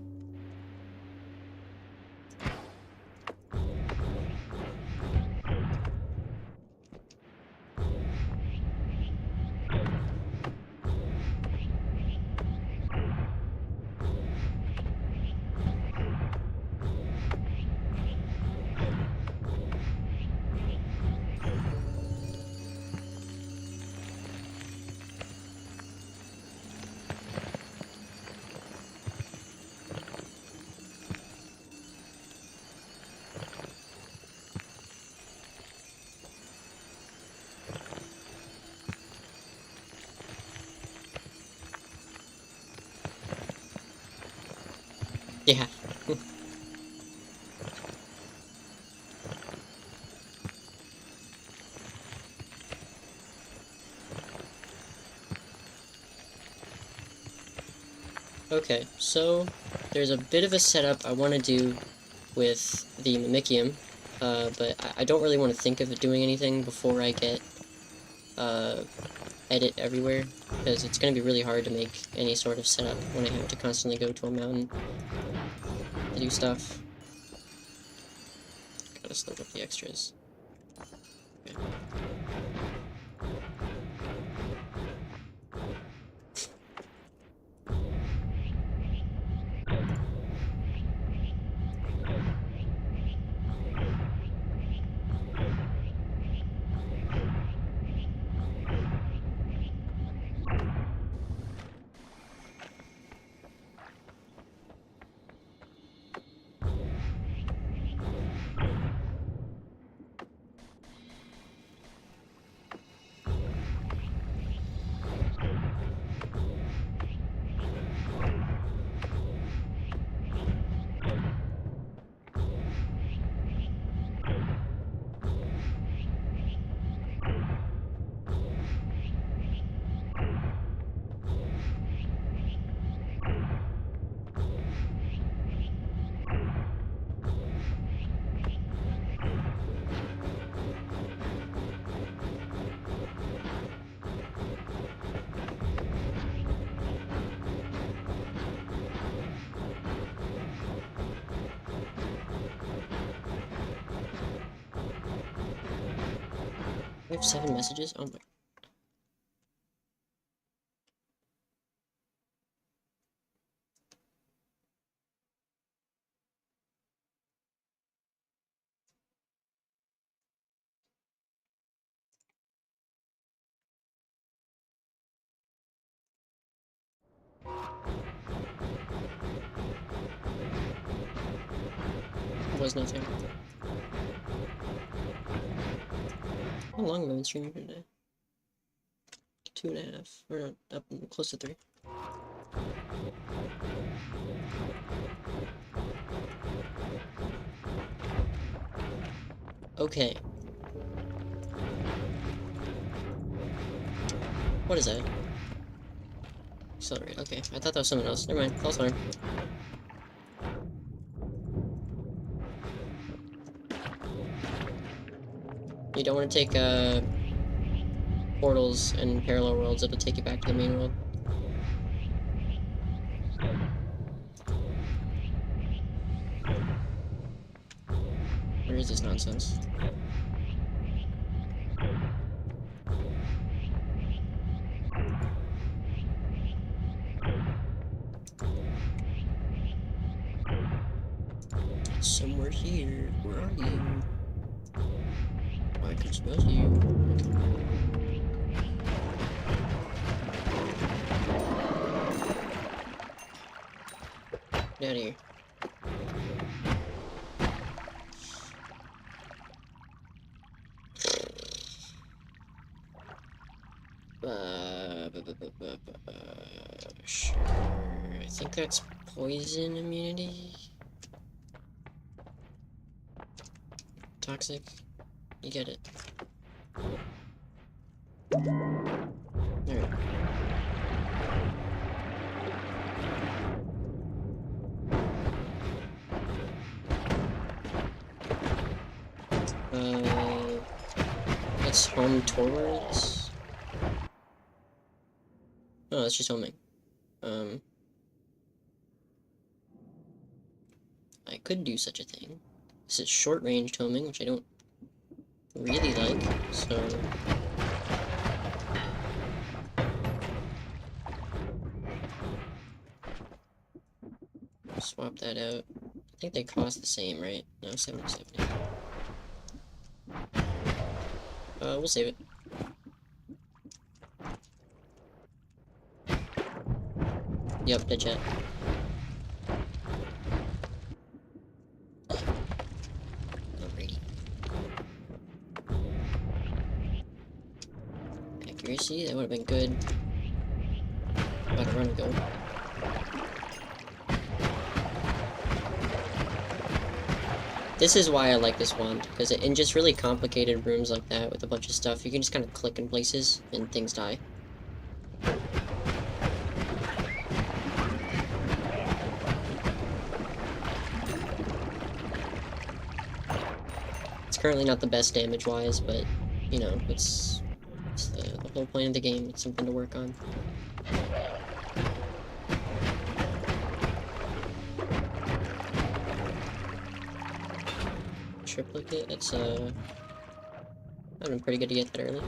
Yeah. Okay, so there's a bit of a setup I want to do with the Mimicium, but I don't really want to think of doing anything before I get edit everywhere, because it's going to be really hard to make any sort of setup when I have to constantly go to a mountain to do stuff. Gotta slow up the extras. Okay. We have 7 messages? Oh my. It was nothing. How long have I been streaming for today? 2.5. Or not, up close to 3. Okay. What is that? Accelerate. Okay, I thought that was something else. Never mind. False alarm. You don't want to take, portals and parallel worlds. It'll take you back to the main world. Where is this nonsense? It's somewhere here. Where are you? Oh, I could smell you. Okay. Get out of here. Sure. I think that's poison immunity. Toxic. You get it. Alright. Let's home towards. Oh, that's just homing. I could do such a thing. This is short-range homing, which I don't really like, so... Swap that out. I think they cost the same, right? No, 70/70. We'll save it. Yep, dead chat. Alrighty. Accuracy, that would have been good. About a run ago. This is why I like this wand, because in just really complicated rooms like that with a bunch of stuff, you can just kind of click in places and things die. It's currently not the best damage-wise, but, you know, it's the whole point of the game. It's something to work on. Triplicate, that's that'd been pretty good to get that early.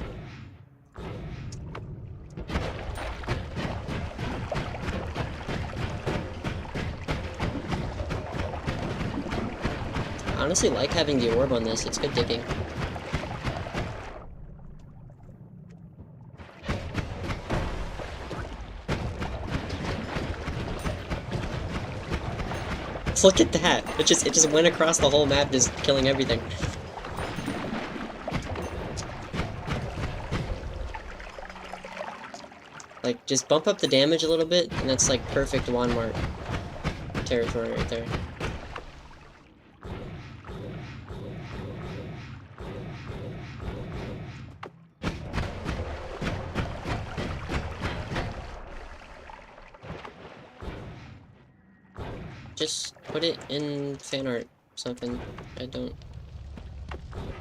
I honestly like having the orb on this, it's good digging. Look at that! It just went across the whole map, just killing everything. Like, just bump up the damage a little bit, and that's like perfect wand mark territory right there. Just put it in fan art, something. I don't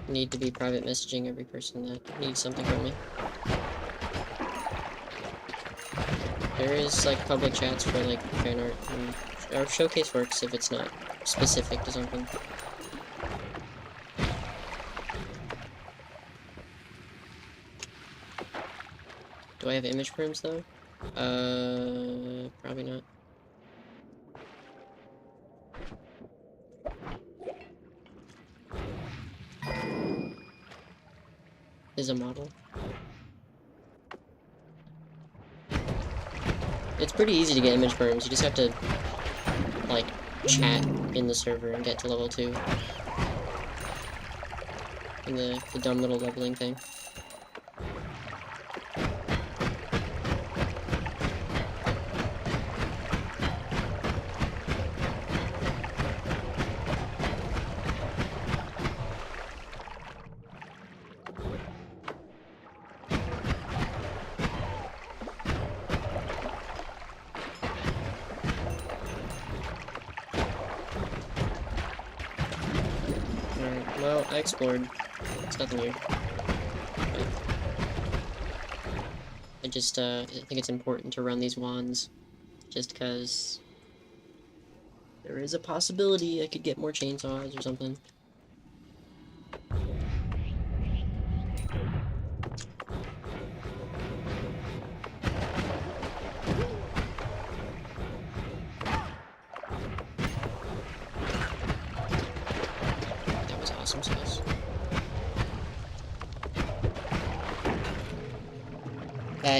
need to be private messaging every person that needs something from me. There is, like, public chats for, like, fan art, and our showcase works if it's not specific to something. Do I have image prims, though? Probably not. Is a model. It's pretty easy to get image firms. You just have to, like, chat in the server and get to level 2. And the dumb little leveling thing. Well, I explored. It's nothing here. But I just, I think it's important to run these wands. Just because there is a possibility I could get more chainsaws or something.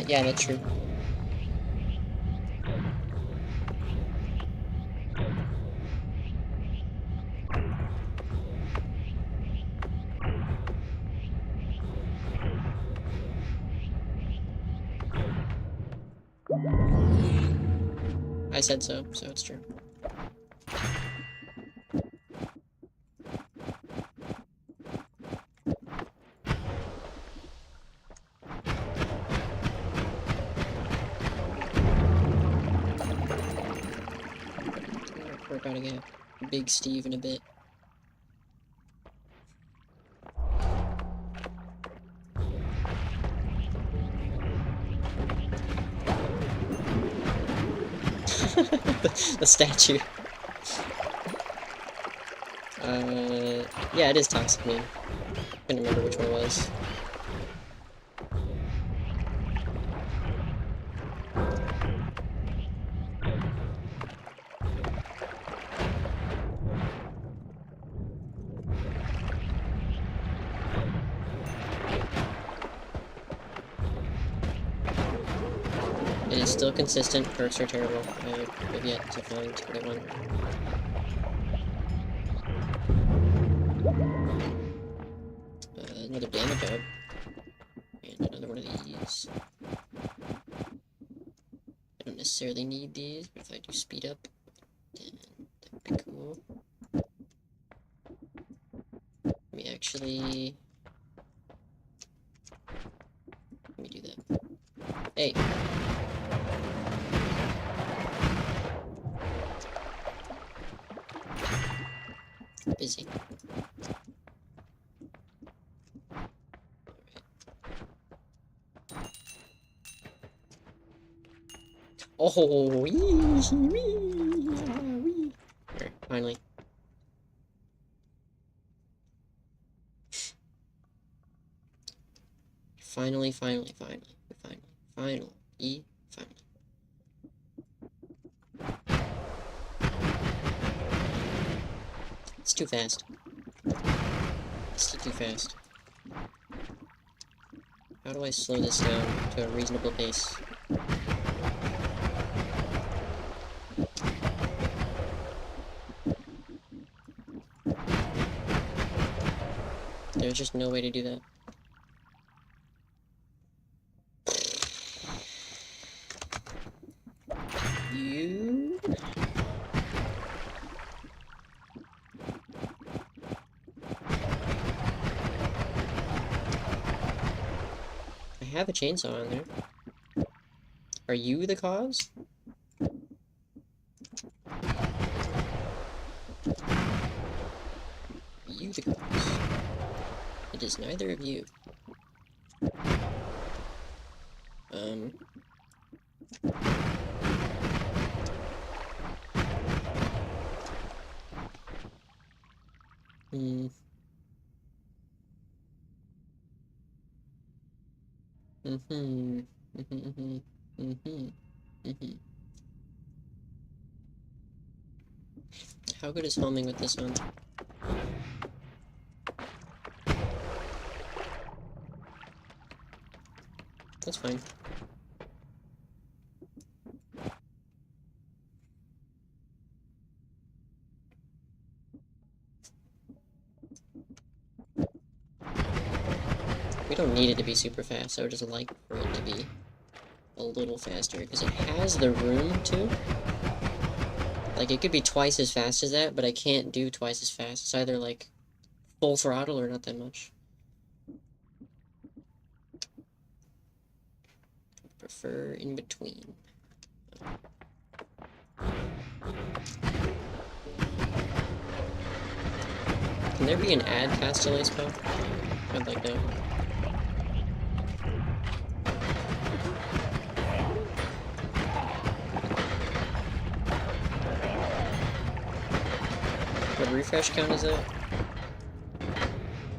Yeah, that's true. I said so it's true. We're gonna get Big Steve in a bit. The statue. Yeah, it is Toxic Man. Couldn't remember which one it was. It is still consistent. Perks are terrible. I have yet to find what I want. Another damage up. And another one of these. I don't necessarily need these, but if I do speed up, then that'd be cool. Let me actually... Let me do that. Hey! Busy. Oh, wee, wee, wee. Alright, finally. Finally. It's too fast. It's still too fast. How do I slow this down to a reasonable pace? There's just no way to do that. You... I have a chainsaw on there. Are you the cause? Are you the cause? It is neither of you. How good is homing with this one? That's fine. We don't need it to be super fast, I would just like for it to be a little faster, because it has the room to. Like, it could be twice as fast as that, but I can't do twice as fast. It's either, like, full throttle or not that much. I prefer in between. Can there be an add fast delay spell? I'd like that. What refresh count is that?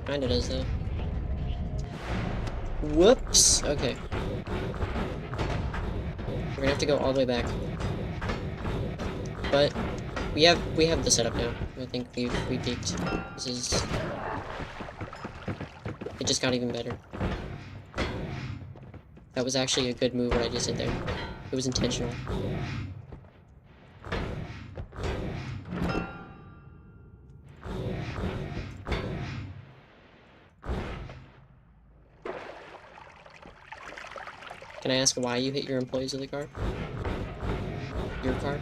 Kinda does that. Whoops! Okay. We're gonna have to go all the way back. But we have the setup now. I think we peaked. This is... It just got even better. That was actually a good move what I just did there. It was intentional. Can I ask why you hit your employees with the car? Your car?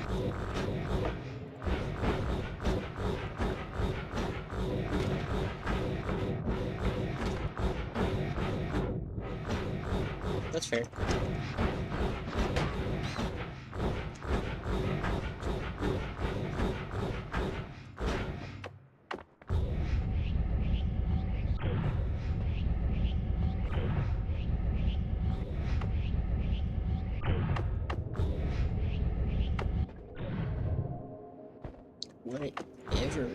That's fair. Whatever.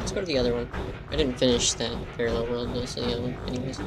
Let's go to the other one. I didn't finish that parallel world, though, so the other one, anyways.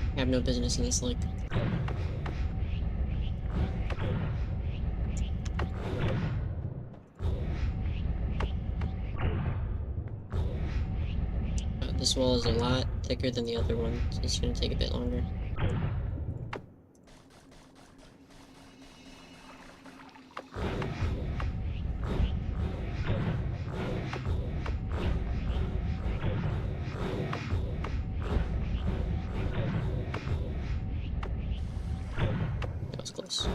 I have no business in this lake. This wall is a lot thicker than the other one, so it's gonna take a bit longer. That was close.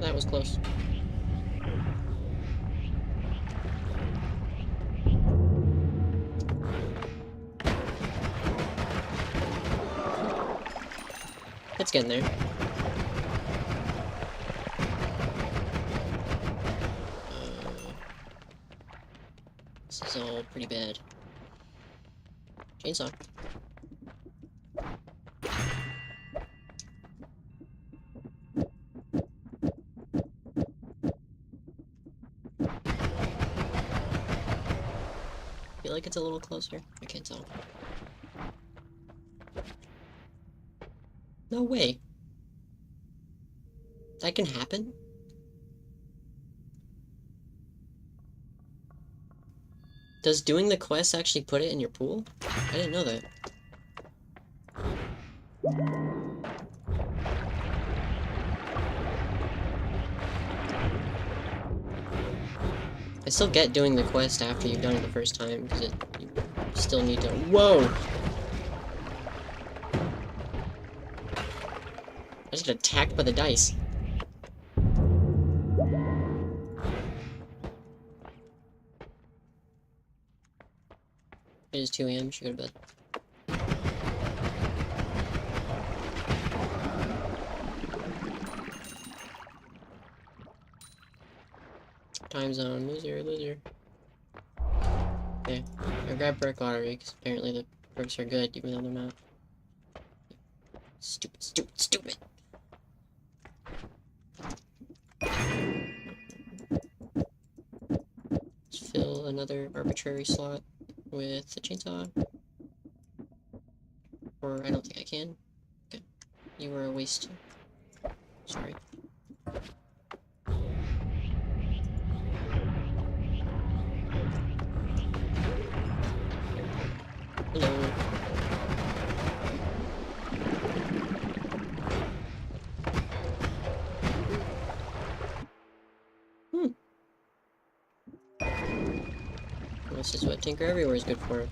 That was close. It's getting there. This is all pretty bad. Chainsaw. I feel like it's a little closer. I can't tell. No way. That can happen? Does doing the quest actually put it in your pool? I didn't know that. I still get doing the quest after you've done it the first time, because you still need to— Whoa! I just got attacked by the dice. It is 2 AM, should go to bed. Time zone, loser, loser. Okay, I grabbed perk lottery, because apparently the perks are good, even though they're not. Stupid, stupid, stupid! Let's fill another arbitrary slot with the chainsaw. Or I don't think I can. Okay. You were a waste. Sorry. Hello. This is what Tinker Everywhere is good for.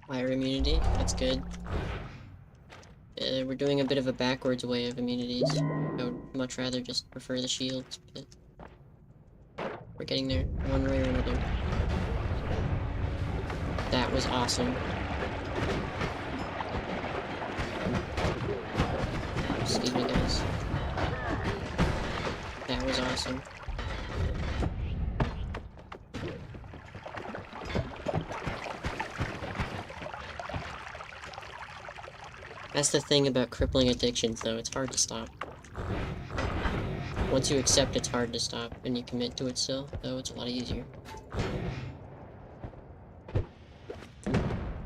Fire immunity, that's good. We're doing a bit of a backwards way of immunities. I would much rather just prefer the shields, but we're getting there, one way or another. That was awesome. Excuse me, guys. That was awesome. That's the thing about crippling addictions, though. It's hard to stop. Once you accept it's hard to stop, and you commit to it still, though, it's a lot easier.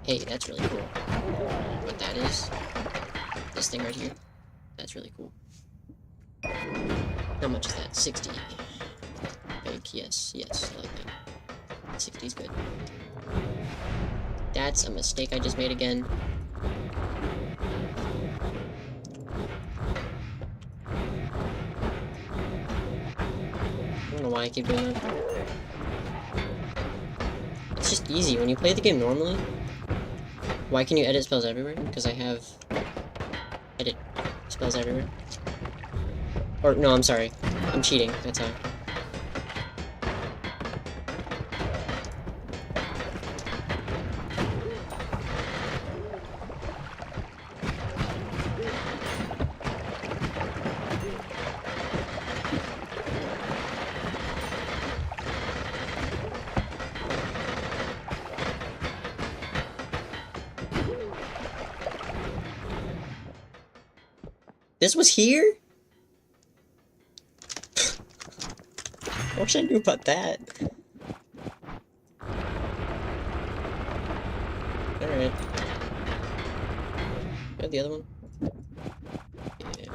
Hey, that's really cool. What that is? This thing right here. That's really cool. How much is that? 60. Like, yes, I like that. 60 is good. That's a mistake I just made again. I don't know why I keep doing that. It's just easy. When you play the game normally, why can you edit spells everywhere? Because I have edit spells everywhere. Or, no, I'm sorry. I'm cheating. That's how. This was here? I wish I knew about that. Alright. Got the other one? Yeah.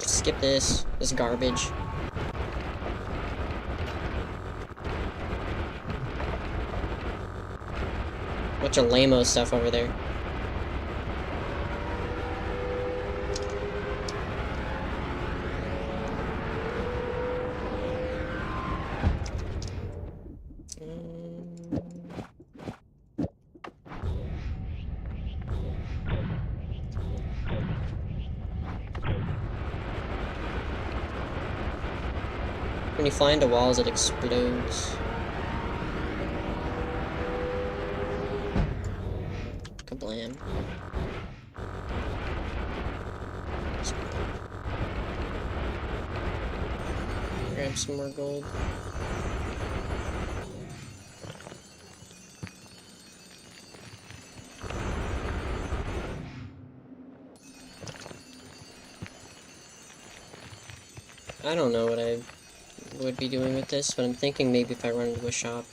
Skip this. This is garbage. Bunch of lame-o stuff over there. When you fly into walls, it explodes. Kablam. Grab some more gold. I don't know what I would be doing with this, but I'm thinking maybe if I run into a shop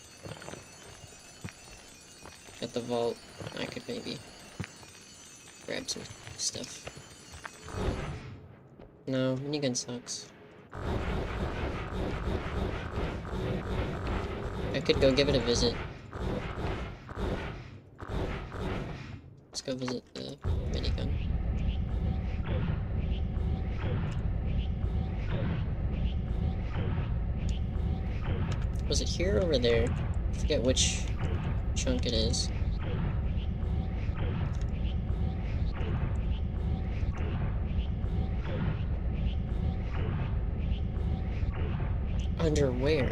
at the vault, I could maybe grab some stuff. No, minigun sucks. I could go give it a visit. Let's go visit the minigun. Was it here or over there? I forget which chunk it is. Under where?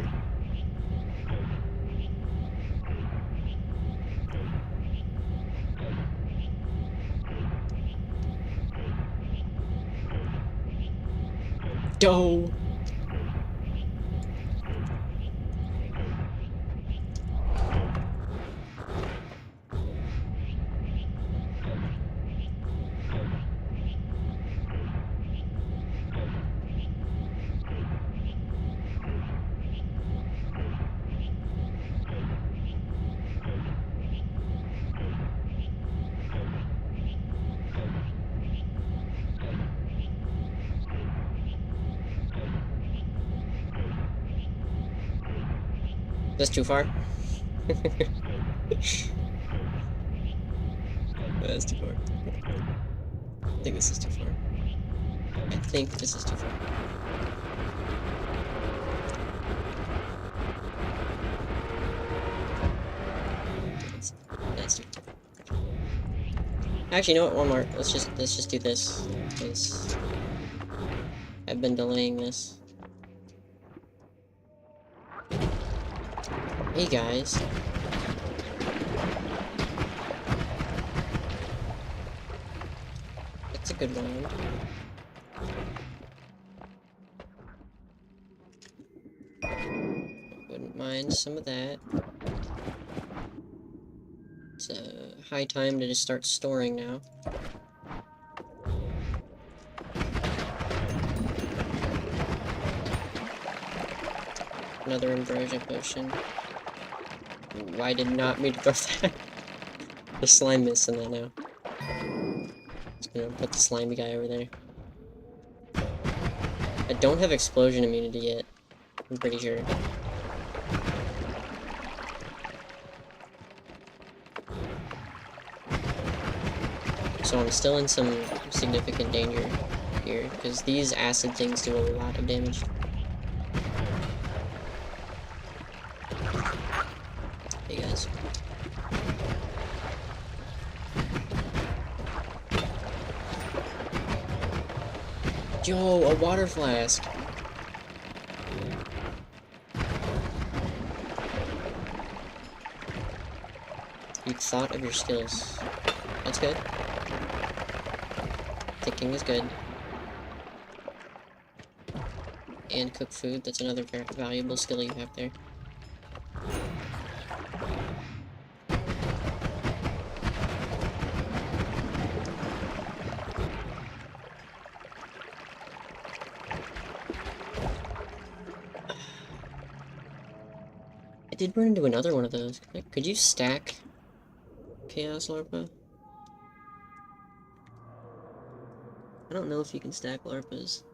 Doe! That's too far? That's too far. I think this is too far. I think this is too far. That's too far. Actually, you know what? One more. Let's just do this, because I've been delaying this. Hey guys. That's a good round. Wouldn't mind some of that. It's a high time to just start storing now. Another ambrosia potion. Why did not mean to throw that? The slime mist in that now. Just gonna put the slimy guy over there. I don't have explosion immunity yet. I'm pretty sure. So I'm still in some significant danger here, because these acid things do a lot of damage. Hey guys. Yo, a water flask! You thought of your skills. That's good. Thinking is good. And cook food, that's another very valuable skill you have there. I did run into another one of those. Could you stack Chaos Larpa? I don't know if you can stack Larpas.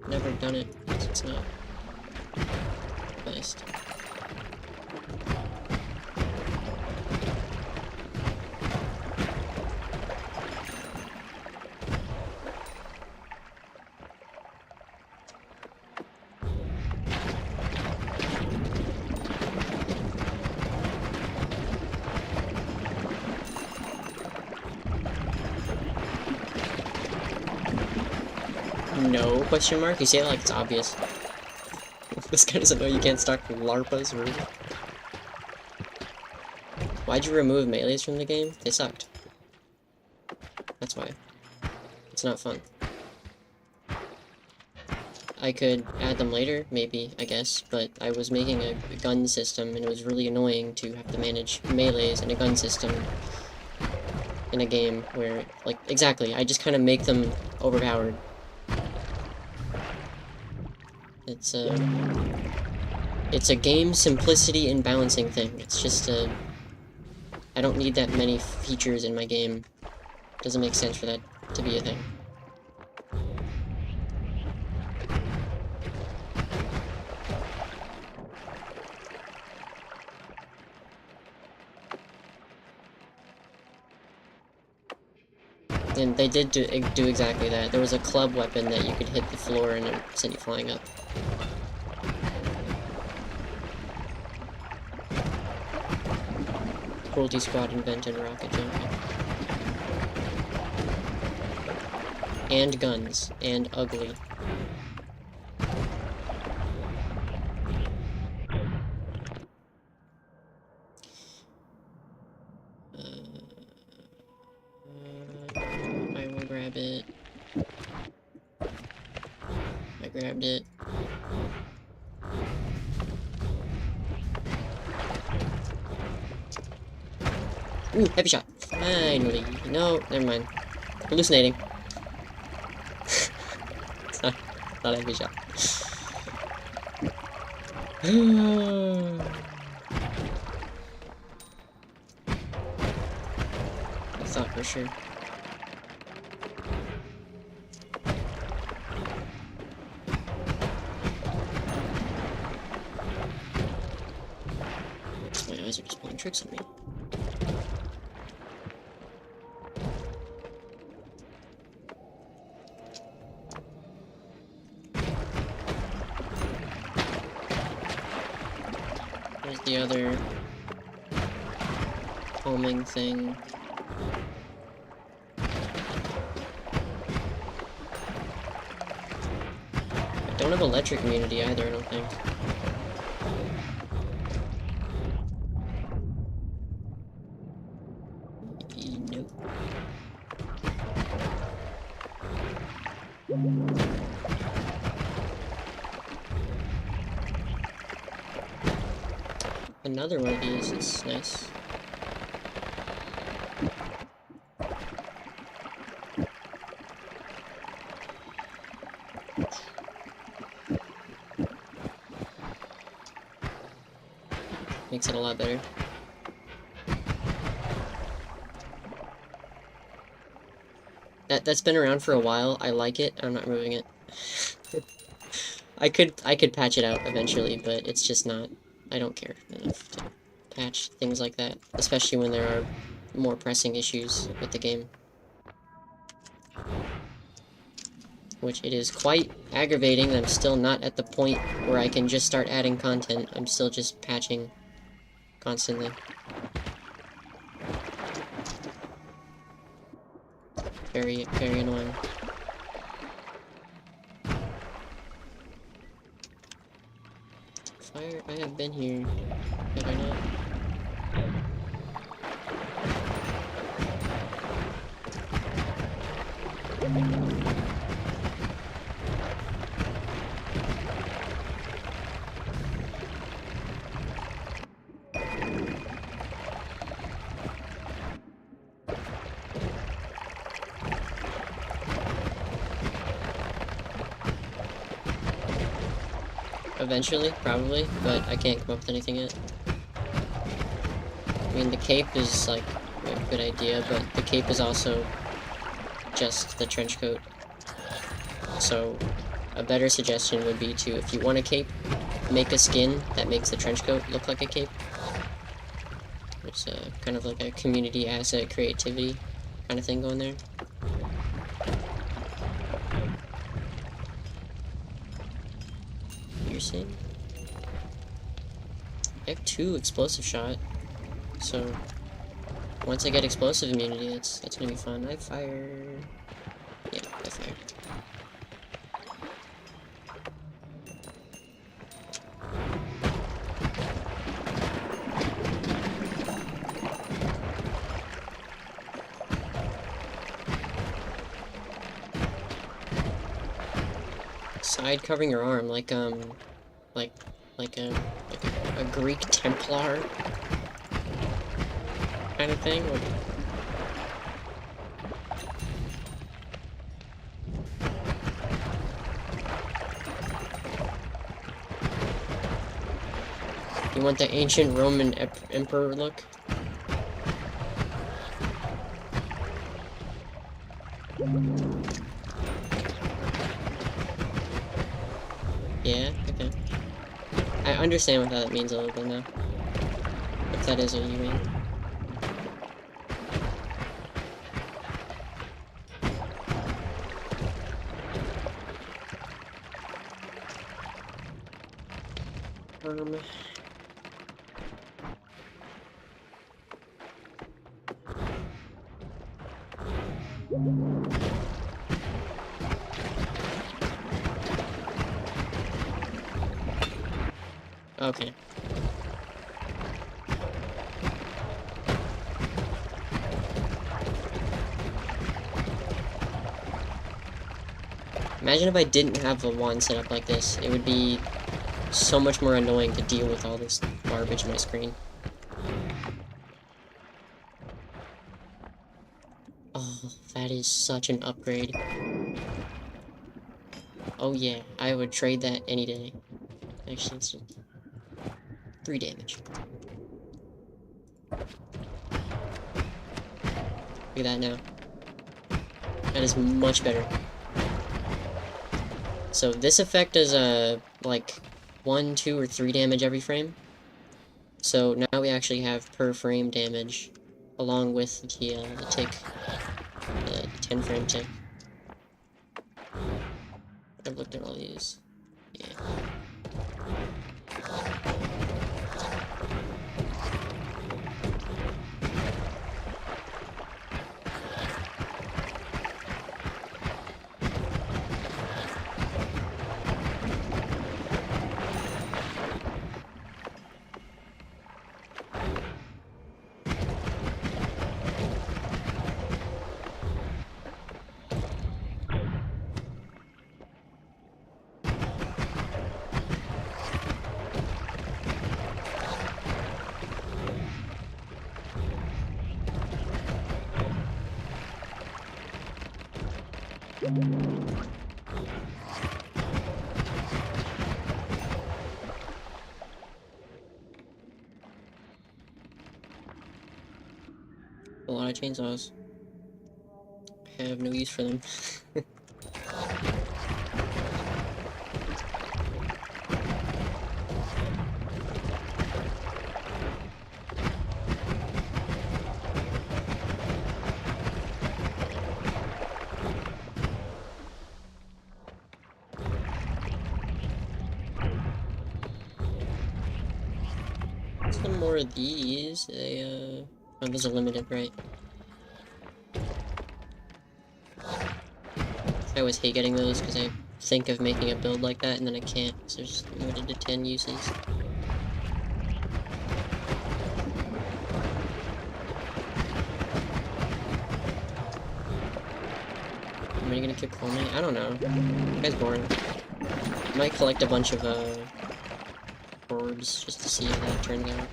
Never done it, because it's not best. No, question mark? You say it like it's obvious. This guy doesn't know you can't stack Larpas, really. Why'd you remove melees from the game? They sucked. That's why. It's not fun. I could add them later, maybe, I guess, but I was making a gun system, and it was really annoying to have to manage melees in a gun system in a game where, like, exactly, I just kind of make them overpowered. It's a game simplicity and balancing thing. It's just I don't need that many features in my game. Doesn't make sense for that to be a thing. And they did do exactly that. There was a club weapon that you could hit the floor and it sent you flying up. Cruelty Squad invented rocket jumping. And guns. And ugly. I will grab it. I grabbed it. Ooh, heavy shot. Finally. No, never mind. Hallucinating. It's not a heavy shot. I thought for sure. My eyes are just playing tricks on me. homing thing. I don't have electric immunity either, I don't think. Nope. Another one of these, it's nice. Makes it a lot better. That's been around for a while. I like it. I'm not moving it. I could patch it out eventually, but it's just not. I don't care enough to patch things like that, especially when there are more pressing issues with the game. Which it is quite aggravating that I'm still not at the point where I can just start adding content. I'm still just patching constantly. Very, very annoying. Fire, I have been here. Have I not? Eventually, probably, but I can't come up with anything yet. I mean, the cape is, like, a good idea, but the cape is also just the trench coat. So, a better suggestion would be to, if you want a cape, make a skin that makes the trench coat look like a cape. There's kind of like a community asset creativity kind of thing going there. Piercing. I have 2 explosive shot, so once I get explosive immunity, that's gonna be fun. I fire. Yeah, I fire. Side covering your arm, like a Greek Templar kind of thing. You want the ancient Roman emperor look? Yeah, okay. I understand what that means a little bit now. If that is what you mean. Okay. Imagine if I didn't have a wand set up like this. It would be so much more annoying to deal with all this garbage on my screen. Oh, that is such an upgrade. Oh yeah, I would trade that any day. Actually, it's 3 damage. Look at that now. That is much better. So this effect does like 1, 2, or 3 damage every frame. So now we actually have per frame damage, along with the tick, the 10 frame tick. I've looked at all these. Yeah. A lot of chainsaws. I have no use for them. Some more of these. They, oh, those are limited, right? I always hate getting those because I think of making a build like that and then I can't because they're just limited to 10 uses. Am I gonna keep calling? I don't know. That guy's boring. I might collect a bunch of orbs just to see how that turns out.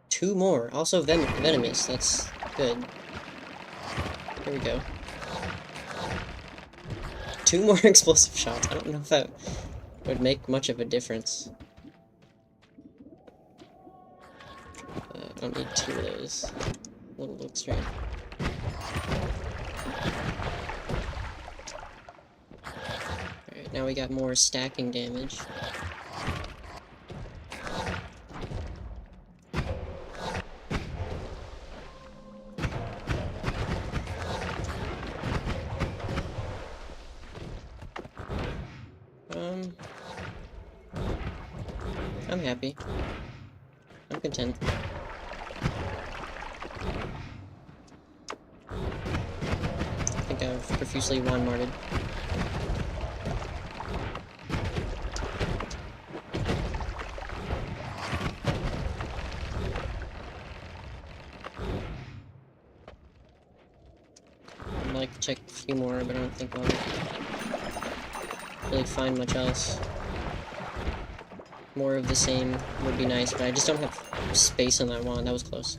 Two more. Also venomous. That's good. Here we go. Two more explosive shots. I don't know if that would make much of a difference. I don't need two of those. Little looks right. Alright, now we got more stacking damage. I'm happy. I'm content. I think I've profusely Walmarted. I'd like to check a few more, but I don't think I'll really find much else. More of the same would be nice, but I just don't have space on that wand. That was close.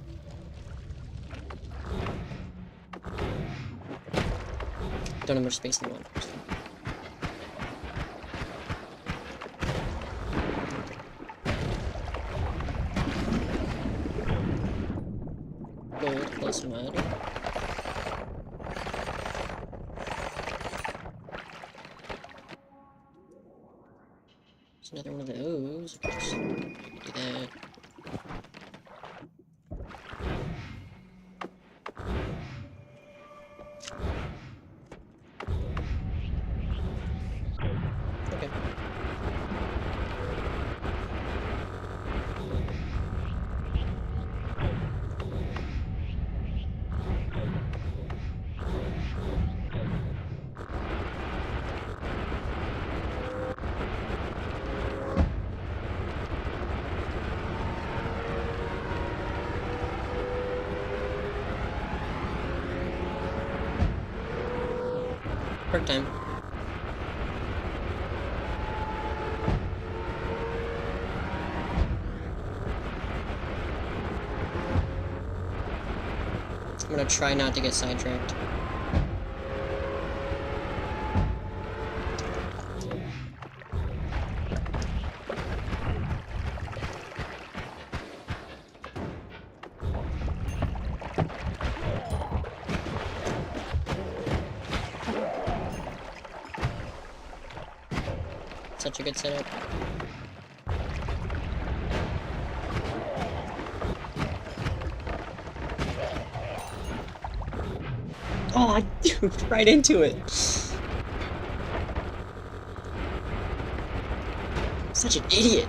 Don't have much space in the wand. Gold plus mud. Another one of those. Just do that. Okay. Perk time. I'm gonna try not to get sidetracked. Such a good setup. Oh, I duped right into it. Such an idiot.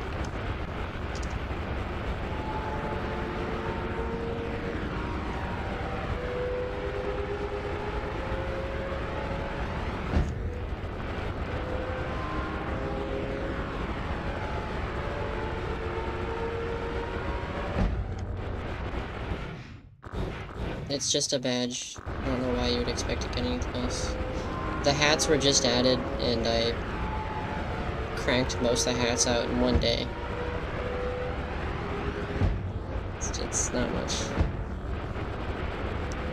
It's just a badge. I don't know why you would expect to get anything else. The hats were just added, and I cranked most of the hats out in one day. It's not much.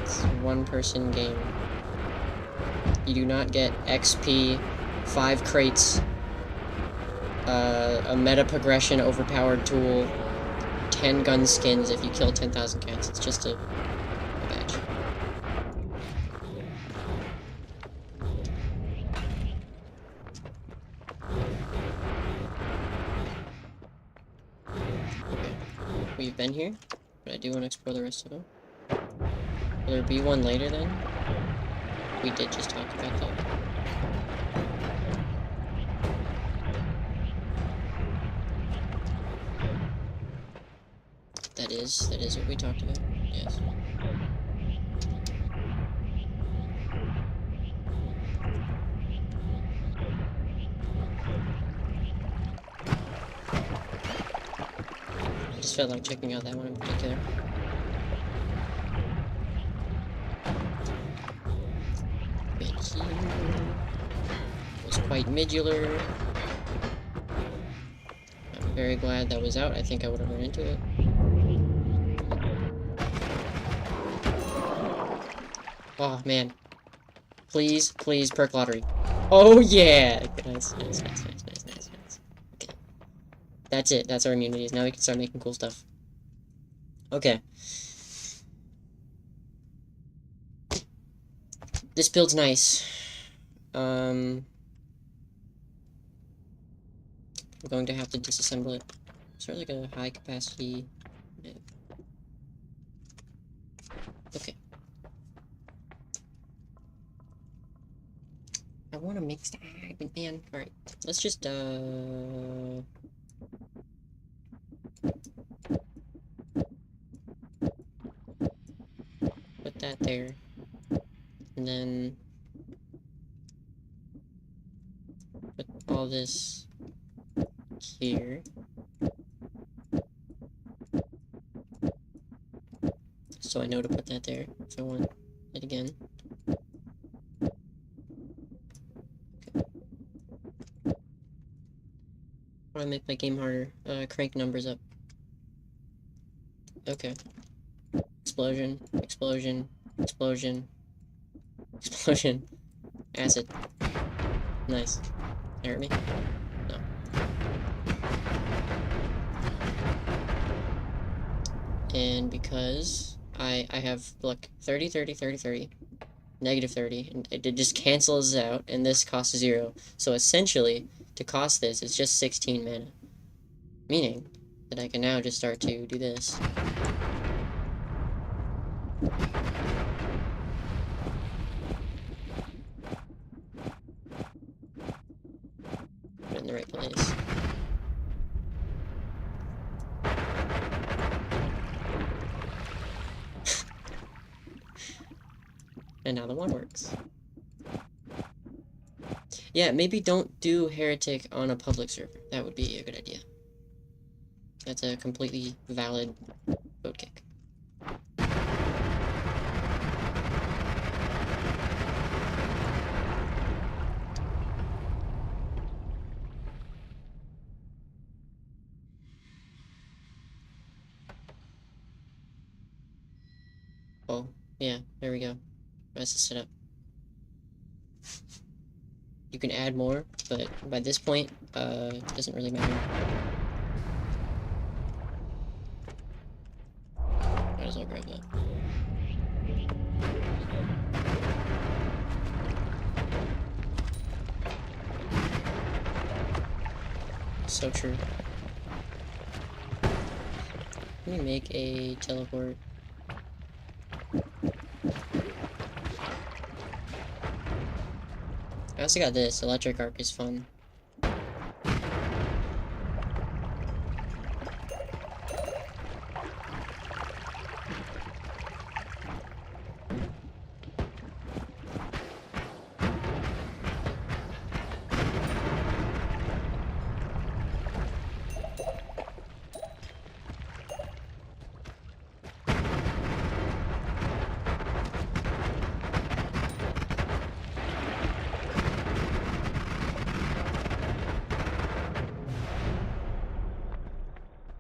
It's a one-person game. You do not get XP, 5 crates, a meta progression overpowered tool, 10 gun skins if you kill 10,000 cats. It's just a badge. Okay. We've been here, but I do want to explore the rest of them. Will there be one later then? We did just talk about that. That is what we talked about. Yes. I just felt like checking out that one in particular. Bit here was quite middular. I'm very glad that was out. I think I would have run into it. Oh man. Please, please, perk lottery. Oh yeah! Nice. Okay. That's it. That's our immunities. Now we can start making cool stuff. Okay. This build's nice. I'm going to have to disassemble it. Is there like a high capacity? Yeah. Okay. I want to mix the but man. Alright. Let's just put that there. And then put all this here. So I know to put that there if I want it again. Okay. How do I make my game harder? Crank numbers up. Okay. Explosion, explosion, explosion, explosion. Acid. Nice. Hurt me? No. And because I have, look, 30, 30, 30, 30, negative 30, and it just cancels out, and this costs 0. So essentially, to cost this, it's just 16 mana. Meaning that I can now just start to do this. Put it in the right place. And now the one works. Yeah, maybe don't do Heretic on a public server. That would be a good idea. That's a completely valid vote kick. Oh, yeah, there we go. That's the setup. You can add more, but by this point, it doesn't really matter. Might as well grab that. So true. Let me make a teleport. I also got this. Electric arc is fun.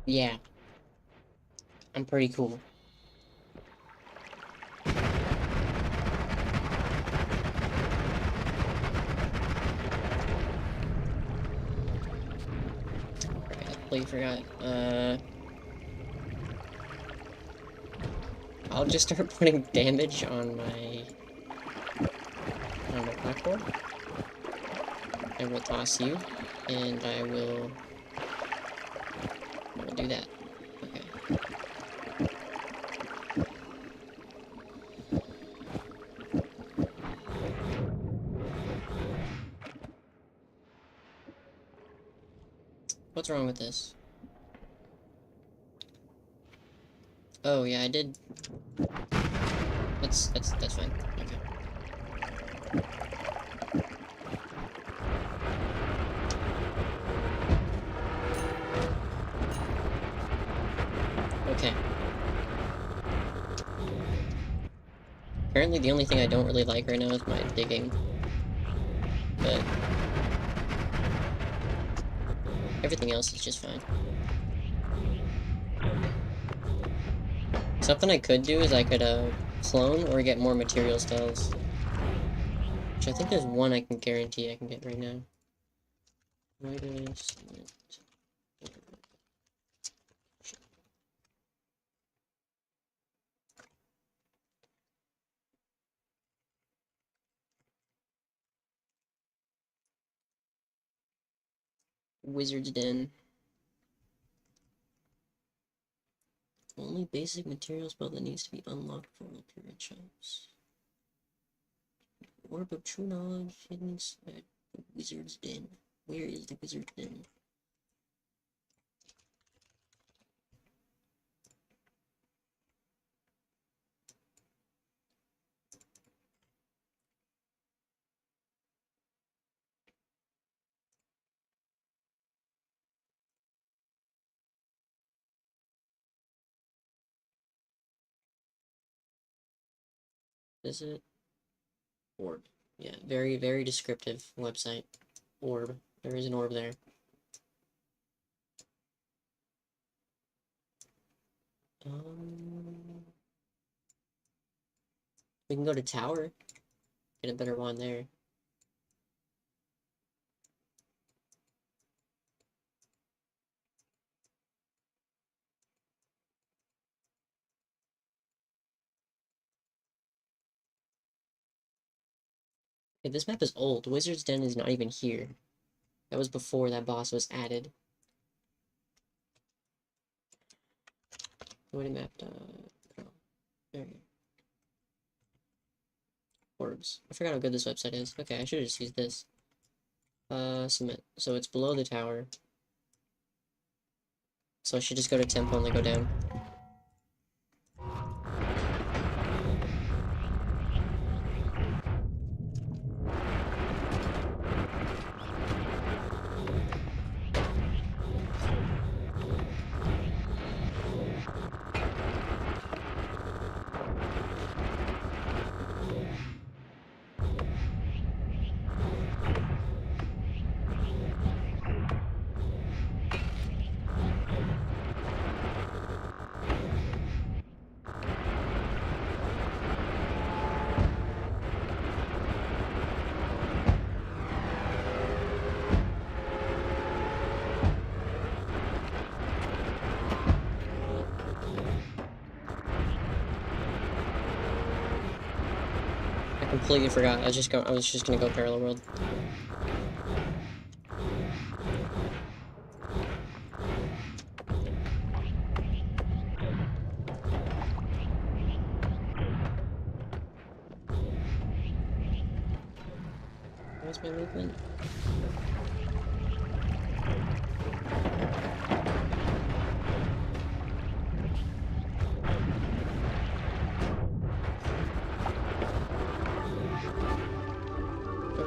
Yeah. I'm pretty cool. I completely forgot. I'll just start putting damage on my platform. I will toss you, and I will do that. Okay. What's wrong with this? Oh yeah, I did. That's fine. Okay. Okay. Apparently the only thing I don't really like right now is my digging. But everything else is just fine. Something I could do is I could clone or get more material spells. Which I think there's one I can guarantee I can get right now. Wizard's Den. Only basic material spell that needs to be unlocked for all period shops. Orb of True Knowledge hidden inside the Wizard's Den. Where is the Wizard's Den? Is it? Orb. Yeah, very, very descriptive website. Orb. There is an orb there. We can go to Tower. Get a better one there. Okay, this map is old. Wizard's Den is not even here. That was before that boss was added. What map? Oh, there you go. Orbs. I forgot how good this website is. Okay, I should have just used this. Submit. So it's below the tower. So I should just go to temple and then go down. Completely forgot. I was just gonna go parallel world. Where's my movement?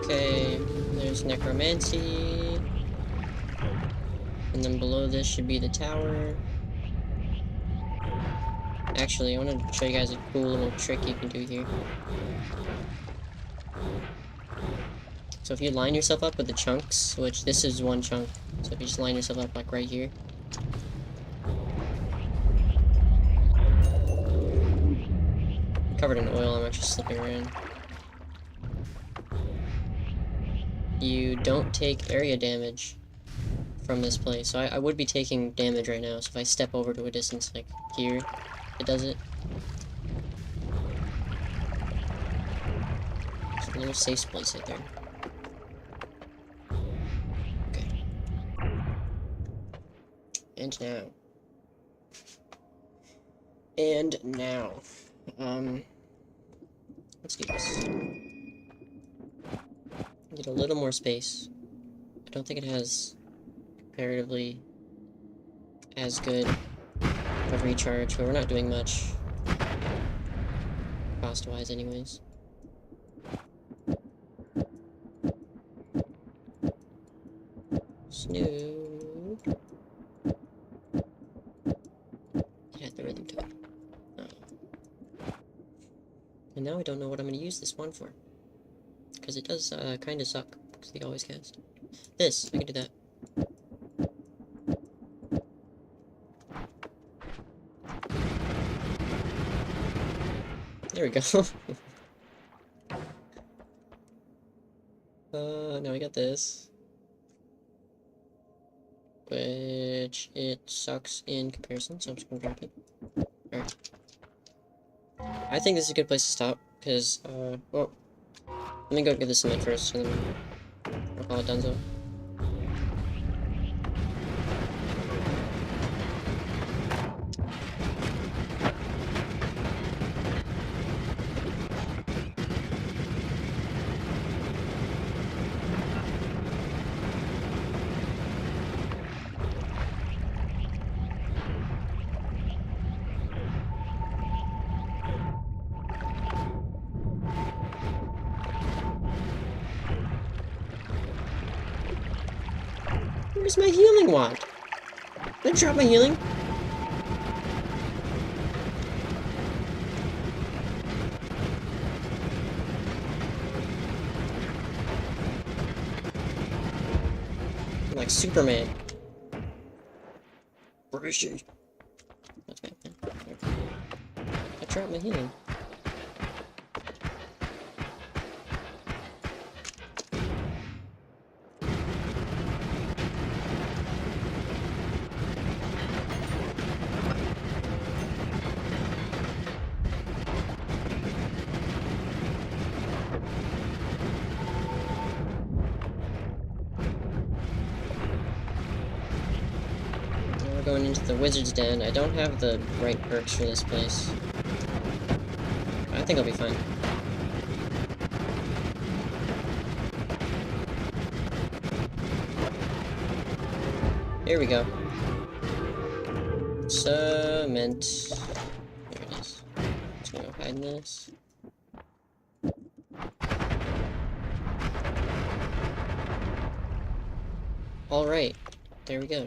Okay, there's necromancy. And then below this should be the tower. Actually, I want to show you guys a cool little trick you can do here. So if you line yourself up with the chunks, which this is one chunk, so if you just line yourself up like right here, covered in oil, I'm actually slipping around. You don't take area damage from this place. So I would be taking damage right now. So if I step over to a distance like here, it does it. So there's a safe place right there. Okay. And now. Let's do this. Get a little more space. I don't think it has comparatively as good of recharge, but we're not doing much cost-wise anyways. Snood. It had the rhythm to it. And now I don't know what I'm going to use this one for. Because it does kind of suck, because they always cast. This, I can do that. There we go. Now we got this. Which, it sucks in comparison, so I'm just gonna drop it. Alright. I think this is a good place to stop, because, well, let me go get the cement first, and then I'll call it donezo. Where's my healing wand? Did I drop my healing? I'm like Superman. Where is she? That's bad. I dropped my healing. Going into the wizard's den. I don't have the right perks for this place. I think I'll be fine. Here we go. Cement. There it is. Just gonna go hide in this. Alright. There we go.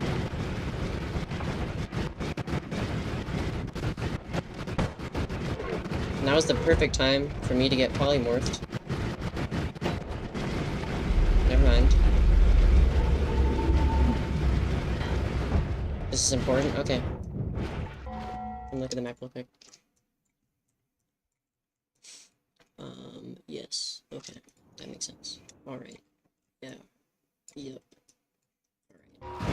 Now is the perfect time for me to get polymorphed. Never mind. This is important? Okay. Let me look at the map real quick. Yes. Okay. That makes sense. Alright. Yeah. Yep. Alright.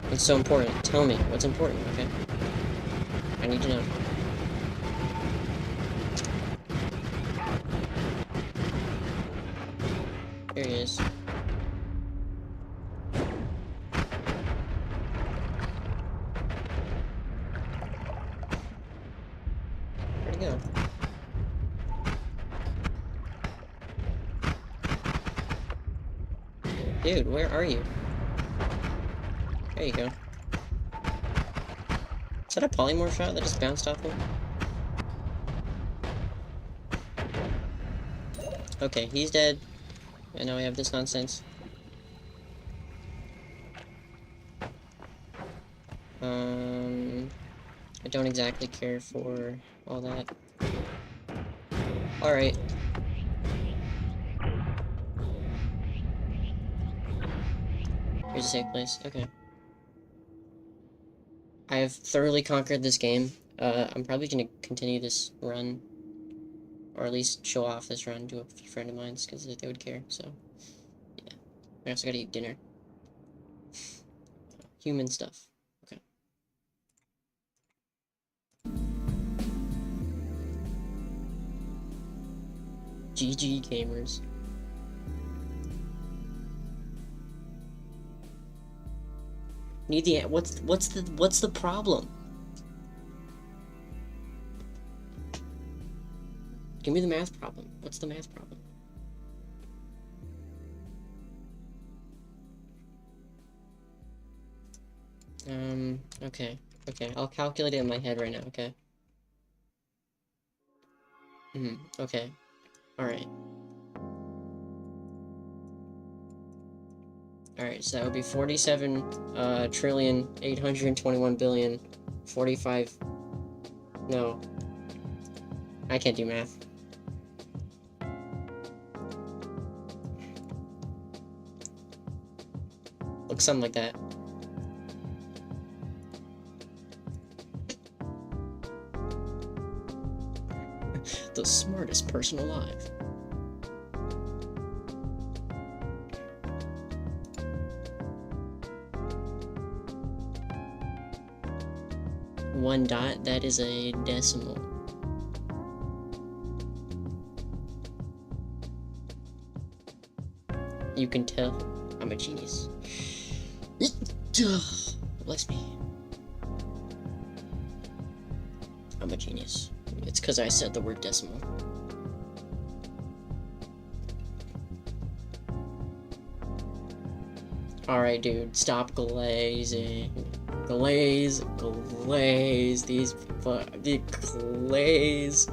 What's so important? Tell me what's important, okay? I need to know. Here he is. Where'd he go? Dude, where are you? There you go. Is that a polymorph shot that just bounced off him? Okay, he's dead. And now we have this nonsense. I don't exactly care for all that. Alright. Here's a safe place. Okay. I have thoroughly conquered this game. I'm probably gonna continue this run. Or at least show off this run to a friend of mine's, because they would care, so... Yeah. I also gotta eat dinner. Human stuff. Okay. GG gamers. Need the what's the problem? Give me the math problem. What's the math problem? Okay. Okay, I'll calculate it in my head right now, okay? Okay. Alright. Alright, so that would be 47 trillion 821 billion 45. No. I can't do math. Looks something like that. The smartest person alive. One dot, that is a decimal. You can tell I'm a genius. Bless me. I'm a genius. It's because I said the word decimal. Alright, dude, stop glazing. Glaze. These the glaze.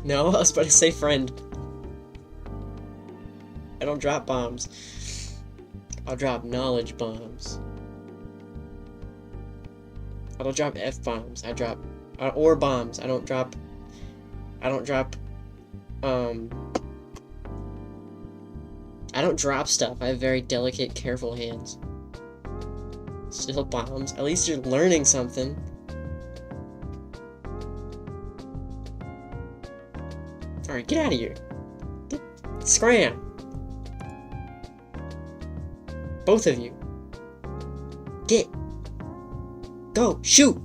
No, I was about to say friend. I don't drop bombs. I'll drop knowledge bombs. I don't drop F-bombs. I drop... or bombs. I don't drop... I don't drop stuff. I have very delicate, careful hands. Still bombs. At least you're learning something. Alright, get out of here. Scram! Both of you. Get! Go! Shoot!